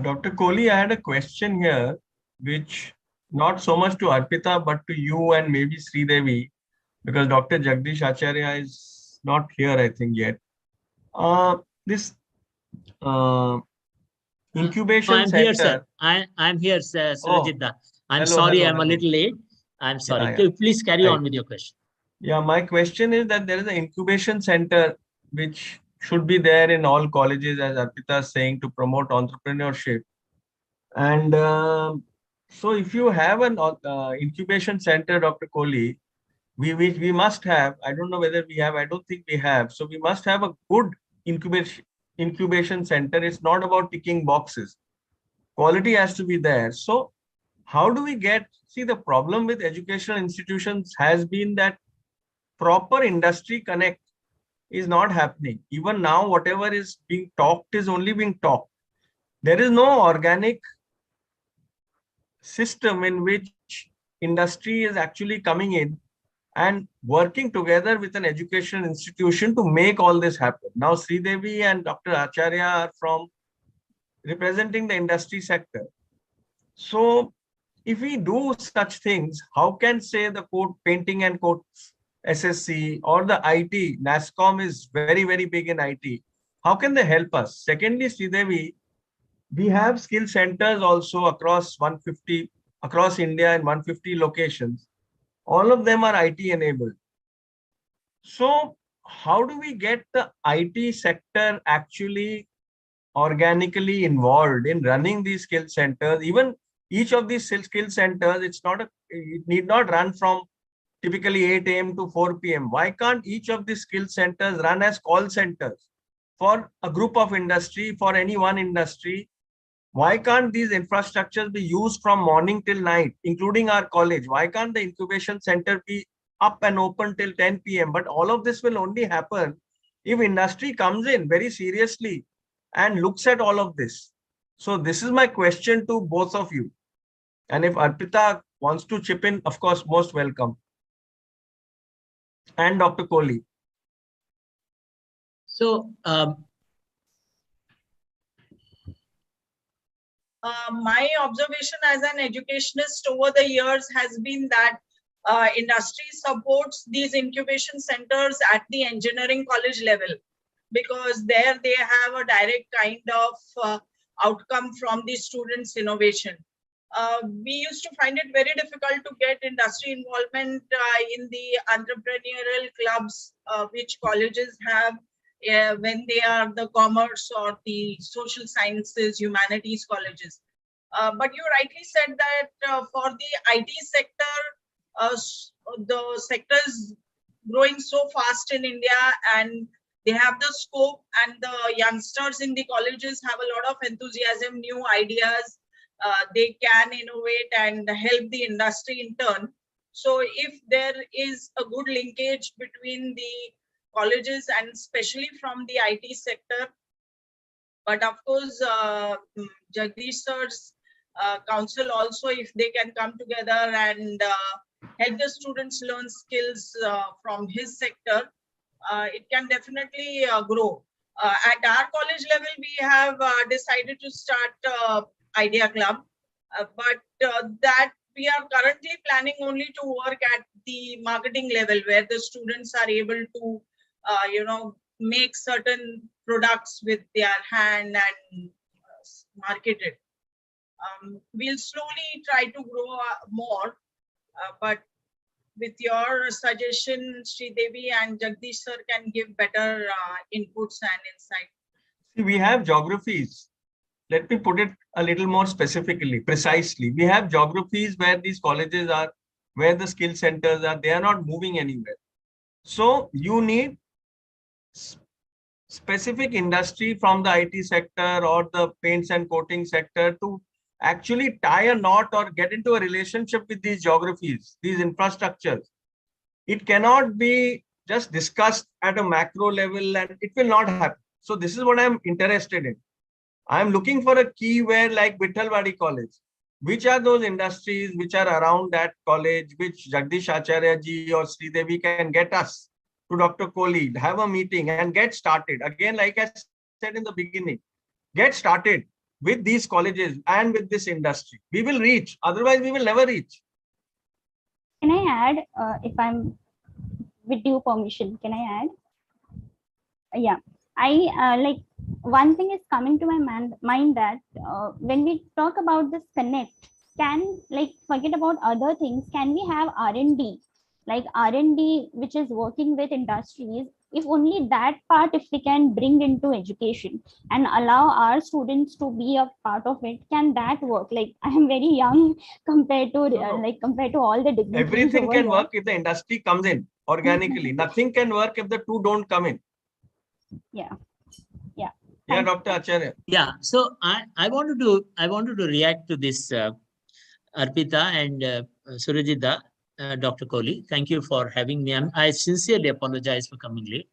Speaker 5: Dr. Kohli, I had a question here, which not so much to Arpita, but to you and maybe Sridevi, because Dr. Jagdish Acharya is not here, I think, yet. This incubation
Speaker 18: I'm
Speaker 5: center.
Speaker 18: Here, sir. I'm here, sir, Surajita. I'm sorry, I'm a little late. I'm sorry.
Speaker 5: Yeah.
Speaker 18: Please carry on with your question.
Speaker 5: Yeah, my question is that there is an incubation center which should be there in all colleges, as Arpita is saying, to promote entrepreneurship. And so if you have an incubation center, Dr. Kohli, we must have, I don't know whether we have, I don't think we have. So we must have a good incubation center. It's not about ticking boxes. Quality has to be there. So how do we get, see, the problem with educational institutions has been that proper industry connect is not happening. Even now, whatever is being talked is only being talked. There is no organic system in which industry is actually coming in and working together with an educational institution to make all this happen. Now, Sridevi and Dr. Acharya are from representing the industry sector. So if we do such things, how can, say, the code painting and code SSC or the IT, NASCOM is very, very big in IT. how can they help us? Secondly, Sridevi, we have skill centers also across 150, across India in 150 locations. All of them are IT enabled. So how do we get the IT sector actually organically involved in running these skill centers? Even each of these skill centers, it need not run from typically 8 a.m. to 4 p.m. Why can't each of these skill centers run as call centers for a group of industry, for any one industry? Why can't these infrastructures be used from morning till night, including our college? Why can't the incubation center be up and open till 10 p.m.? But all of this will only happen if industry comes in very seriously and looks at all of this. So this is my question to both of you. And if Arpita wants to chip in, of course, most welcome. And Dr. Kohli.
Speaker 18: So,
Speaker 1: my observation as an educationist over the years has been that industry supports these incubation centers at the engineering college level, because there they have a direct kind of outcome from the students' innovation. We used to find it very difficult to get industry involvement in the entrepreneurial clubs which colleges have when they are the commerce or the social sciences, humanities colleges. But you rightly said that for the IT sector, the sector is growing so fast in India, and they have the scope, and the youngsters in the colleges have a lot of enthusiasm, new ideas. They can innovate and help the industry in turn. So if there is a good linkage between the colleges and especially from the IT sector, but of course, Jagdish sir's council also, if they can come together and help the students learn skills from his sector, it can definitely grow. At our college level, we have decided to start Idea Club, but that we are currently planning only to work at the marketing level, where the students are able to, make certain products with their hand and market it. We'll slowly try to grow more, but with your suggestion, Sridevi and Jagdish sir can give better inputs and insight.
Speaker 5: See, we have geographies. Let me put it a little more specifically, precisely. We have geographies where these colleges are, where the skill centers are, they are not moving anywhere. So you need specific industry from the IT sector or the paints and coating sector to actually tie a knot or get into a relationship with these geographies, these infrastructures. It cannot be just discussed at a macro level, and it will not happen. So this is what I'm interested in. I'm looking for a key where, like Vithalwadi College, which are those industries which are around that college, which Jagdish Acharya ji or Sridevi can get us to Dr. Kohli, have a meeting and get started. Again, like I said in the beginning, get started with these colleges and with this industry. We will reach, otherwise we will never reach.
Speaker 17: Can I add, if I'm with due permission, can I add? Yeah, I like, one thing is coming to my mind that when we talk about this connect, can, like, forget about other things, can we have R&D, like R&D which is working with industries? If only that part, if we can bring into education and allow our students to be a part of it, can that work? Like, I am very young compared to compared to all the dignitaries.
Speaker 5: Everything can
Speaker 17: here.
Speaker 5: work if the industry comes in organically. Nothing can work if the two don't come in.
Speaker 17: Yeah.
Speaker 5: Yeah, Dr. Acharya.
Speaker 18: Yeah, so I wanted to react to this, Arpita and Surajita, Dr. Kohli. Thank you for having me. I sincerely apologize for coming late.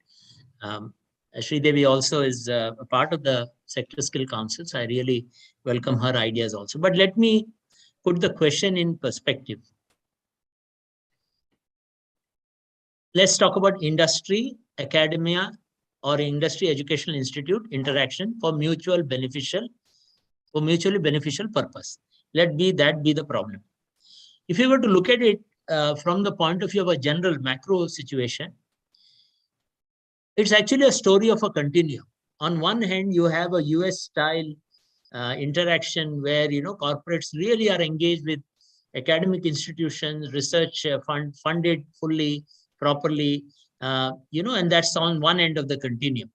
Speaker 18: Sridevi also is a part of the Sector Skill Council, so I really welcome her ideas also. But let me put the question in perspective. Let's talk about industry, academia, or industry educational institute interaction for mutually beneficial purpose. Let that be the problem. If you were to look at it from the point of view of a general macro situation, it's actually a story of a continuum on one hand, you have a US style interaction where, corporates really are engaged with academic institutions, research funded fully, properly, and that's on one end of the continuum.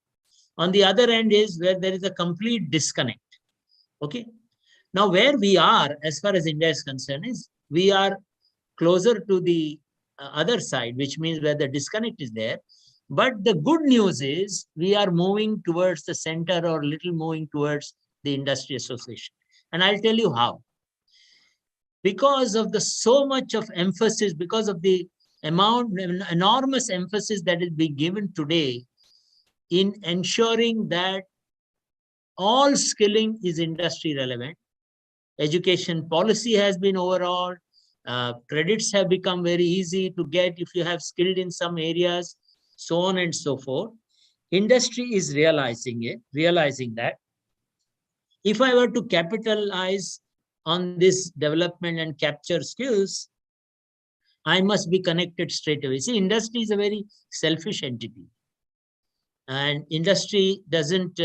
Speaker 18: On the other end is where there is a complete disconnect. Okay. Now, where we are, as far as India is concerned, is we are closer to the other side, which means where the disconnect is there. But the good news is we are moving towards the center or little moving towards the industry association. And I'll tell you how. Because of the so much of emphasis, because of the enormous emphasis that is being given today in ensuring that all skilling is industry relevant. Education policy has been overhauled. Credits have become very easy to get if you have skilled in some areas, so on and so forth. Industry is realizing that if I were to capitalize on this development and capture skills, I must be connected straight away. See, industry is a very selfish entity. And industry doesn't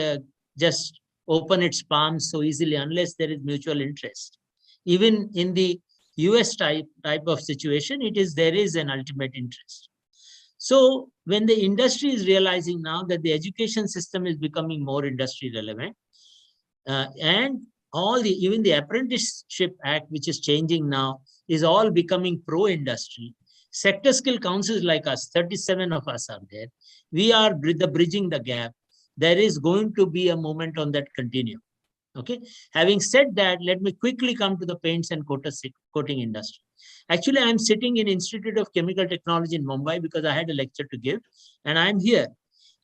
Speaker 18: just open its palms so easily unless there is mutual interest. Even in the US type of situation, there is an ultimate interest. So when the industry is realizing now that the education system is becoming more industry relevant, and even the Apprenticeship Act, which is changing now, is all becoming pro-industry. Sector skill councils like us, 37 of us are there. We are bridging the gap. There is going to be a moment on that continuum. Okay. Having said that, let me quickly come to the paints and coating industry. Actually, I'm sitting in Institute of Chemical Technology in Mumbai because I had a lecture to give, and I'm here.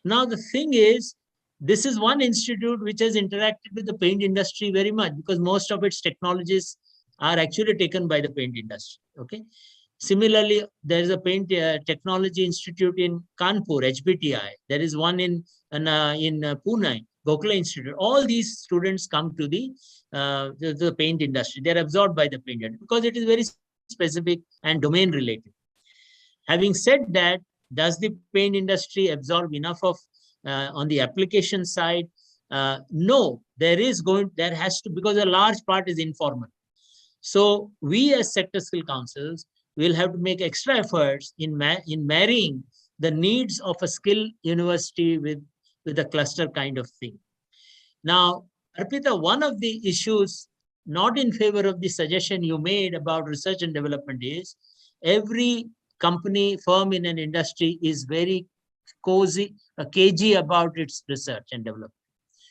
Speaker 18: Now, the thing is, this is one institute which has interacted with the paint industry very much because most of its technologies are actually taken by the paint industry. Okay. Similarly, there is a paint technology institute in Kanpur, HBTI. There is one in Pune, Gokhale Institute. All these students come to the paint industry. They're absorbed by the paint industry because it is very specific and domain related. Having said that, does the paint industry absorb enough of on the application side? No, there has to, because a large part is informal. So we as sector skill councils will have to make extra efforts in marrying the needs of a skill university with a cluster kind of thing. Now, Arpita, one of the issues not in favor of the suggestion you made about research and development is every company, firm in an industry is very cagey about its research and development.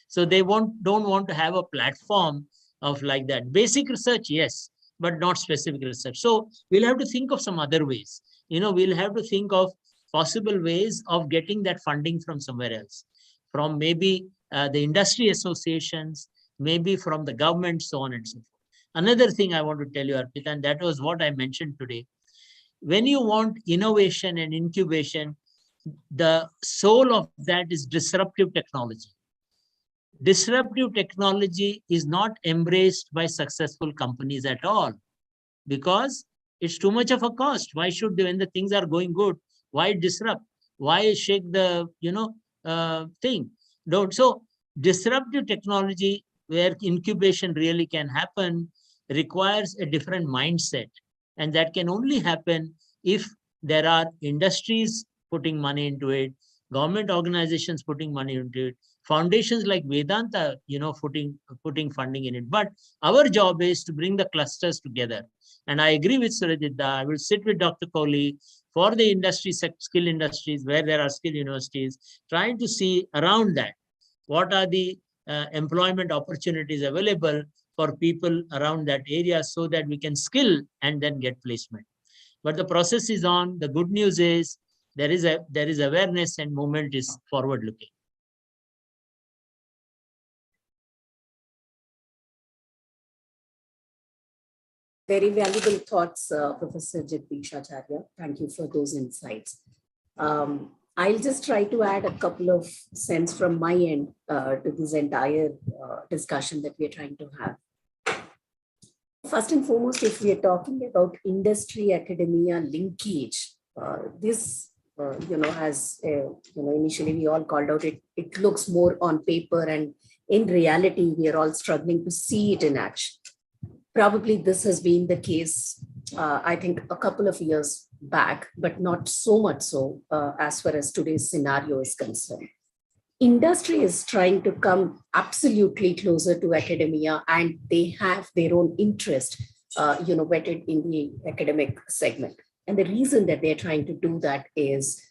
Speaker 18: So they don't want to have a platform of like that. Basic research, yes, but not specific research. So we'll have to think of some other ways. We'll have to think of possible ways of getting that funding from somewhere else, from maybe the industry associations, maybe from the government, so on and so forth. Another thing I want to tell you, Arpita, and that was what I mentioned today. When you want innovation and incubation, the soul of that is disruptive technology. Disruptive technology is not embraced by successful companies at all because it's too much of a cost. Why should they, when the things are going good, why disrupt? Why shake the thing? So disruptive technology where incubation really can happen requires a different mindset, and that can only happen if there are industries putting money into it, government organizations putting money into it, foundations like Vedanta, putting funding in it. But our job is to bring the clusters together. And I agree with Surajita. I will sit with Dr. Kohli for the industry, skill industries, where there are skill universities, trying to see around that, what are the employment opportunities available for people around that area so that we can skill and then get placement. But the process is on. The good news is there is awareness and movement is forward looking.
Speaker 12: Very valuable thoughts, Professor Jagdish Acharya. Thank you for those insights. I'll just try to add a couple of cents from my end to this entire discussion that we're trying to have. First and foremost, if we are talking about industry academia linkage, this as initially we all called out, it looks more on paper, and in reality, we are all struggling to see it in action. Probably this has been the case, I think, a couple of years back, but not so much so as far as today's scenario is concerned. Industry is trying to come absolutely closer to academia, and they have their own interest, vetted in the academic segment. And the reason that they're trying to do that is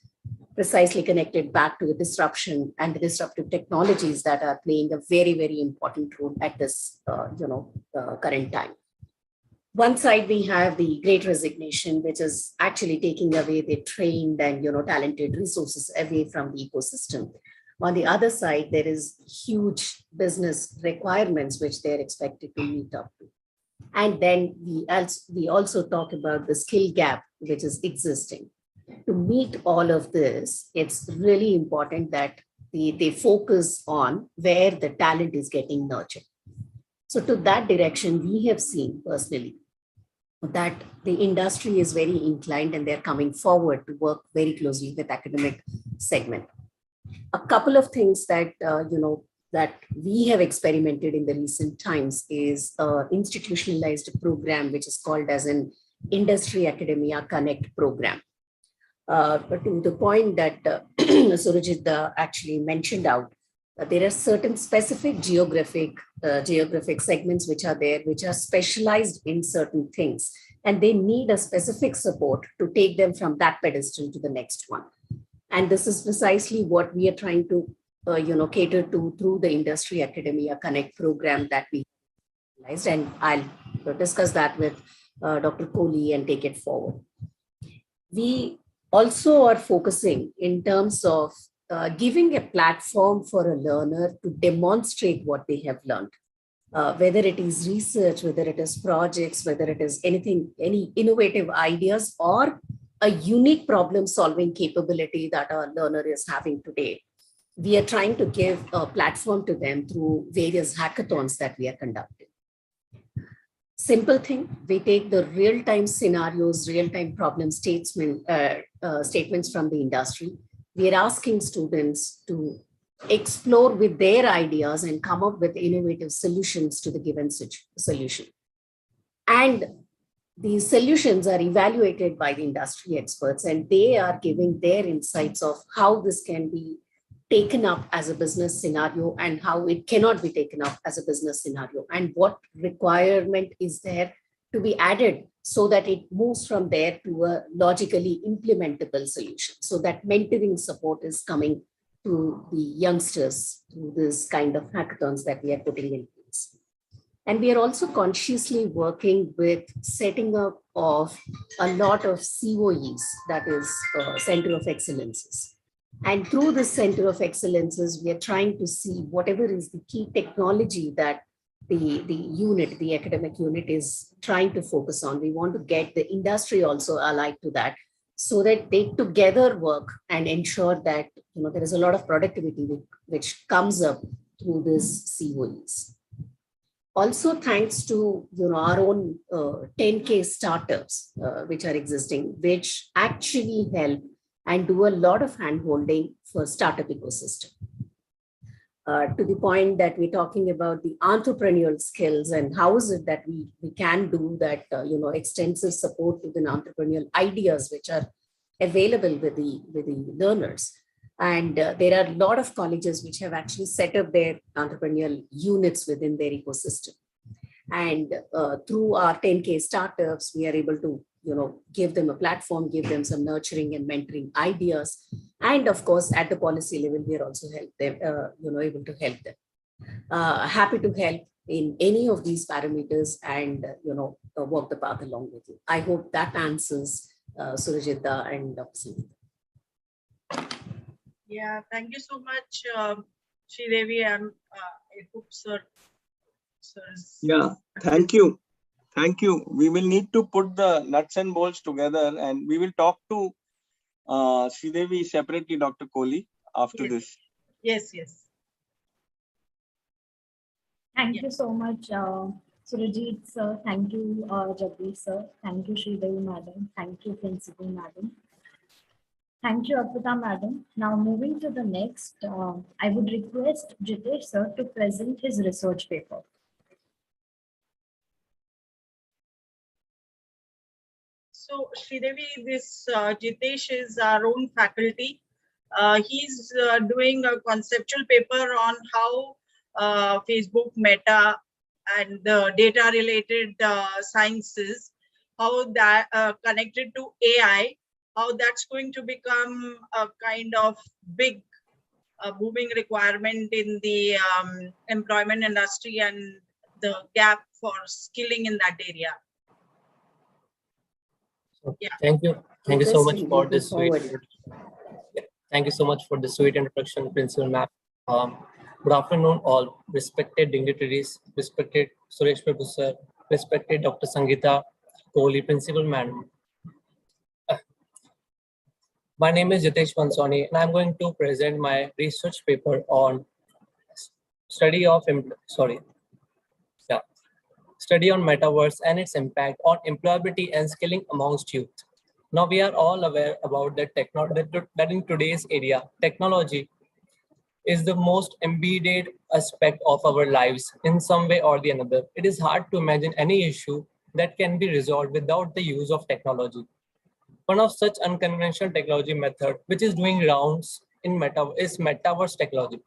Speaker 12: precisely connected back to the disruption and the disruptive technologies that are playing a very, very important role at this, current time. One side, we have the Great Resignation, which is actually taking away the trained and talented resources away from the ecosystem. On the other side, there is huge business requirements which they're expected to meet up to. And then we also talk about the skill gap which is existing. To meet all of this, it's really important that they focus on where the talent is getting nurtured. So to that direction, we have seen personally that the industry is very inclined, and they're coming forward to work very closely with academic segment. A couple of things that that we have experimented in the recent times is an institutionalized program which is called as an Industry Academia Connect program. But to the point that Surajit actually mentioned out, there are certain specific geographic segments which are there, which are specialized in certain things, and they need a specific support to take them from that pedestal to the next one. And this is precisely what we are trying to cater to through the Industry Academia Connect program that we realized. And I'll discuss that with Dr. Kohli and take it forward. We also are focusing in terms of giving a platform for a learner to demonstrate what they have learned, whether it is research, whether it is projects, whether it is anything, any innovative ideas, or a unique problem-solving capability that our learner is having today. We are trying to give a platform to them through various hackathons that we are conducting. Simple thing, we take the real-time scenarios, real-time problem statements from the industry. We are asking students to explore with their ideas and come up with innovative solutions to the given solution. And these solutions are evaluated by the industry experts, and they are giving their insights of how this can be taken up as a business scenario and how it cannot be taken up as a business scenario, and what requirement is there to be added so that it moves from there to a logically implementable solution. So that mentoring support is coming to the youngsters through this kind of hackathons that we are putting in place. And we are also consciously working with setting up of a lot of COEs, that is Center of Excellences. And through this Center of Excellences, we are trying to see whatever is the key technology that the academic unit is trying to focus on. We want to get the industry also allied to that, so that they together work and ensure that there is a lot of productivity which comes up through these COEs. Also, thanks to our own 10K startups which are existing, which actually help and do a lot of hand-holding for startup ecosystem. To the point that we're talking about the entrepreneurial skills and how is it that we can do that, extensive support to the entrepreneurial ideas which are available with the learners. And there are a lot of colleges which have actually set up their entrepreneurial units within their ecosystem. And through our 10K startups, we are able to give them a platform, give them some nurturing and mentoring ideas. And of course, at the policy level, we are also able to help them. Happy to help in any of these parameters and, walk the path along with you. I hope that answers Surajita and Dr. Sridevi.
Speaker 1: Yeah, thank you so much, Sridevi. I hope sir.
Speaker 5: Yeah, thank you. Thank you. We will need to put the nuts and bolts together, and we will talk to Sridevi separately, Dr. Kohli, after this.
Speaker 1: Yes, yes.
Speaker 2: Thank you so much, Surajit sir. Thank you, Jagdish sir. Thank you, Sridevi madam. Thank you, Principal madam. Thank you, Arpita madam. Now moving to the next, I would request Jitesh sir to present his research paper.
Speaker 1: So, Sridevi, this Jitesh is our own faculty. He's doing a conceptual paper on how Facebook Meta and the data related sciences, how that connected to AI, how that's going to become a kind of big booming requirement in the employment industry and the gap for skilling in that area. Yeah.
Speaker 19: Thank you. Thank you so much for this sweet.
Speaker 12: Forward.
Speaker 19: Thank you so much for the sweet introduction, Principal Ma'am. Good afternoon, all respected dignitaries, respected Suresh Prabhu sir, respected Dr. Sangeeta Kohli, Principal Madam. My name is Jitesh Pansoni, and I'm going to present my research paper on study on metaverse and its impact on employability and skilling amongst youth. Now we are all aware about that in today's area, technology is the most embedded aspect of our lives in some way or the another. It is hard to imagine any issue that can be resolved without the use of technology. One of such unconventional technology method which is doing rounds in is metaverse technology,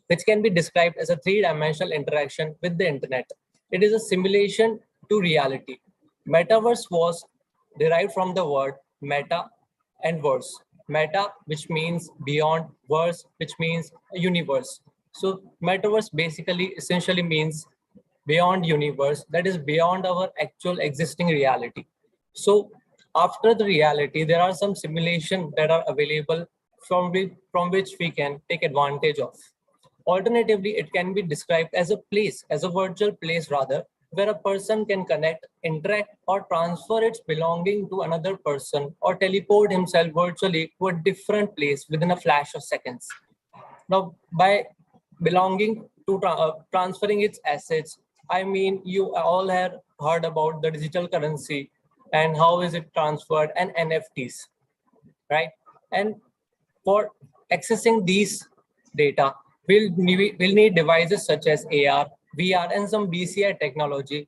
Speaker 19: which can be described as a three-dimensional interaction with the internet. It is a simulation to reality. Metaverse was derived from the word meta and verse. Meta, which means beyond, verse, which means a universe. So metaverse basically essentially means beyond universe, that is beyond our actual existing reality. So after the reality, there are some simulations that are available from which we can take advantage of. Alternatively, it can be described as a place, as a virtual place rather, where a person can connect, interact, or transfer its belonging to another person or teleport himself virtually to a different place within a flash of seconds. Now, by belonging to transferring its assets, I mean, you all have heard about the digital currency and how is it transferred and NFTs, right? And for accessing these data, we'll need devices such as AR, VR, and some BCI technology.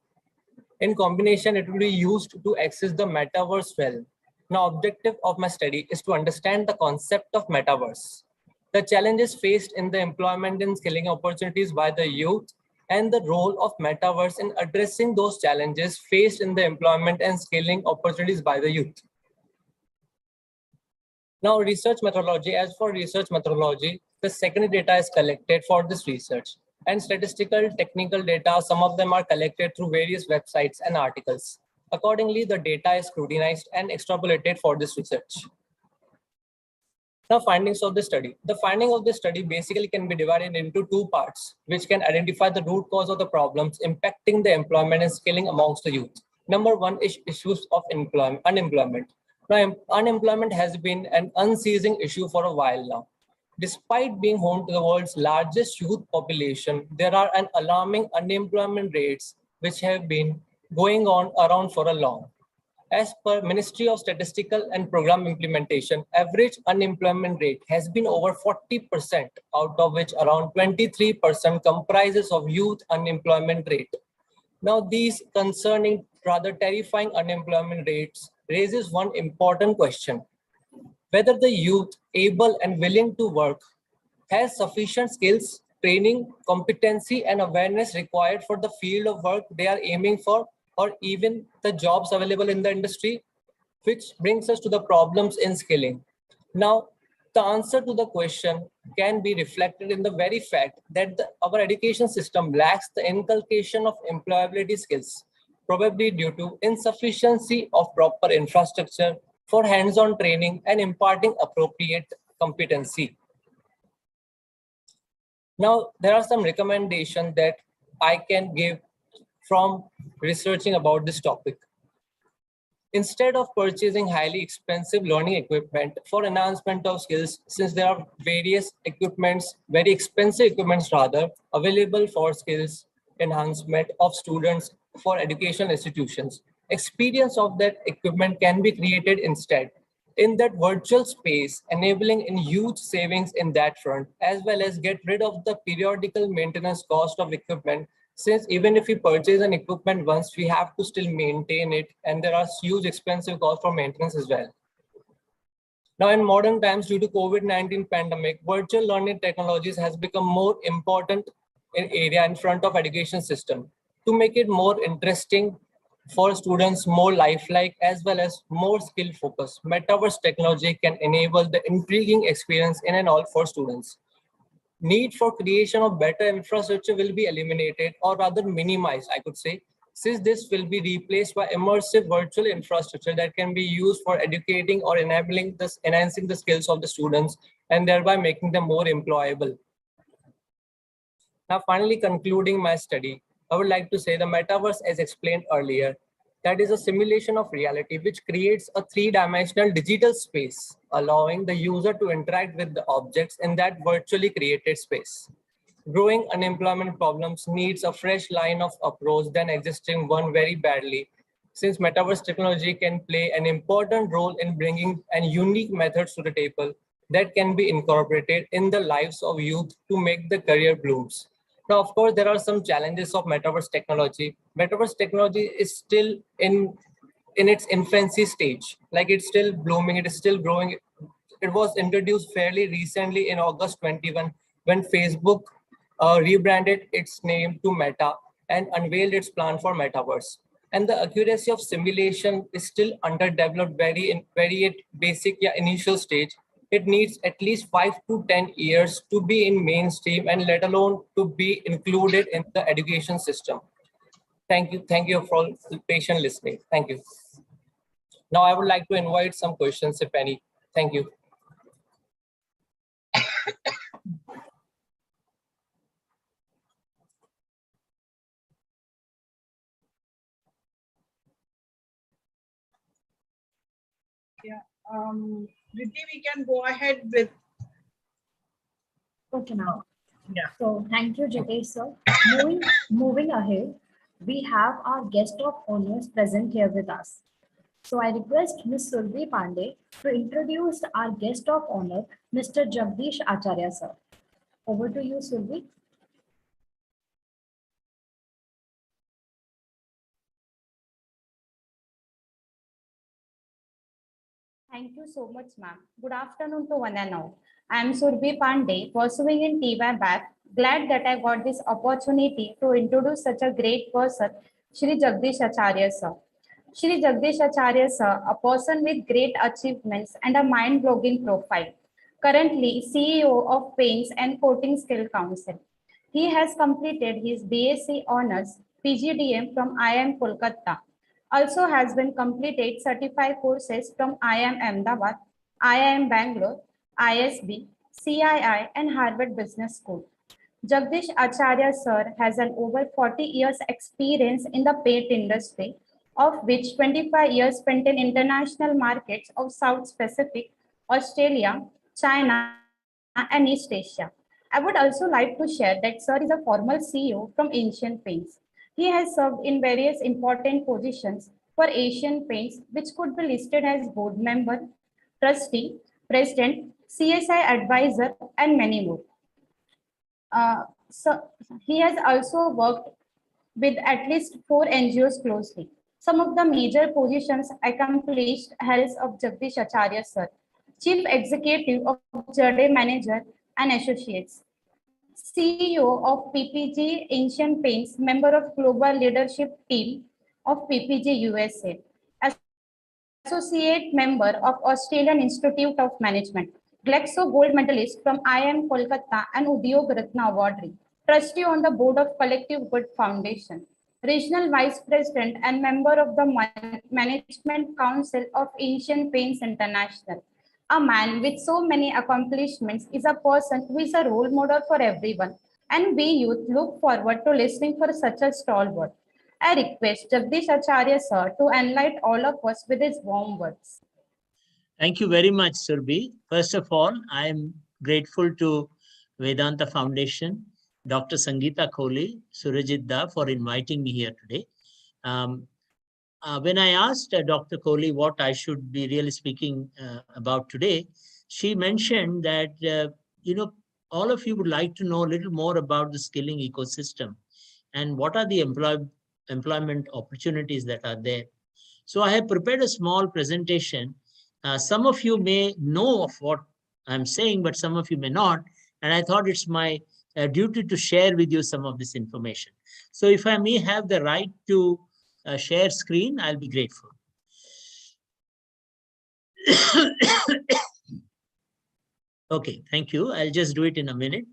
Speaker 19: In combination, it will be used to access the metaverse realm. Now, objective of my study is to understand the concept of metaverse, the challenges faced in the employment and skilling opportunities by the youth, and the role of metaverse in addressing those challenges faced in the employment and skilling opportunities by the youth. Now, research methodology. As for research methodology, the secondary data is collected for this research, and statistical technical data, some of them are collected through various websites and articles. Accordingly, the data is scrutinized and extrapolated for this research. Now, findings of the study. The finding of the study basically can be divided into two parts, which can identify the root cause of the problems impacting the employment and skilling amongst the youth. Number one is issues of unemployment. Now, unemployment has been an unceasing issue for a while now. Despite being home to the world's largest youth population, there are an alarming unemployment rates which have been going on around for a long. As per Ministry of Statistical and Program Implementation, average unemployment rate has been over 40%, out of which around 23% comprises of youth unemployment rate. Now, these concerning rather terrifying unemployment rates raises one important question: whether the youth able and willing to work has sufficient skills, training, competency, and awareness required for the field of work they are aiming for, or even the jobs available in the industry, which brings us to the problems in skilling. Now, the answer to the question can be reflected in the very fact that our education system lacks the inculcation of employability skills, probably due to insufficiency of proper infrastructure for hands-on training and imparting appropriate competency. Now, there are some recommendations that I can give from researching about this topic. Instead of purchasing highly expensive learning equipment for enhancement of skills, since there are various equipments, very expensive equipments rather, available for skills enhancement of students for educational institutions, experience of that equipment can be created instead. in that virtual space, enabling in huge savings in that front, as well as get rid of the periodical maintenance cost of equipment. Since even if we purchase an equipment once, we have to still maintain it, and there are huge expensive costs for maintenance as well. Now, in modern times, due to COVID-19 pandemic, virtual learning technologies has become more important in area in front of education system to make it more interesting for students, more lifelike, as well as more skill focused. Metaverse technology can enable the intriguing experience in and all for students. Need for creation of better infrastructure will be eliminated, or rather minimized, I could say, since this will be replaced by immersive virtual infrastructure that can be used for educating or enabling this, enhancing the skills of the students, and thereby making them more employable. Now, finally concluding my study, I would like to say the metaverse, as explained earlier, that is a simulation of reality which creates a three-dimensional digital space, allowing the user to interact with the objects in that virtually created space. Growing unemployment problems needs a fresh line of approach than existing one very badly, since metaverse technology can play an important role in bringing an unique methods to the table that can be incorporated in the lives of youth to make the career blooms. Now, of course, there are some challenges of metaverse technology. Metaverse technology is still in its infancy stage, like it's still blooming, it is still growing. It was introduced fairly recently in August 21 when Facebook rebranded its name to Meta and unveiled its plan for metaverse. And the accuracy of simulation is still underdeveloped, very at basic initial stage. It needs at least 5 to 10 years to be in mainstream, and let alone to be included in the education system. Thank you for patient listening. Thank you. Now I would like to invite some questions, if any. Thank you.
Speaker 1: Yeah, Riddhi, we can go ahead with.
Speaker 2: Okay, now.
Speaker 1: Yeah.
Speaker 2: So thank you, Jagdish sir. Moving ahead, we have our guest of honors present here with us. So I request Ms. Sridevi Pandey to introduce our guest of honor, Mr. Jagdish Acharya sir. Over to you, Sridevi.
Speaker 17: Thank you so much, ma'am. Good afternoon to one and all. I am Surbi Pandey, pursuing in TY. Glad that I got this opportunity to introduce such a great person, Shri Jagdish Acharya sir. Shri Jagdish Acharya sir, a person with great achievements and a mind-blowing profile. Currently CEO of Paints and Coating Skill Council. He has completed his BSc Honours PGDM from IIM Kolkata. Also has been completed certified courses from IIM Ahmedabad, IIM Bangalore, ISB, CII, and Harvard Business School. Jagdish Acharya sir has an over 40 years experience in the paint industry, of which 25 years spent in international markets of South Pacific, Australia, China, and East Asia. I would also like to share that sir is a former CEO from Asian Paints. He has served in various important positions for Asian Paints, which could be listed as board member, trustee, president, CSI advisor, and many more. So he has also worked with at least 4 NGOs closely. Some of the major positions accomplished held of Jagdish Acharya sir, Chief Executive of Jade Manager and Associates, CEO of PPG Asian Paints, member of Global Leadership Team of PPG USA, Associate Member of Australian Institute of Management, Glaxo Gold Medalist from IIM Kolkata and Udyog Ratna Award, Trustee on the Board of Collective Good Foundation, Regional Vice President and member of the Management Council of Asian Paints International. A man with so many accomplishments is a person who is a role model for everyone, and we youth look forward to listening for such a stalwart. I request Jagdish Acharya sir to enlighten all of us with his warm words.
Speaker 18: Thank you very much, Surbi. First of all, I am grateful to Vedanta Foundation, Dr. Sangeeta Kohli, Surajit Da for inviting me here today. when I asked Dr. Kohli what I should be really speaking about today, she mentioned that, all of you would like to know a little more about the skilling ecosystem and what are the employment opportunities that are there. So I have prepared a small presentation. Some of you may know of what I'm saying, but some of you may not. And I thought it's my duty to share with you some of this information. So if I may have the right to share screen, I'll be grateful. Okay, thank you. I'll just do it in a minute.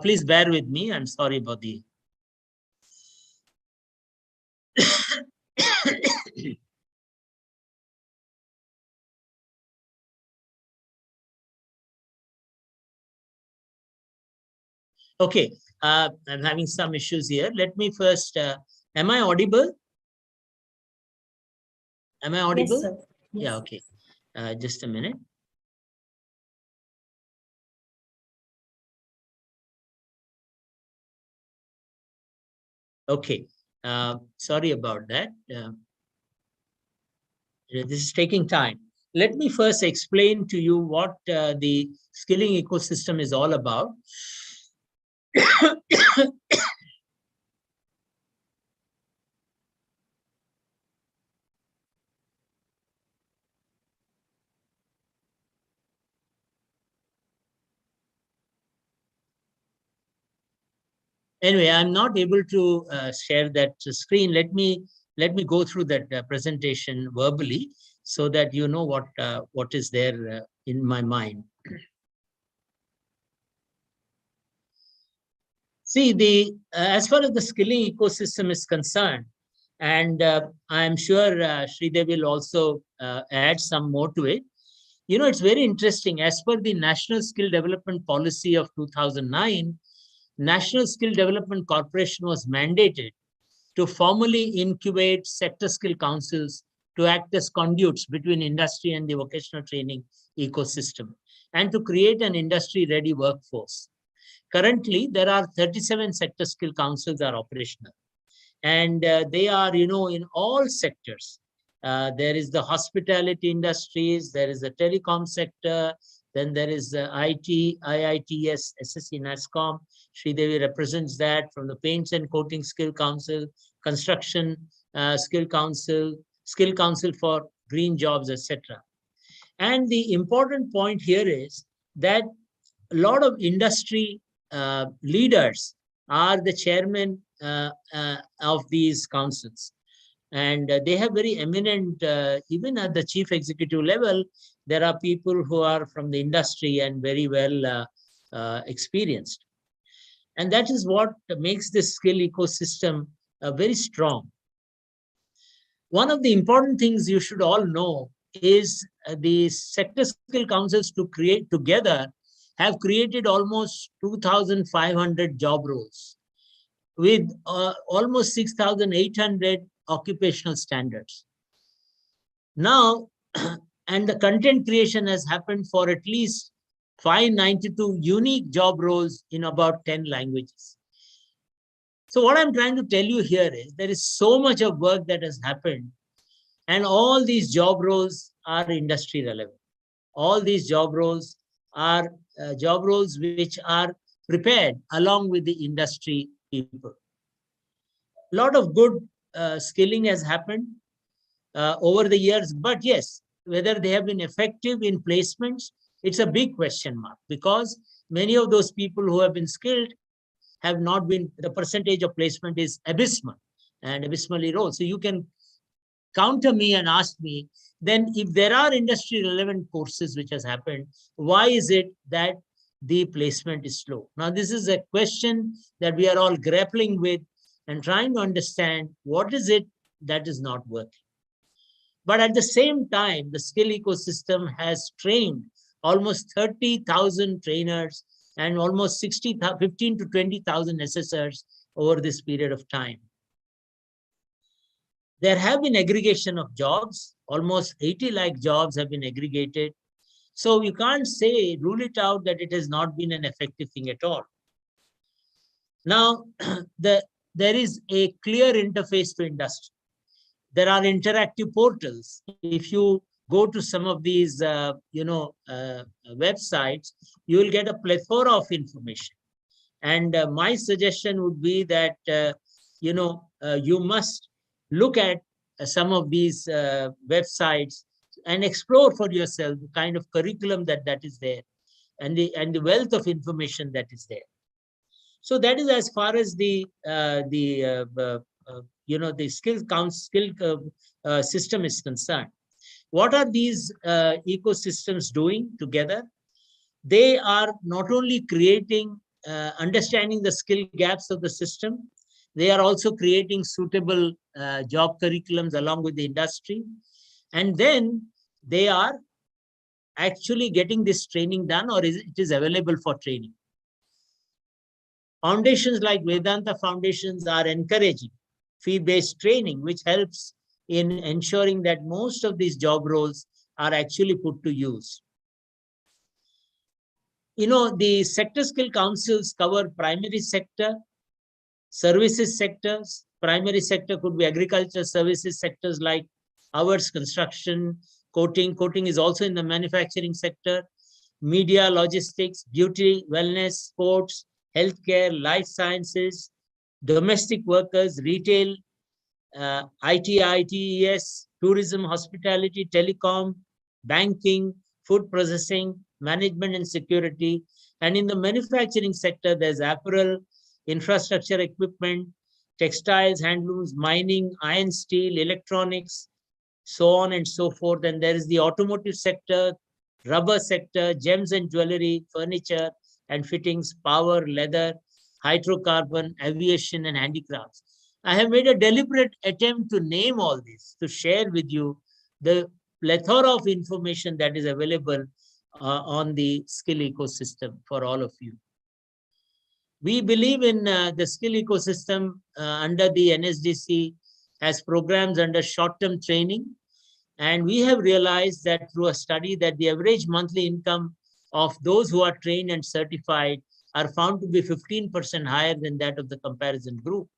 Speaker 18: Please bear with me. I'm sorry about the. Okay, I'm having some issues here. Let me first, am I audible? Am I audible?
Speaker 2: Yes, sir. Yes.
Speaker 18: Yeah, okay. Just a minute. Okay, sorry about that. This is taking time. Let me first explain to you what the skilling ecosystem is all about. Anyway, I'm not able to share that screen. Let me go through that presentation verbally so that you know what is there in my mind. See, as far as the skilling ecosystem is concerned, and I'm sure Sridevi will also add some more to it. You know, it's very interesting. As per the National Skill Development Policy of 2009, National Skill Development Corporation was mandated to formally incubate sector skill councils to act as conduits between industry and the vocational training ecosystem, and to create an industry-ready workforce. Currently, there are 37 sector skill councils are operational, and they are, in all sectors. There is the hospitality industries, there is the telecom sector, then there is the IT, IITS, SSC, NASCOM. Sridevi represents that, from the Paints and Coating Skill Council, Construction Skill Council for Green Jobs, etc. And the important point here is that a lot of industry leaders are the chairman of these councils. And they have very eminent, even at the chief executive level, there are people who are from the industry and very well experienced. And that is what makes this skill ecosystem very strong. One of the important things you should all know is the sector skill councils together have created almost 2,500 job roles with almost 6,800 occupational standards. Now, and the content creation has happened for at least 592 unique job roles in about 10 languages. So what I'm trying to tell you here is there is so much of work that has happened, and all these job roles are industry relevant. All these job roles are job roles which are prepared along with the industry people. A lot of good skilling has happened over the years, but yes, whether they have been effective in placements, it's a big question mark, because many of those people who have been skilled have not been, the percentage of placement is abysmal and abysmally low. So you can counter me and ask me, then if there are industry relevant courses which has happened, why is it that the placement is slow? Now, this is a question that we are all grappling with and trying to understand what is it that is not working. But at the same time, the skill ecosystem has trained almost 30,000 trainers and almost 15 to 20,000 assessors over this period of time. There have been aggregation of jobs, almost 80 lakh jobs have been aggregated. So you can't say, rule it out that it has not been an effective thing at all. Now, there is a clear interface to industry. There are interactive portals. If you go to some of these, websites, you will get a plethora of information. And my suggestion would be that, you must look at some of these websites and explore for yourself the kind of curriculum that is there and the wealth of information that is there. So that is as far as the skill system is concerned. What are these ecosystems doing together? They are not only creating, understanding the skill gaps of the system, they are also creating suitable job curriculums along with the industry. And then they are actually getting this training done, or it is available for training. Foundations like Vedanta foundations are encouraging fee-based training, which helps in ensuring that most of these job roles are actually put to use. The sector skill councils cover primary sector, services sectors. Primary sector could be agriculture, services sectors like ours, construction, coating. Coating is also in the manufacturing sector, media, logistics, beauty, wellness, sports, healthcare, life sciences, domestic workers, retail, IT, ITES, tourism, hospitality, telecom, banking, food processing, management and security. And in the manufacturing sector, there's apparel, infrastructure equipment, textiles, handlooms, mining, iron, steel, electronics, so on and so forth. And there is the automotive sector, rubber sector, gems and jewelry, furniture and fittings, power, leather, hydrocarbon, aviation, and handicrafts. I have made a deliberate attempt to name all this, to share with you the plethora of information that is available on the skill ecosystem for all of you. We believe in the skill ecosystem under the NSDC has programs under short-term training. And we have realized that through a study that the average monthly income of those who are trained and certified are found to be 15% higher than that of the comparison group.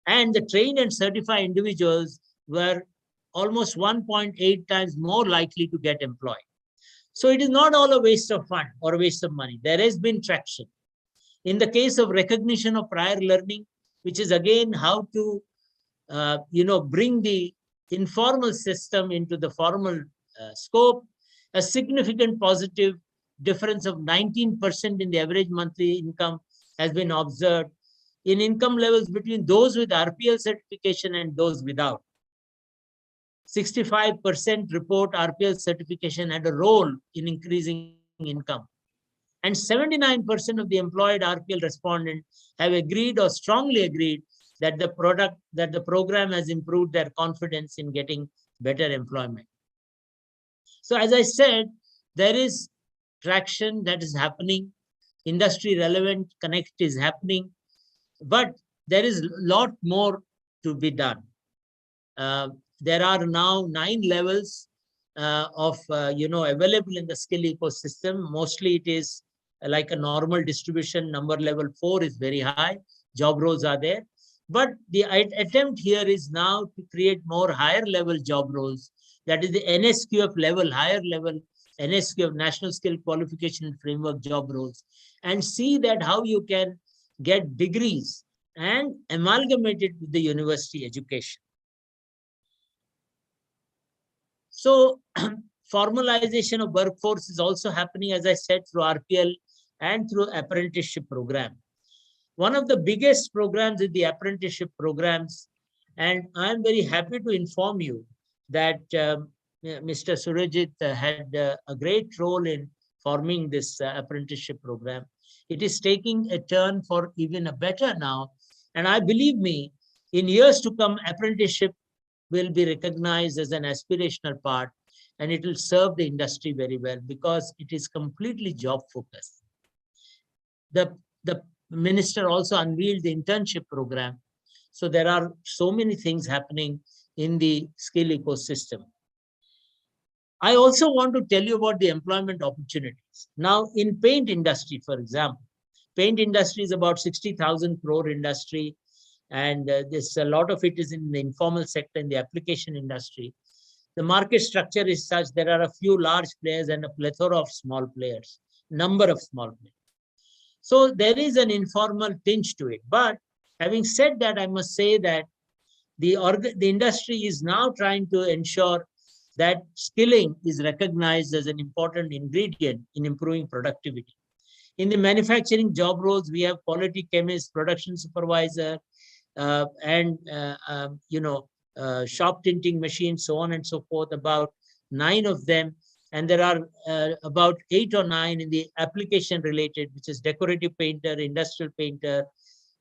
Speaker 18: And the trained and certified individuals were almost 1.8 times more likely to get employed. So it is not all a waste of fund or a waste of money. There has been traction. In the case of recognition of prior learning, which is again how to bring the informal system into the formal scope, a significant positive difference of 19% in the average monthly income has been observed in income levels between those with RPL certification and those without. 65% report RPL certification had a role in increasing income. And 79% of the employed RPL respondents have agreed or strongly agreed that the program has improved their confidence in getting better employment. So as I said, there is traction that is happening. Industry relevant connect is happening, but there is a lot more to be done. There are now 9 levels available in the skill ecosystem. Mostly it is like a normal distribution. Number level 4 is very high. Job roles are there. But the attempt here is now to create more higher level job roles. That is the NSQF level, higher level NSQF, National Skill Qualification Framework job roles, and see that how you can get degrees and amalgamate it with the university education. So formalization of workforce is also happening, as I said, through RPL and through apprenticeship program. One of the biggest programs is the apprenticeship programs. And I'm very happy to inform you that Mr. Surajit had a great role in forming this apprenticeship program. It is taking a turn for even a better now And I believe me, in years to come, apprenticeship will be recognized as an aspirational part, and it will serve the industry very well because it is completely job focused. The minister also unveiled the internship program. So there are so many things happening in the skill ecosystem. I also want to tell you about the employment opportunities. Now, in paint industry, for example, paint industry is about 60,000 crore industry, and this a lot of it is in the informal sector, in the application industry. The market structure is such there are a few large players and a plethora of small players, number of small players. So there is an informal tinge to it. But having said that, I must say that the industry is now trying to ensure that skilling is recognized as an important ingredient in improving productivity. In the manufacturing job roles, we have quality chemist, production supervisor, and shop tinting machines, so on and so forth, about 9 of them. And there are about 8 or 9 in the application related, which is decorative painter, industrial painter,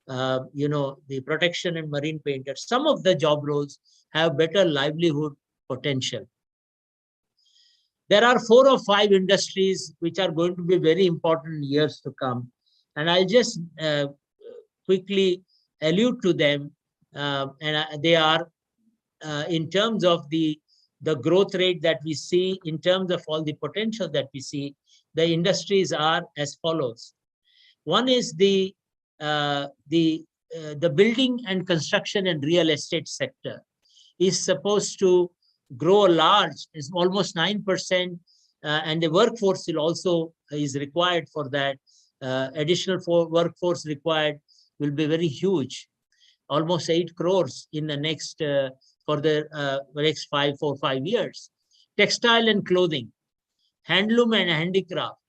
Speaker 18: the protection and marine painter. Some of the job roles have better livelihood potential. There are 4 or 5 industries which are going to be very important in years to come. And I'll just quickly allude to them. They are in terms of the growth rate that we see, in terms of all the potential that we see, the industries are as follows. One is the building and construction and real estate sector is supposed to grow large, is almost 9%, and the workforce will also is required for that. Additional workforce required will be very huge, almost 8 crores in the next for the next 4 or 5 years. Textile and clothing, handloom and handicraft,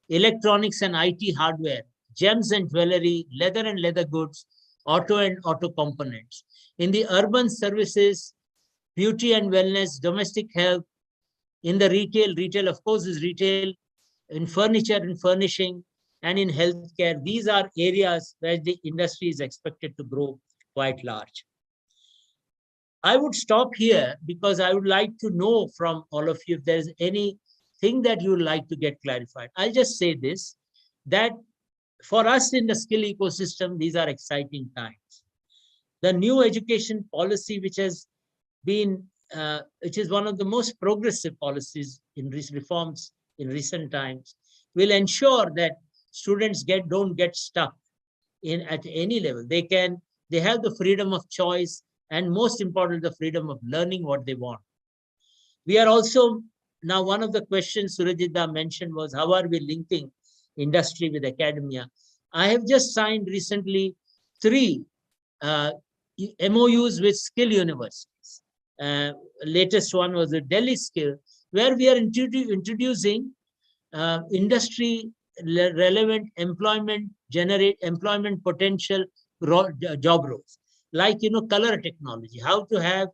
Speaker 18: electronics and IT hardware, gems and jewelry, leather and leather goods, auto and auto components. In the urban services, beauty and wellness, domestic health. In the retail of course is retail, in furniture and furnishing, and in healthcare. These are areas where the industry is expected to grow quite large. I would stop here because I would like to know from all of you if there is anything that you would like to get clarified. I'll just say this, that for us in the skill ecosystem, these are exciting times. The new education policy, which has been, which is one of the most progressive policies in reforms in recent times, will ensure that students don't get stuck at any level. They have the freedom of choice, and most importantly, the freedom of learning what they want. We are also, now one of the questions Surajita mentioned was, how are we linking industry with academia? I have just signed recently 3 MOUs with skill universities. Latest one was the Delhi Skill, where we are introducing industry relevant employment potential job roles, like color technology, how to have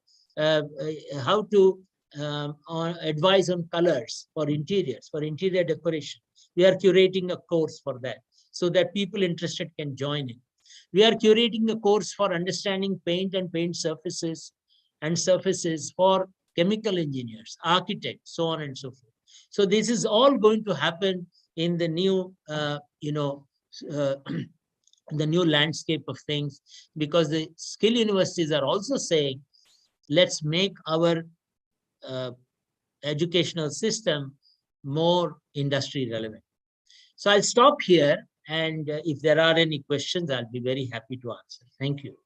Speaker 18: advise on colors for interiors, for interior decoration. We are curating a course for that so that people interested can join in. We are curating a course for understanding paint and paint surfaces for chemical engineers, architects, so on and so forth. So this is all going to happen in the new, the new landscape of things, because the skill universities are also saying, let's make our educational system more industry relevant. So I'll stop here, and if there are any questions, I'll be very happy to answer. Thank you.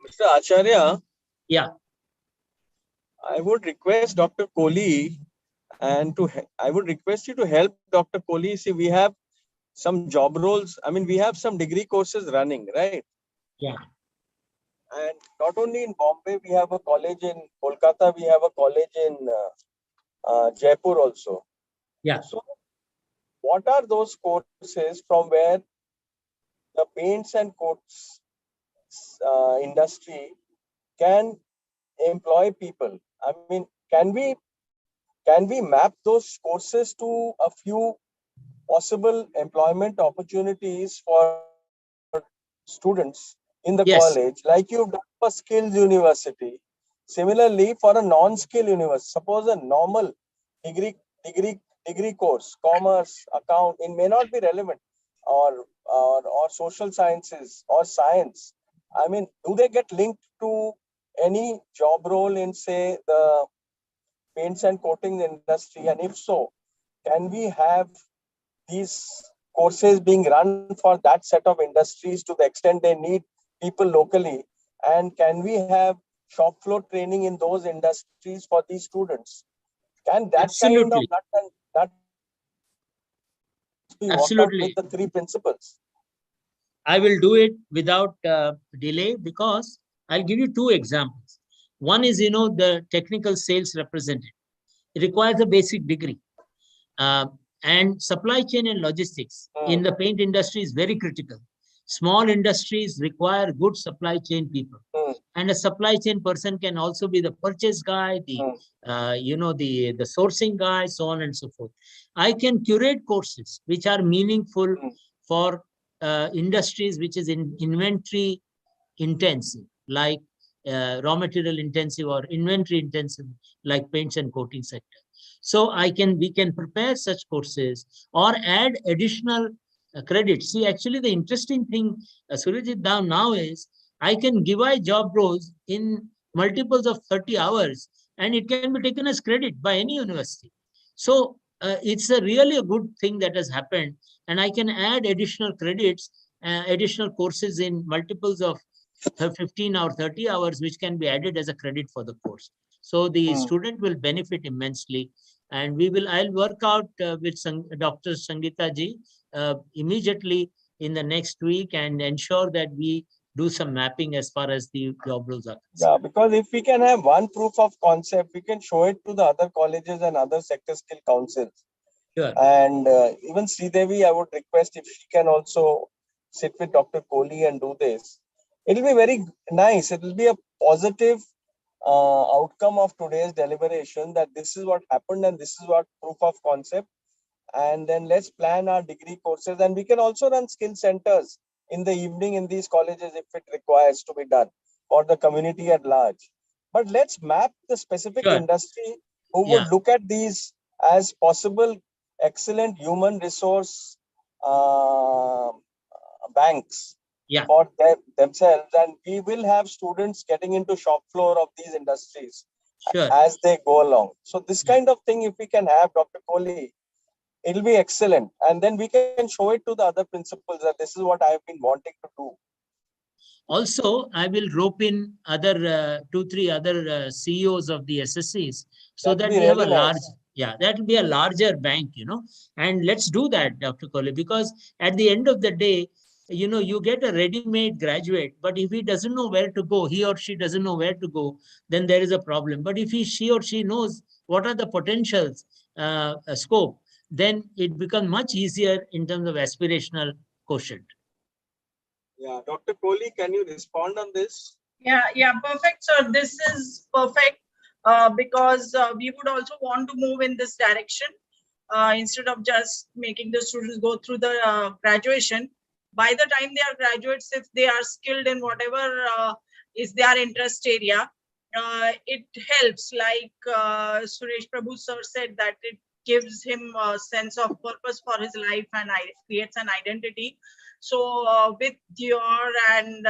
Speaker 5: Mr. Acharya.
Speaker 18: Yeah.
Speaker 5: I would request Dr. Kohli I would request you to help Dr. Kohli. See, we have some job roles. I mean, we have some degree courses running, right?
Speaker 18: Yeah.
Speaker 5: And not only in Bombay, we have a college in Kolkata, we have a college in Jaipur also.
Speaker 18: Yeah.
Speaker 5: So what are those courses from where the paints and coats
Speaker 13: industry can employ people. I mean, can we map those courses to a few possible employment opportunities for students in the
Speaker 18: Yes.
Speaker 13: college, like you've done for skills university? Similarly, for a non-skill university, suppose a normal degree course, commerce, account, it may not be relevant, or social sciences or science. I mean, do they get linked to any job role in, say, the paints and coatings industry? And if so, can we have these courses being run for that set of industries to the extent they need people locally? And can we have shop floor training in those industries for these students? Can that kind of
Speaker 18: Absolutely.
Speaker 13: that be worked out
Speaker 18: Absolutely.
Speaker 13: with the three principles?
Speaker 18: I will do it without delay, because I'll give you two examples. One is, the technical sales representative. It requires a basic degree. And supply chain and logistics in the paint industry is very critical. Small industries require good supply chain people. And a supply chain person can also be the purchase guy, the sourcing guy, so on and so forth. I can curate courses which are meaningful for industries which is in inventory intensive, like raw material intensive or inventory intensive, like paints and coating sector. So we can prepare such courses or add additional credits. See, actually, the interesting thing, Surajit, now is I can give a job roles in multiples of 30 hours, and it can be taken as credit by any university. So it's really a good thing that has happened, and I can add additional credits, additional courses in multiples of 15 or 30 hours, which can be added as a credit for the course. So the student will benefit immensely. And I'll work out with Dr. Sangeeta ji immediately in the next week and ensure that we do some mapping as far as the job roles are concerned.
Speaker 13: Yeah, because if we can have one proof of concept, we can show it to the other colleges and other sector skill councils.
Speaker 18: Sure.
Speaker 13: And even Sridevi, I would request if she can also sit with Dr. Kohli and do this. It'll be very nice. It will be a positive outcome of today's deliberation, that this is what happened and this is what proof of concept. And then let's plan our degree courses, and we can also run skill centers in the evening in these colleges if it requires to be done for the community at large. But let's map the specific industry who would look at these as possible excellent human resource banks for themselves, and we will have students getting into shop floor of these industries as they go along. So this kind of thing, if we can have, Dr. Kohli, it'll be excellent. And then we can show it to the other principals that this is what I've been wanting to do.
Speaker 18: Also, I will rope in other 2-3 other CEOs of the SSCs, so that we have a large, that will be a larger bank, and let's do that, Dr. Kohli, because at the end of the day, you get a ready-made graduate, but if he doesn't know where to go, he or she doesn't know where to go, then there is a problem. But if she or she knows what are the potentials, scope, then it becomes much easier in terms of aspirational quotient.
Speaker 13: Yeah, Dr. Kohli, can you respond on this?
Speaker 1: Yeah, perfect, sir. This is perfect because we would also want to move in this direction instead of just making the students go through the graduation. By the time they are graduates, if they are skilled in whatever is their interest area, it helps. Like Suresh Prabhu sir said, that it gives him a sense of purpose for his life and creates an identity. So with your and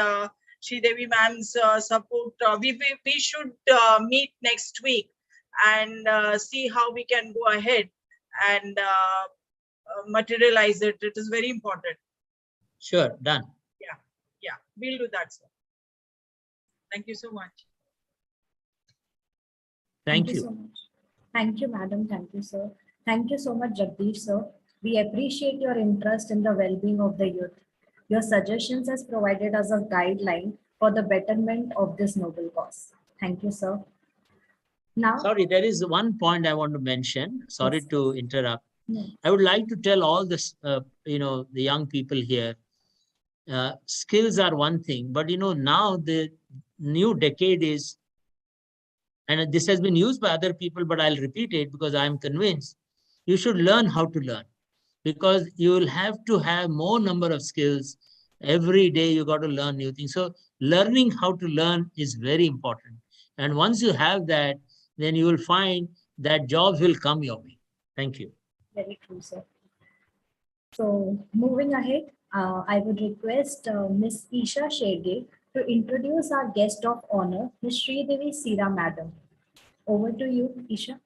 Speaker 1: Sridevi ma'am's support, we should meet next week and see how we can go ahead and materialize it. It is very important.
Speaker 18: Sure, done.
Speaker 1: Yeah, we'll do that, sir. Thank you so much.
Speaker 18: Thank you.
Speaker 2: So much. Thank you, madam. Thank you, sir. Thank you so much, Jagdish, sir. We appreciate your interest in the well-being of the youth. Your suggestions has provided us a guideline for the betterment of this noble cause. Thank you, sir. Now,
Speaker 18: sorry, there is one point I want to mention. Sorry to interrupt.
Speaker 2: No.
Speaker 18: I would like to tell all this, the young people here, skills are one thing, but now the new decade is, and this has been used by other people, but I'll repeat it because I'm convinced you should learn how to learn, because you will have to have more number of skills. Every day you got to learn new things. So learning how to learn is very important. And once you have that, then you will find that jobs will come your way. Thank you.
Speaker 2: Very true, sir. So moving ahead, I would request Ms. Isha Shege to introduce our guest of honor, Ms. Sridevi Sira, Madam. Over to you, Isha.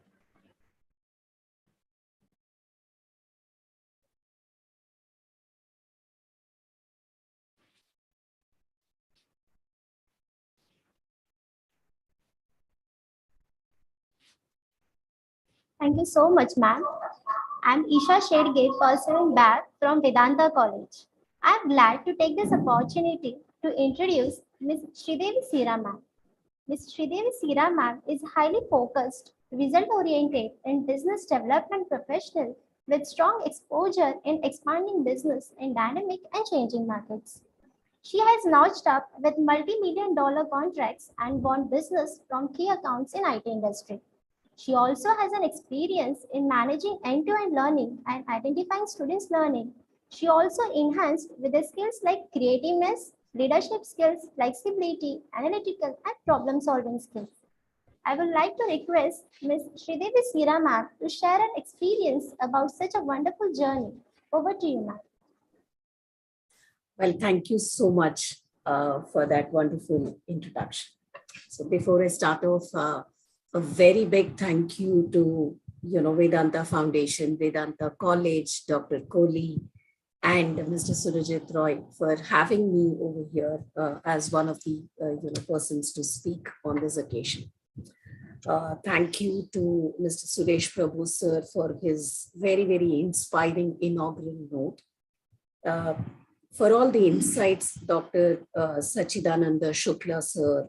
Speaker 4: Thank you so much, ma'am. I'm Isha Shedge, pursuing back from Vedanta College. I'm glad to take this opportunity to introduce Ms. Sridevi Sira, ma'am. Ms. Sridevi Sira, ma'am is highly focused, result-oriented, and business development professional with strong exposure in expanding business in dynamic and changing markets. She has notched up with multi-million-dollar contracts and won business from key accounts in IT industry. She also has an experience in managing end-to-end learning and identifying students' learning. She also enhanced with the skills like creativeness, leadership skills, flexibility, analytical, and problem-solving skills. I would like to request Ms. Sridevi Sira, ma'am, to share an experience about such a wonderful journey. Over to you, ma'am.
Speaker 12: Well, thank you so much for that wonderful introduction. So before I start off, a very big thank you to Vedanta Foundation, Vedanta College, Dr. Kohli, and Mr. Surajit Roy for having me over here as one of the persons to speak on this occasion. Thank you to Mr. Suresh Prabhu sir for his very, very inspiring inaugural note. For all the insights, Dr. Sachidananda Shukla sir,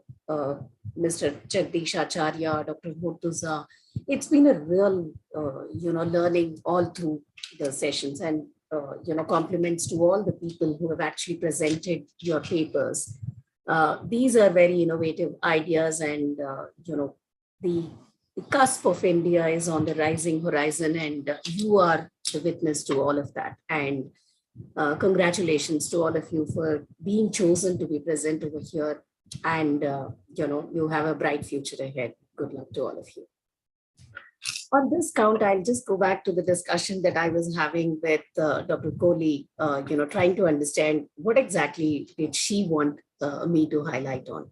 Speaker 12: Mr. Jagdish Acharya, Dr. Murtuza, it's been a real, learning all through the sessions, and compliments to all the people who have actually presented your papers. These are very innovative ideas, and the cusp of India is on the rising horizon, and you are the witness to all of that. And congratulations to all of you for being chosen to be present over here, and you have a bright future ahead. Good luck to all of you. On this count, I'll just go back to the discussion that I was having with Dr. Kohli, trying to understand what exactly did she want me to highlight on.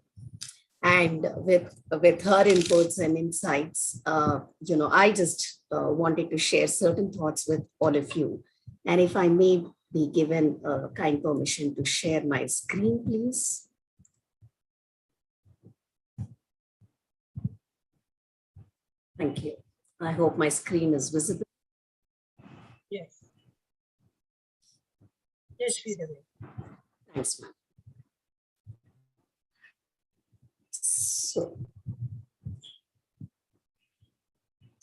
Speaker 12: And with her inputs and insights, I just wanted to share certain thoughts with all of you. And if I may be given kind permission to share my screen, please. Thank you. I hope my screen is visible.
Speaker 1: Yes. Yes, Sridevi.
Speaker 12: Thanks, ma'am. So,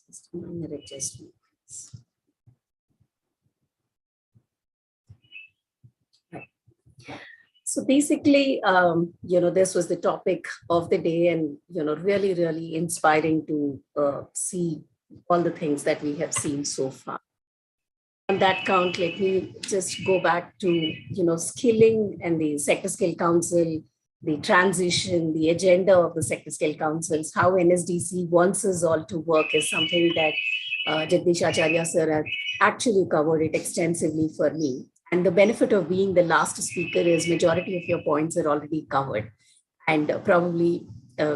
Speaker 12: just a minor adjustment. Right. So basically, this was the topic of the day, and, really, really inspiring to see all the things that we have seen so far. On that count, let me just go back to, skilling and the Sector Skill Council, the transition, the agenda of the Sector Skill Councils, how NSDC wants us all to work is something that Jagdish Acharya sir has actually covered it extensively for me. And the benefit of being the last speaker is majority of your points are already covered. And probably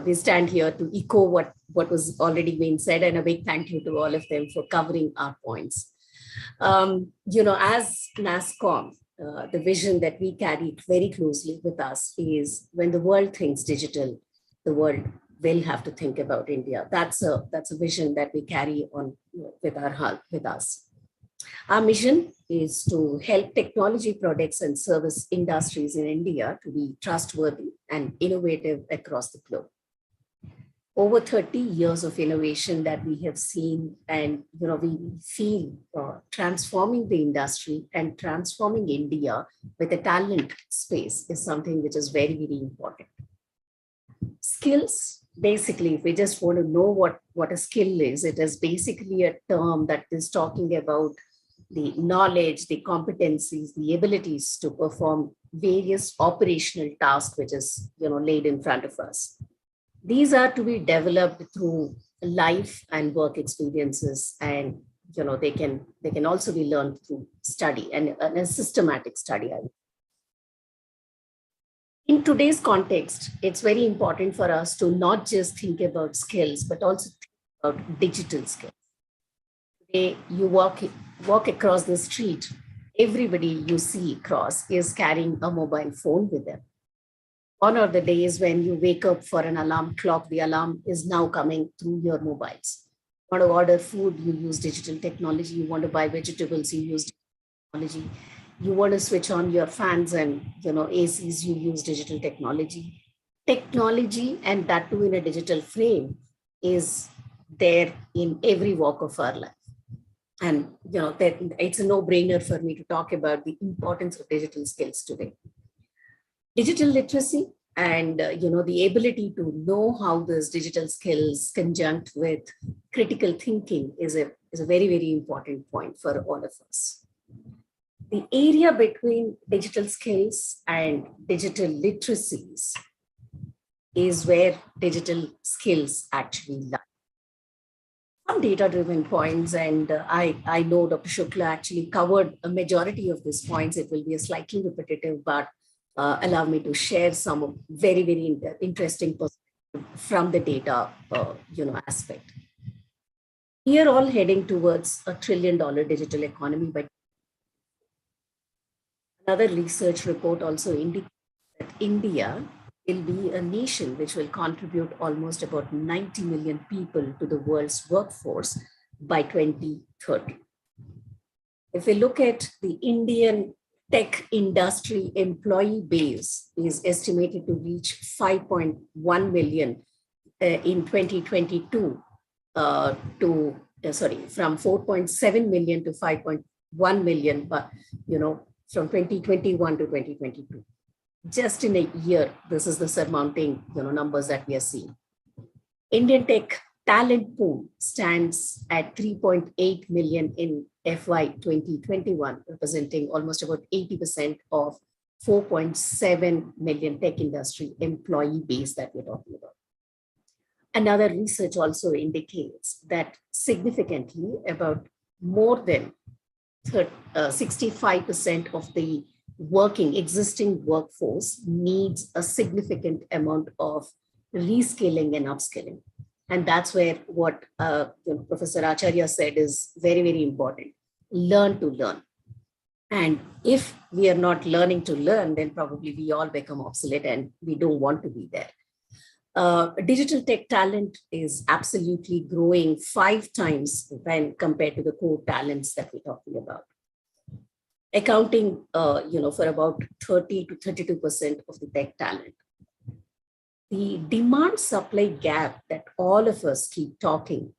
Speaker 12: we stand here to echo what was already being said, and a big thank you to all of them for covering our points. As NASSCOM, the vision that we carry very closely with us is when the world thinks digital, the world will have to think about India. That's a vision that we carry on with us. Our mission is to help technology products and service industries in India to be trustworthy and innovative across the globe. over 30 years of innovation that we have seen, and we feel transforming the industry and transforming India with a talent space is something which is very, very important. Skills, basically, if we just want to know what a skill is, it is basically a term that is talking about the knowledge, the competencies, the abilities to perform various operational tasks which is laid in front of us. These are to be developed through life and work experiences, and they can also be learned through study and a systematic study. In today's context, it's very important for us to not just think about skills, but also think about digital skills. Today, you walk across the street, everybody you see across is carrying a mobile phone with them. One of the days when you wake up for an alarm clock, the alarm is now coming through your mobiles. You want to order food, you use digital technology. You want to buy vegetables, you use technology. You want to switch on your fans and ACs, you use digital technology. Technology, and that too in a digital frame, is there in every walk of our life. And it's a no-brainer for me to talk about the importance of digital skills today. Digital literacy and the ability to know how those digital skills conjunct with critical thinking is a very, very important point for all of us. The area between digital skills and digital literacies is where digital skills actually lie. Some data-driven points, and I know Dr. Shukla actually covered a majority of these points. It will be a slightly repetitive, but allow me to share some very, very interesting perspective from the data aspect. We are all heading towards $1 trillion digital economy, but another research report also indicates that India will be a nation which will contribute almost about 90 million people to the world's workforce by 2030. If we look at the Indian tech industry employee base is estimated to reach 5.1 million in 2022 from 4.7 million to 5.1 million, but from 2021 to 2022. Just in a year, this is the surmounting numbers that we are seeing. Indian tech talent pool stands at 3.8 million in FY 2021, representing almost about 80% of 4.7 million tech industry employee base that we're talking about. Another research also indicates that significantly about more than 65% of the existing workforce needs a significant amount of reskilling and upskilling. And that's where what Professor Acharya said is very, very important. Learn to learn. And if we are not learning to learn, then probably we all become obsolete and we don't want to be there. Digital tech talent is absolutely growing 5 times when compared to the core talents that we're talking about, accounting for about 30 to 32% of the tech talent. The demand supply gap that all of us keep talking,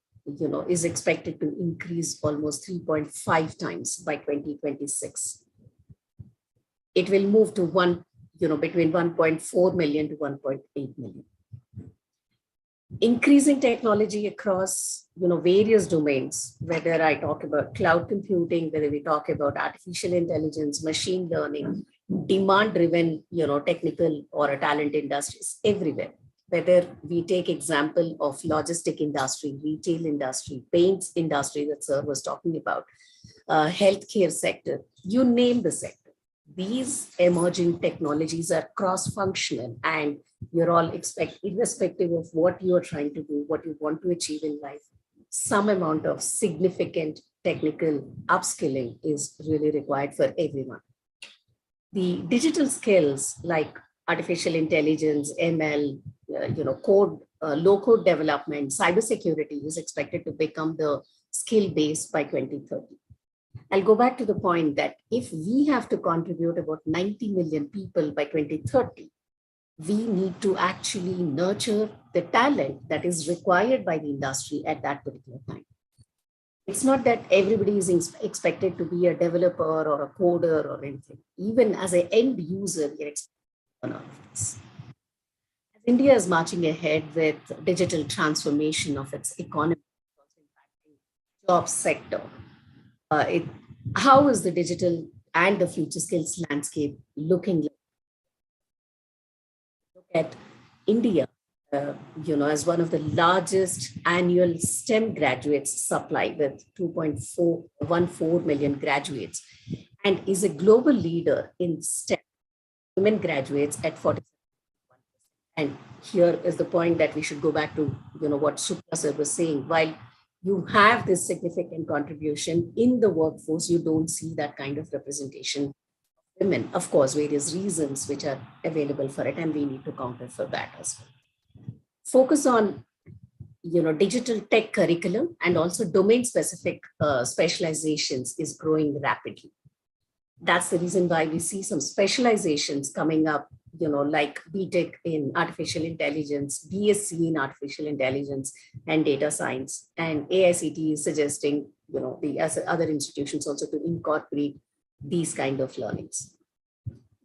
Speaker 12: is expected to increase almost 3.5 times by 2026. It will move to between 1.4 million to 1.8 million. Increasing technology across various domains, whether I talk about cloud computing, whether we talk about artificial intelligence, machine learning, demand-driven technical or a talent industries everywhere. Whether we take example of logistic industry, retail industry, paints industry that Sir was talking about, healthcare sector, you name the sector. These emerging technologies are cross-functional, and you're all irrespective of what you're trying to do, what you want to achieve in life, some amount of significant technical upskilling is really required for everyone. The digital skills like artificial intelligence, ML, code, low-code development, cybersecurity is expected to become the skill base by 2030. I'll go back to the point that if we have to contribute about 90 million people by 2030, we need to actually nurture the talent that is required by the industry at that particular time. It's not that everybody is expected to be a developer or a coder or anything. Even as an end user, we are expected to learn all of this. As India is marching ahead with digital transformation of its economy, job sector, how is the digital and the future skills landscape looking like? Look at India, as one of the largest annual STEM graduates supply with 2.414 million graduates, and is a global leader in STEM women graduates at 40%. And here is the point that we should go back to, what Shukla sir was saying. While you have this significant contribution in the workforce, you don't see that kind of representation of women. Of course, various reasons which are available for it, and we need to counter for that as well. Focus on, digital tech curriculum and also domain-specific specializations is growing rapidly. That's the reason why we see some specializations coming up, like BTech in artificial intelligence, BSc in artificial intelligence and data science, and AICT is suggesting, as other institutions also to incorporate these kind of learnings.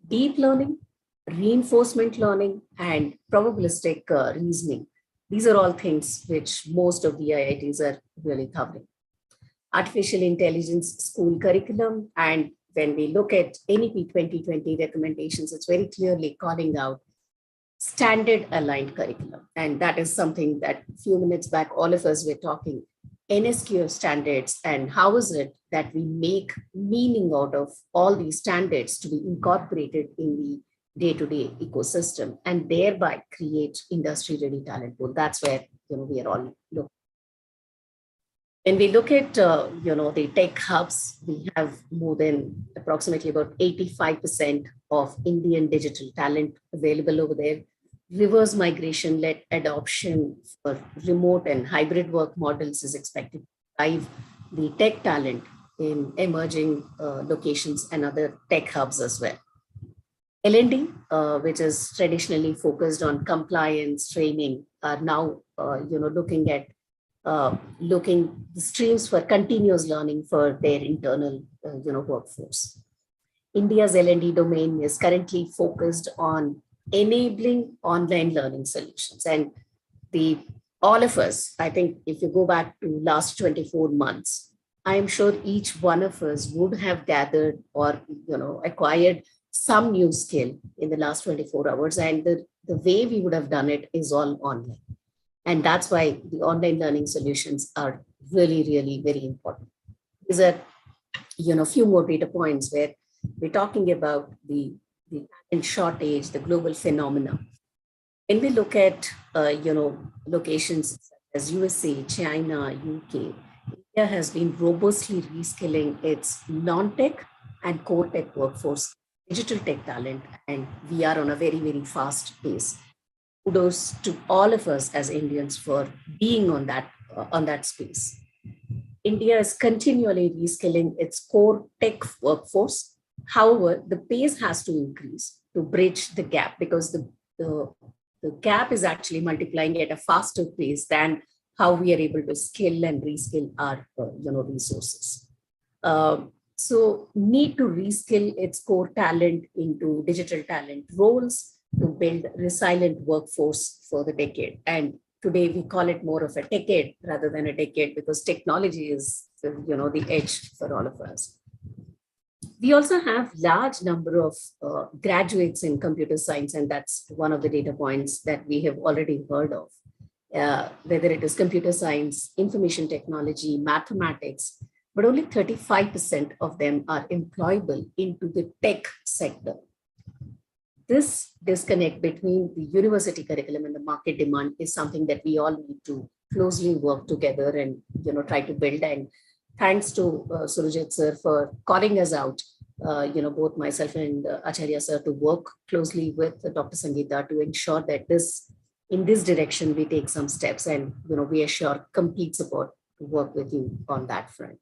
Speaker 12: Deep learning, reinforcement learning, and probabilistic reasoning. These are all things which most of the IITs are really covering. Artificial intelligence school curriculum, and when we look at NEP 2020 recommendations, it's very clearly calling out standard aligned curriculum. And that is something that a few minutes back, all of us were talking, NSQF standards, and how is it that we make meaning out of all these standards to be incorporated in the day-to-day ecosystem and thereby create industry-ready talent pool. That's where we are all looking. When we look at the tech hubs, we have more than approximately about 85% of Indian digital talent available over there. Reverse migration-led adoption for remote and hybrid work models is expected to drive the tech talent in emerging locations and other tech hubs as well. L&D, which is traditionally focused on compliance training, are now looking at the streams for continuous learning for their internal workforce. India's L&D domain is currently focused on enabling online learning solutions, and all of us, I think, if you go back to last 24 months, I am sure each one of us would have gathered or acquired some new skill in the last 24 hours, and the way we would have done it is all online. And that's why the online learning solutions are really, really very important. These are, few more data points where we're talking about the talent shortage, the global phenomena. When we look at, locations such as USA, China, UK, India has been robustly reskilling its non-tech and core tech workforce, digital tech talent, and we are on a very, very fast pace. Kudos to all of us as Indians for being on that space. India is continually reskilling its core tech workforce. However, the pace has to increase to bridge the gap, because the gap is actually multiplying at a faster pace than how we are able to skill and reskill our resources. So need to reskill its core talent into digital talent roles to build resilient workforce for the decade. And today we call it more of a decade rather than a decade, because technology is the edge for all of us. We also have large number of graduates in computer science, and that's one of the data points that we have already heard of. Whether it is computer science, information technology, mathematics, but only 35% of them are employable into the tech sector. This disconnect between the university curriculum and the market demand is something that we all need to closely work together and try to build. And thanks to Surajit sir for calling us out, both myself and Acharya sir, to work closely with Dr. Sangeeta to ensure that in this direction we take some steps, and we assure complete support to work with you on that front.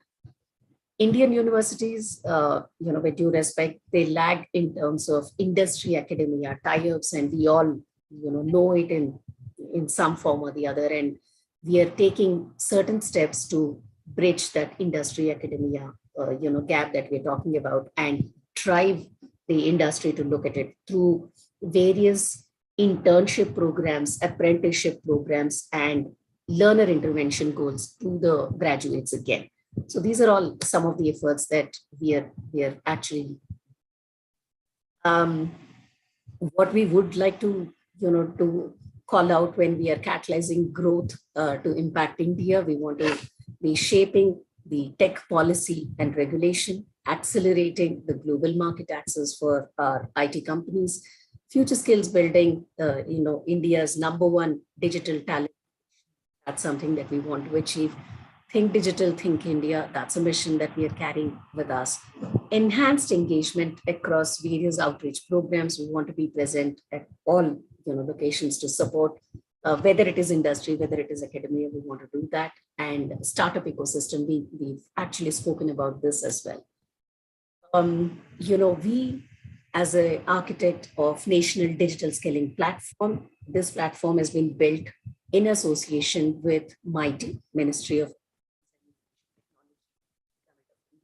Speaker 12: Indian universities, with due respect, they lag in terms of industry academia tie-ups, and we all, know it in some form or the other. And we are taking certain steps to bridge that industry academia, gap that we're talking about, and drive the industry to look at it through various internship programs, apprenticeship programs, and learner intervention goals to the graduates again. So these are all some of the efforts that we are actually. What we would like to, to call out when we are catalyzing growth to impact India, we want to be shaping the tech policy and regulation, accelerating the global market access for our IT companies, future skills building, India's #1 digital talent. That's something that we want to achieve. Think digital, think India. That's a mission that we are carrying with us. Enhanced engagement across various outreach programs. We want to be present at all locations to support, whether it is industry, whether it is academia, we want to do that. And startup ecosystem, we've actually spoken about this as well. We, as an architect of National Digital Skilling Platform, this platform has been built in association with MITI, Ministry of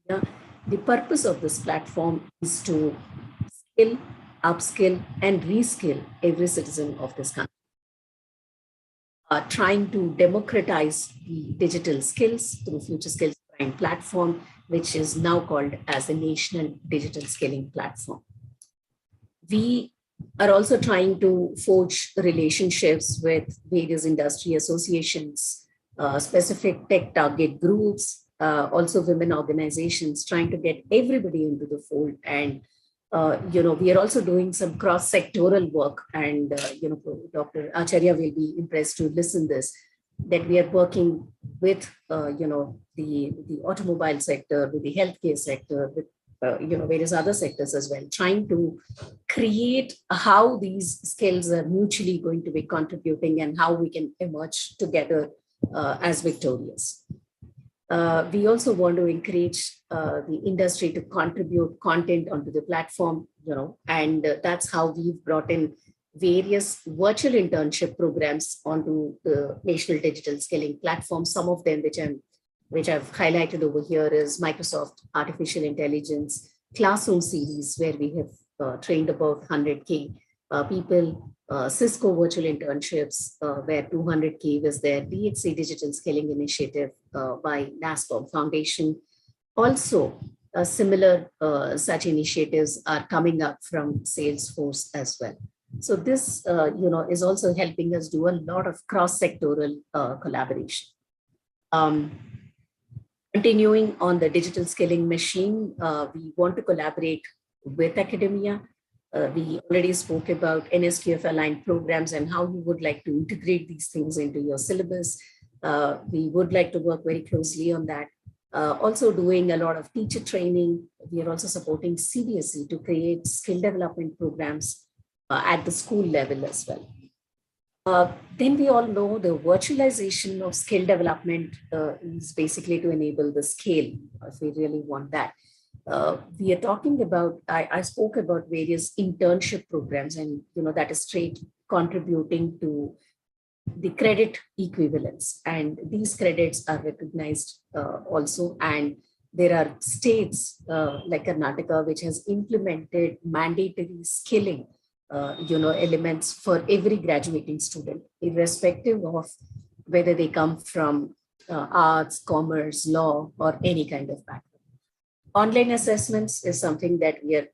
Speaker 12: Technology. The purpose of this platform is to skill, upskill, and reskill every citizen of this country. Trying to democratize the digital skills through Future Skills Prime platform, which is now called as the National Digital Skilling Platform. We are also trying to forge relationships with various industry associations, specific tech target groups, also women organizations, trying to get everybody into the fold. And we are also doing some cross-sectoral work, and Dr. Acharya will be impressed to listen this, that we are working with the automobile sector, with the healthcare sector, with various other sectors as well, trying to create how these skills are mutually going to be contributing and how we can emerge together as victorious. We also want to encourage the industry to contribute content onto the platform, and that's how we've brought in various virtual internship programs onto the National Digital Skilling Platform. Some of them which I've highlighted over here is Microsoft Artificial Intelligence Classroom Series, where we have trained about 100K people, Cisco virtual internships, where 200K was there, DHC Digital Skilling Initiative by NASCOM Foundation. Also, similar such initiatives are coming up from Salesforce as well. So this, is also helping us do a lot of cross-sectoral collaboration. Continuing on the digital skilling machine, we want to collaborate with academia. We already spoke about NSQF aligned programs and how we would like to integrate these things into your syllabus. We would like to work very closely on that. Also doing a lot of teacher training. We are also supporting CBSE to create skill development programs at the school level as well. Then we all know the virtualization of skill development is basically to enable the scale, if we really want that. We are talking about, I spoke about various internship programs, and that is straight contributing to the credit equivalence. And these credits are recognized also. And there are states like Karnataka, which has implemented mandatory skilling elements for every graduating student, irrespective of whether they come from arts, commerce, law, or any kind of background. Online assessments is something that we are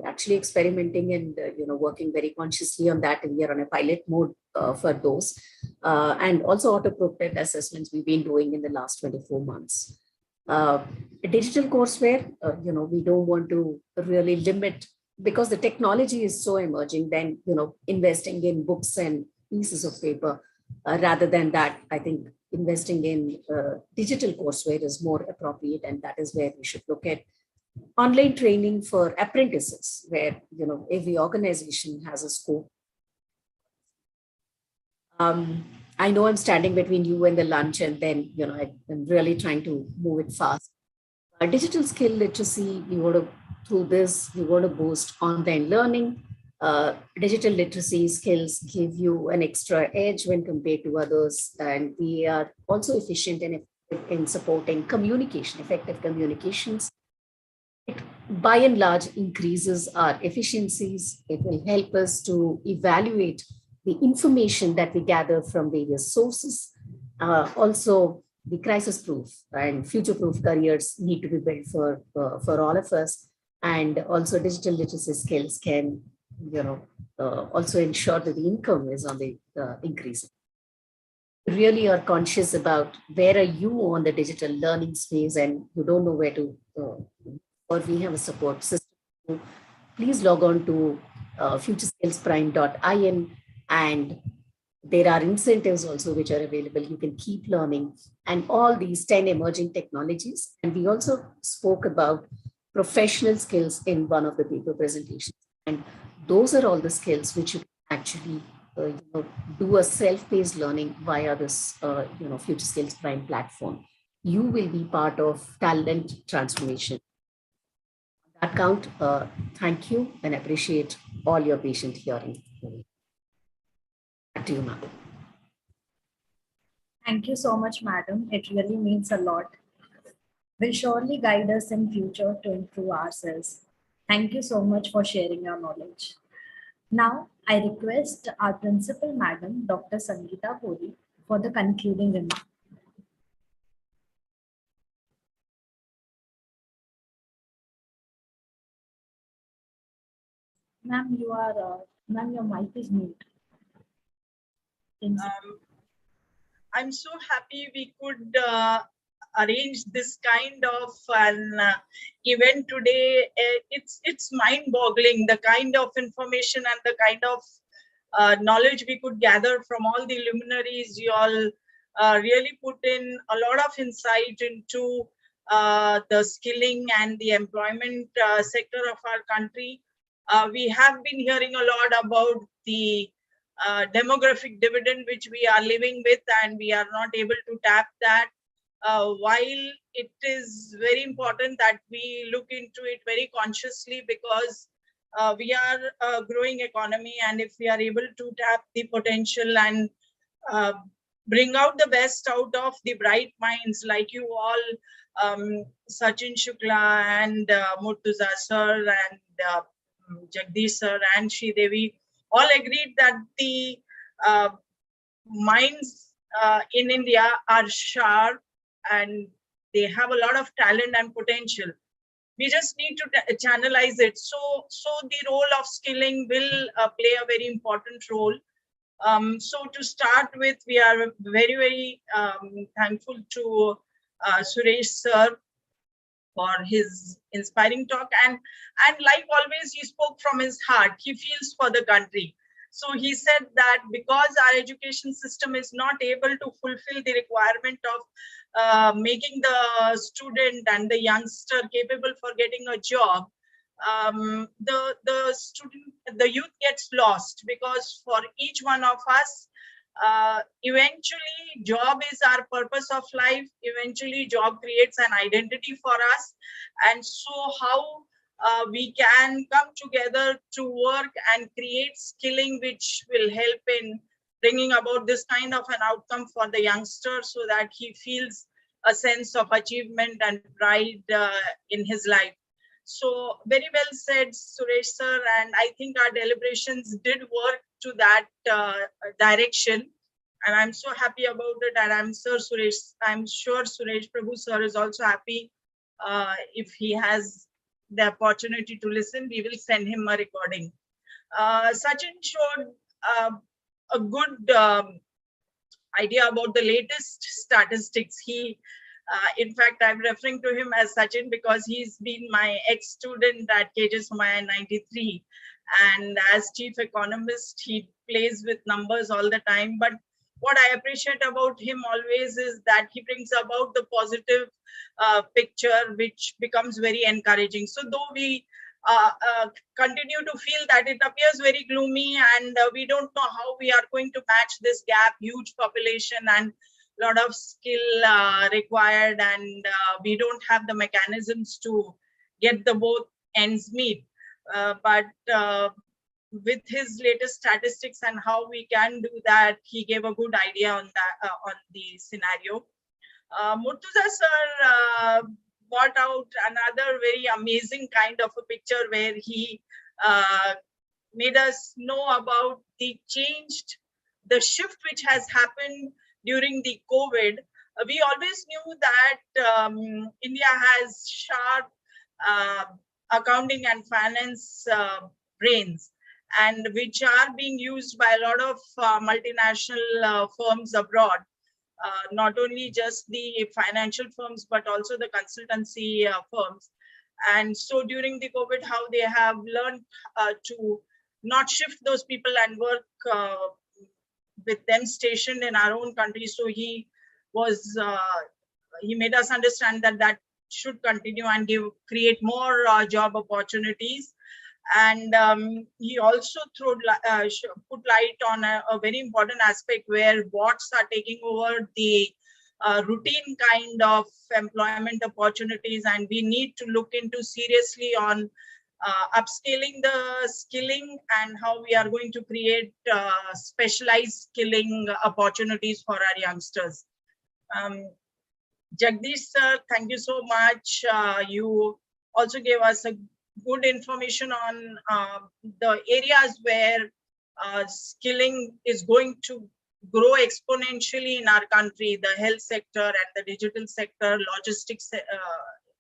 Speaker 12: actually experimenting and working very consciously on that, and we are on a pilot mode for those. And also auto-proctored assessments we've been doing in the last 24 months. Digital courseware, we don't want to really limit, because the technology is so emerging, then investing in books and pieces of paper rather than that, I think investing in digital courseware is more appropriate, and that is where we should look at online training for apprentices, where every organization has a scope. I know I'm standing between you and the lunch, and then I'm really trying to move it fast. Digital skill literacy, through this, we want to boost online learning. Digital literacy skills give you an extra edge when compared to others, and we are also efficient and effective in supporting communication, effective communications. It, by and large, increases our efficiencies. It will help us to evaluate the information that we gather from various sources. Also, the crisis-proof and future-proof careers need to be built for all of us. And also, digital literacy skills can, also ensure that the income is on the increase. Really are conscious about where are you on the digital learning space and you don't know where to, or we have a support system, please log on to futureskillsprime.in, and there are incentives also which are available. You can keep learning and all these 10 emerging technologies. And we also spoke about professional skills in one of the paper presentations. And those are all the skills which you actually do a self-paced learning via this Future Skills Prime platform. You will be part of talent transformation. On that count, thank you and appreciate all your patient hearing. Back to you, ma'am.
Speaker 2: Thank you so much, madam. It really means a lot. Will surely guide us in future to improve ourselves. Thank you so much for sharing your knowledge. Now, I request our principal madam, Dr. Sangeeta Puri, for the concluding remark. Ma'am, ma'am, your mic is mute.
Speaker 1: I'm so happy we could arrange this kind of an event today. It's mind-boggling, the kind of information and the kind of knowledge we could gather from all the luminaries. You all really put in a lot of insight into the skilling and the employment sector of our country. We have been hearing a lot about the demographic dividend which we are living with, and we are not able to tap that. While it is very important that we look into it very consciously, because we are a growing economy, and if we are able to tap the potential and bring out the best out of the bright minds like you all, Sachin, Shukla and Murtuza sir and Jagdish sir and Sridevi, all agreed that the minds in India are sharp and they have a lot of talent and potential. We just need to channelize it. So the role of skilling will play a very important role. So to start with, we are very, very thankful to Suresh sir for his inspiring talk, and like always, he spoke from his heart. He feels for the country. So he said that because our education system is not able to fulfill the requirement of making the student and the youngster capable for getting a job, the youth gets lost, because for each one of us, eventually job is our purpose of life. Eventually job creates an identity for us, and so how we can come together to work and create skilling which will help in bringing about this kind of an outcome for the youngster, so that he feels a sense of achievement and pride in his life. So very well said, Suresh sir, and I think our deliberations did work to that direction, and I'm so happy about it. And I'm sure Suresh Prabhu sir is also happy. If he has the opportunity to listen, we will send him a recording. Sachin showed a good idea about the latest statistics. In fact, I'm referring to him as Sachin because he's been my ex-student at KJ Somaya 93. And as chief economist, he plays with numbers all the time. But what I appreciate about him always is that he brings about the positive picture, which becomes very encouraging. So though we continue to feel that it appears very gloomy and we don't know how we are going to match this gap, huge population and lot of skill required, and we don't have the mechanisms to get the both ends meet. But with his latest statistics and how we can do that, he gave a good idea on that on the scenario. Murtuza sir brought out another very amazing kind of a picture where he made us know about the shift which has happened during the COVID. We always knew that India has sharp accounting and finance brains, and which are being used by a lot of multinational firms abroad. Not only just the financial firms, but also the consultancy firms. And so during the COVID, how they have learned to not shift those people and work with them stationed in our own country. So he made us understand that that should continue and create more job opportunities. And he also put light on a very important aspect where bots are taking over the routine kind of employment opportunities, and we need to look into seriously on upscaling the skilling and how we are going to create specialized skilling opportunities for our youngsters. Jagdish sir, thank you so much. You also gave us a good information on the areas where skilling is going to grow exponentially in our country, the health sector and the digital sector, logistics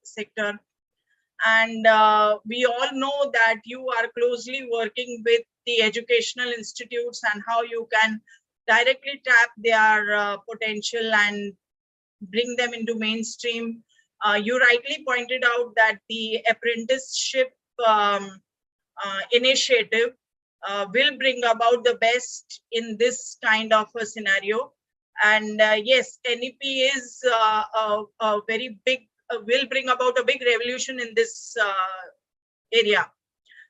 Speaker 1: sector. And we all know that you are closely working with the educational institutes and how you can directly tap their potential and bring them into mainstream. You rightly pointed out that the apprenticeship initiative will bring about the best in this kind of a scenario. And yes, NEP is a very big, will bring about a big revolution in this area.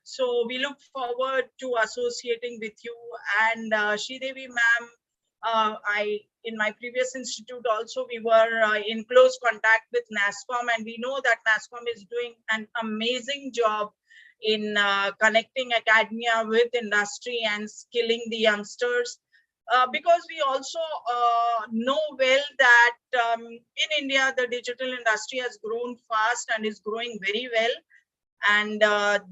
Speaker 1: So we look forward to associating with you. And Sridevi ma'am, in my previous institute also, we were in close contact with NASSCOM, and we know that NASSCOM is doing an amazing job in connecting academia with industry and skilling the youngsters. Because we also know well that in India, the digital industry has grown fast and is growing very well. And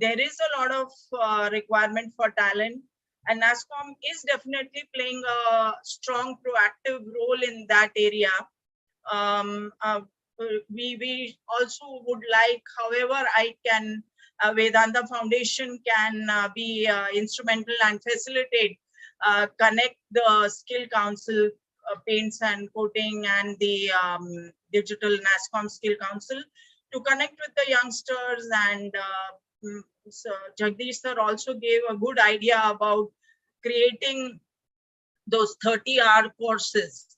Speaker 1: there is a lot of requirement for talent. And NASSCOM is definitely playing a strong proactive role in that area. We also would like, however, Vedanta Foundation can be instrumental and facilitate, connect the Skill Council, Paints and Coating, and the digital NASSCOM Skill Council to connect with the youngsters. And so Jagdish sir also gave a good idea about creating those 30-hour courses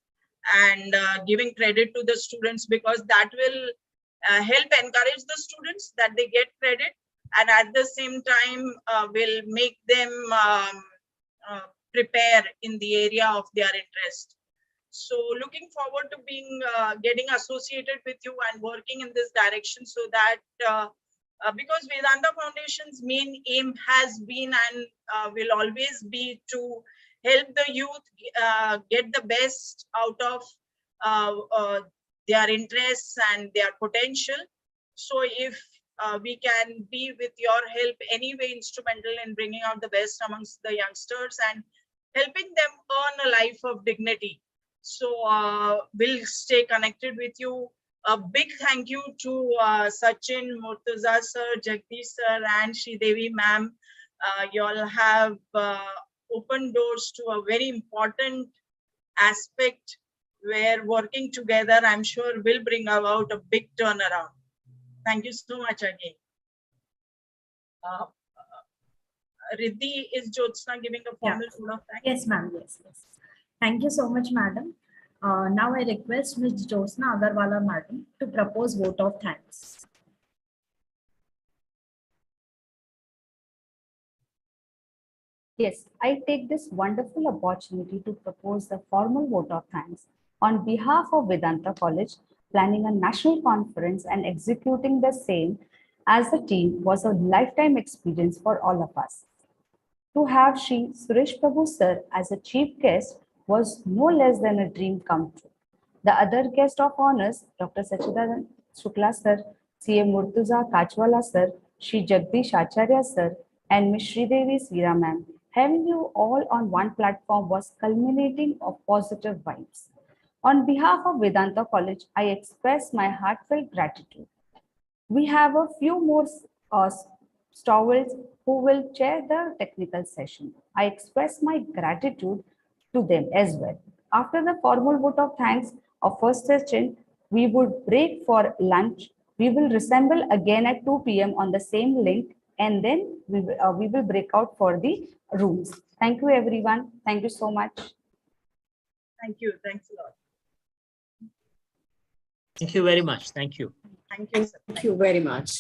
Speaker 1: and giving credit to the students, because that will help encourage the students that they get credit, and at the same time will make them prepare in the area of their interest. So looking forward to getting associated with you and working in this direction, so that because Vedanta Foundation's main aim has been and will always be to help the youth get the best out of their interests and their potential. So if we can be with your help anyway instrumental in bringing out the best amongst the youngsters and helping them earn a life of dignity. So we'll stay connected with you. A big thank you to Sachin, Murtuza sir, Jagdish sir, and Sridevi ma'am. You all have opened doors to a very important aspect where working together, I'm sure, will bring about a big turnaround. Thank you so much again. Riddhi, is Jyotsna giving a formal vote of thanks?
Speaker 2: Yes, ma'am. Yes. Thank you so much, madam. Now I request Ms. Jyotsna Agarwala, madam, to propose vote of thanks.
Speaker 20: Yes, I take this wonderful opportunity to propose the formal vote of thanks
Speaker 2: On behalf of Vedanta College, planning a national conference and executing the same as a team was a lifetime experience for all of us. To have Shri Suresh Prabhu sir as a chief guest was no less than a dream come true. The other guest of honors, Dr. Sachin Shukla sir, CA Murtuza Kachwala sir, Shri Jagdish Acharya sir, and Ms. Sridevi Sira ma'am, having you all on one platform was culminating of positive vibes. On behalf of Vedanta College, I express my heartfelt gratitude. We have a few more stalwarts who will chair the technical session. I express my gratitude to them as well. After the formal vote of thanks of first session, we would break for lunch. We will reassemble again at 2 p.m. on the same link, and then we will break out for the rooms. Thank you, everyone. Thank you so much.
Speaker 1: Thank you. Thanks a lot.
Speaker 18: Thank you very much. Thank you.
Speaker 1: Thank you, sir.
Speaker 12: Thank you very much.